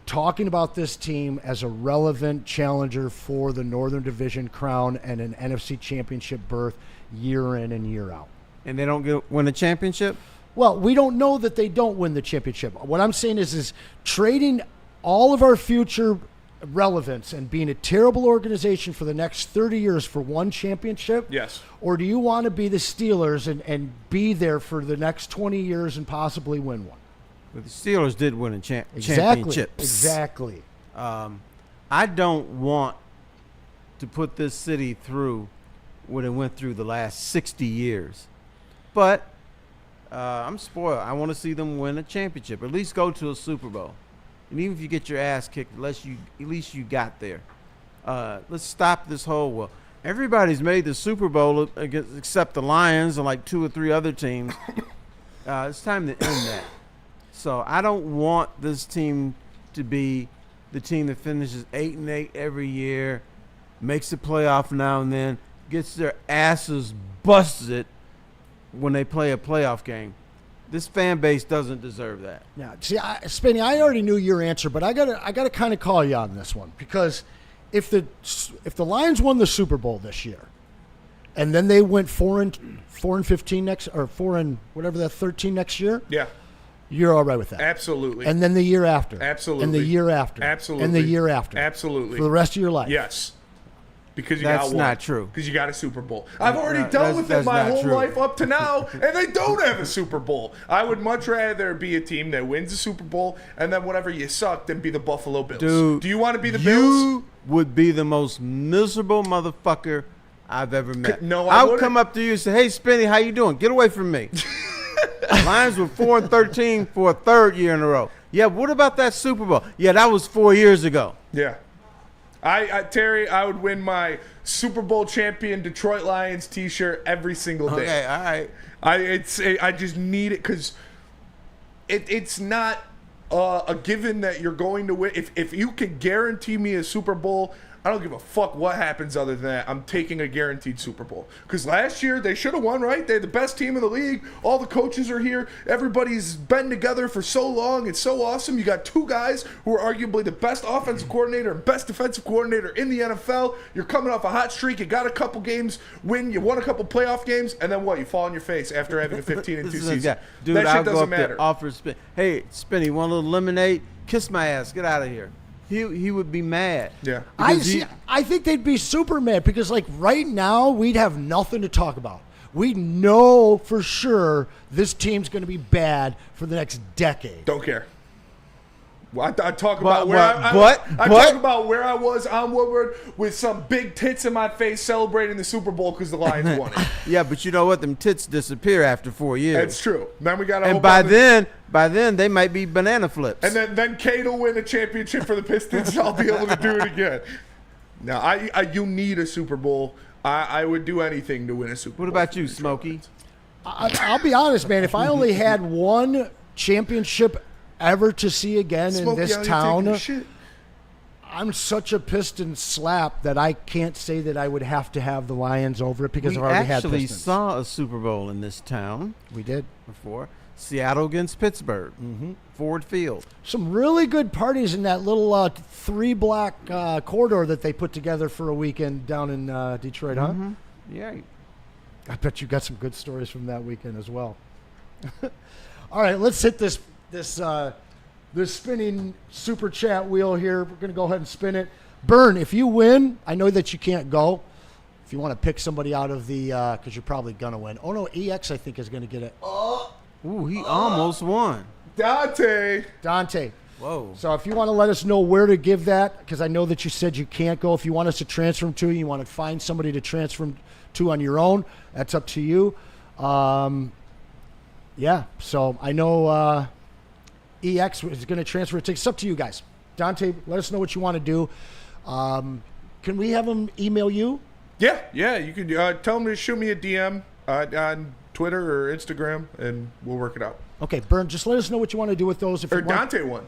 S2: talking about this team as a relevant challenger for the Northern Division crown and an NFC Championship berth year in and year out?
S3: And they don't win a championship?
S2: Well, we don't know that they don't win the championship. What I'm saying is trading all of our future relevance and being a terrible organization for the next 30 years for one championship?
S4: Yes.
S2: Or do you want to be the Steelers and be there for the next 20 years and possibly win one?
S3: But the Steelers did win a championship.
S2: Exactly.
S3: I don't want to put this city through what it went through the last 60 years. But I'm spoiled. I want to see them win a championship, at least go to a Super Bowl. And even if you get your ass kicked, at least you got there. Let's stop this whole, well, everybody's made the Super Bowl except the Lions and like 2 or 3 other teams. It's time to end that. So I don't want this team to be the team that finishes 8-8 every year, makes the playoff now and then, gets their asses busted when they play a playoff game. This fan base doesn't deserve that.
S2: Yeah, see, Spenny, I already knew your answer, but I gotta kind of call you on this one because if the Lions won the Super Bowl this year, and then they went 4-15 next, or 13 next year,
S4: yeah,
S2: you're all right with that.
S4: Absolutely.
S2: And then the year after,
S4: absolutely,
S2: and the year after,
S4: absolutely,
S2: and the year after,
S4: absolutely,
S2: for the rest of your life.
S4: Yes. Because
S3: that's not true.
S4: Because you got a Super Bowl. I've already dealt with it my whole life up to now, and they don't have a Super Bowl. I would much rather be a team that wins a Super Bowl, and then whenever you suck, then be the Buffalo Bills.
S3: Dude,
S4: do you want to be the
S3: you
S4: Bills?
S3: You would be the most miserable motherfucker I've ever met.
S4: No,
S3: I'll come up to you and say, "Hey, Spenny, how you doing? Get away from me." Lions were 4-13 for a 3rd year in a row. Yeah, what about that Super Bowl? Yeah, that was 4 years ago.
S4: Yeah. Terry, I would win my Super Bowl champion Detroit Lions T-shirt every single day.
S3: Okay, all right.
S4: I just need it because it's not a given that you're going to win. If you can guarantee me a Super Bowl, I don't give a fuck what happens other than that. I'm taking a guaranteed Super Bowl. Because last year, they should have won, right? They're the best team in the league. All the coaches are here. Everybody's been together for so long. It's so awesome. You got two guys who are arguably the best offensive coordinator and best defensive coordinator in the NFL. You're coming off a hot streak. You got a couple games win. You won a couple playoff games. And then what? You fall on your face after having a 15-2 season.
S3: Dude,
S4: that
S3: I'll
S4: shit
S3: go
S4: doesn't
S3: up there,
S4: matter.
S3: offer Spin. Hey, Spinny, want a little lemonade? Kiss my ass. Get out of here. He would be mad.
S4: Yeah.
S2: I think they'd be super mad because, like, right now we'd have nothing to talk about. We know for sure this team's going to be bad for the next decade.
S4: Don't care. Well, I talk
S3: But-
S4: about where I
S3: but-
S4: talk about where I was on Woodward with some big tits in my face celebrating the Super Bowl because the Lions won it.
S3: Yeah, but you know what? Them tits disappear after 4 years.
S4: That's true. Then we got to.
S3: And by then they might be banana flips.
S4: And then Cade will win a championship for the Pistons. I'll be able to do it again. Now, you need a Super Bowl. I would do anything to win a Super Bowl.
S3: What about you, Smokey?
S2: I'll be honest, man. If I only had one championship ever to see again in this town, I'm such a Pistons slap that I can't say that I would have to have the Lions over it because I've already had
S3: actually
S2: Pistons.
S3: saw a Super Bowl in this town.
S2: We did
S3: before. Seattle against Pittsburgh. Ford Field.
S2: Some really good parties in that little 3-block corridor that they put together for a weekend down in Detroit, huh?
S3: Yeah.
S2: I bet you got some good stories from that weekend as well. All right, let's hit this spinning super chat wheel here. We're going to go ahead and spin it. Burn, if you win, I know that you can't go. If you want to pick somebody out of the, because you're probably going to win. Oh, no, EX, I think, is going to get it.
S3: Ooh, he almost won.
S4: Dante.
S3: Whoa.
S2: So if you want to let us know where to give that, because I know that you said you can't go. If you want us to transfer them to you want to find somebody to transfer them to on your own, that's up to you. Yeah, so I know EX is going to transfer tickets. It's up to you guys. Dante, let us know what you want to do. Can we have him email you?
S4: Yeah. You can tell him to shoot me a DM on Twitter or Instagram, and we'll work it out.
S2: Okay, Burn, just let us know what you want to do with those. If
S4: Or
S2: you want.
S4: Dante won.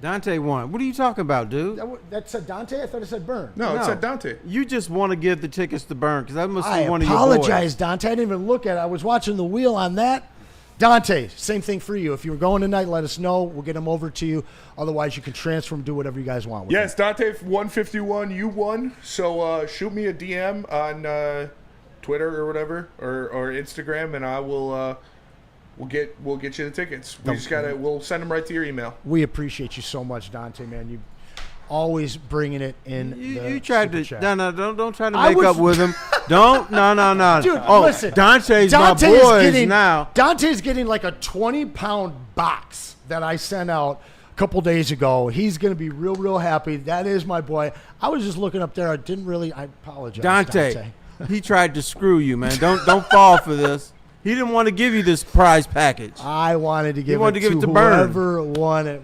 S3: Dante won. What are you talking about, dude?
S2: That said Dante? I thought it said Burn.
S4: No, it said Dante.
S3: You just want to give the tickets to Burn because that must be
S2: I
S3: one of your boys.
S2: apologize, Dante. I didn't even look at it. I was watching the wheel on that. Dante, same thing for you. If you're going tonight, let us know. We'll get them over to you. Otherwise, you can transfer them, do whatever you guys want with
S4: Yes, Dante 151, you won. So shoot me a DM on Twitter or whatever, or Instagram, and I will. We'll get you the tickets. We'll send them right to your email.
S2: We appreciate you so much, Dante, man. You always bringing it in.
S3: You tried to
S2: chat.
S3: don't try to make up with him. Don't no.
S2: Dude,
S3: oh,
S2: listen,
S3: Dante's
S2: Dante
S3: my boys
S2: is getting,
S3: now.
S2: Dante's getting like a 20-pound box that I sent out a couple days ago. He's going to be real happy. That is my boy. I was just looking up there. I apologize,
S3: Dante. He tried to screw you, man. Don't fall for this. He didn't want to give you this prize package.
S2: I wanted to give
S3: it to
S2: whoever won it.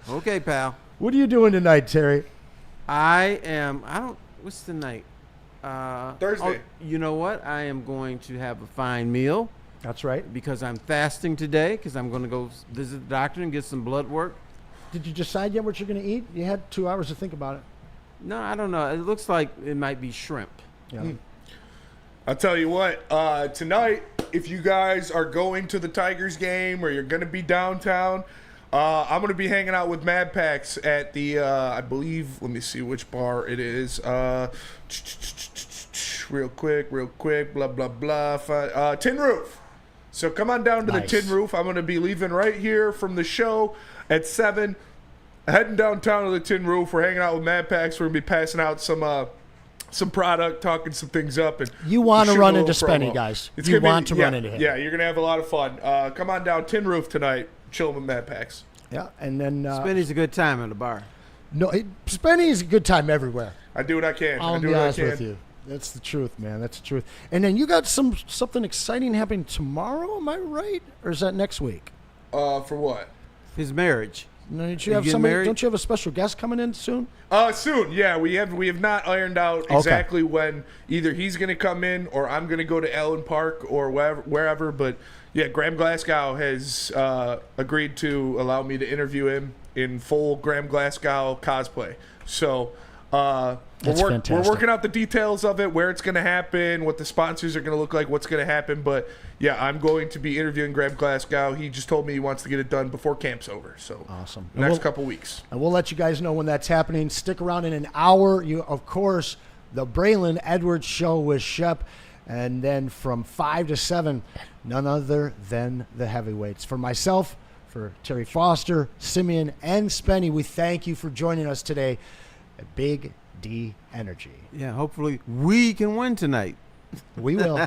S3: Okay, pal.
S2: What are you doing tonight, Terry?
S3: What's the night?
S4: Thursday.
S3: You know what? I am going to have a fine meal.
S2: That's right.
S3: Because I'm fasting today because I'm going to go visit the doctor and get some blood work.
S2: Did you decide yet what you're going to eat? You had 2 hours to think about it.
S3: No, I don't know. It looks like it might be shrimp.
S2: Yeah.
S4: I'll tell you what, tonight, if you guys are going to the Tigers game or you're going to be downtown, I'm going to be hanging out with Mad Packs at the, I believe, let me see which bar it is. Real quick, blah, blah, blah. Tin Roof. So come on down to the Tin Roof. I'm going to be leaving right here from the show at 7, heading downtown to the Tin Roof. We're hanging out with Mad Packs. We're going to be passing out some product, talking some things up. And
S2: you want to run into
S4: promo.
S2: Spenny, guys. You want to run into him.
S4: Yeah, you're going to have a lot of fun. Come on down Tin Roof tonight. Chill with Mad Packs.
S2: Yeah, and then
S3: Spenny's a good time at the bar.
S2: No, Spenny's a good time everywhere.
S4: I do what I can.
S2: I'll be honest with you. That's the truth, man. That's the truth. And then you got something exciting happening tomorrow, am I right? Or is that next week?
S4: For what?
S3: His marriage.
S2: Don't you have somebody? Don't you have a special guest coming in soon?
S4: Soon, yeah. We have not ironed out exactly when either he's going to come in or I'm going to go to Allen Park or wherever. But yeah, Graham Glasgow has agreed to allow me to interview him in full Graham Glasgow cosplay. So we're working out the details of it, where it's going to happen, what the sponsors are going to look like, what's going to happen. But yeah, I'm going to be interviewing Graham Glasgow. He just told me he wants to get it done before camp's over. So
S2: awesome.
S4: Next couple weeks.
S2: And we'll let you guys know when that's happening. Stick around in an hour. Of course, the Braylon Edwards Show with Shep. And then from 5 to 7, none other than the heavyweights. For myself, for Terry Foster, Simeon, and Spenny, we thank you for joining us today at Big D Energy.
S3: Yeah, hopefully we can win tonight.
S2: We will.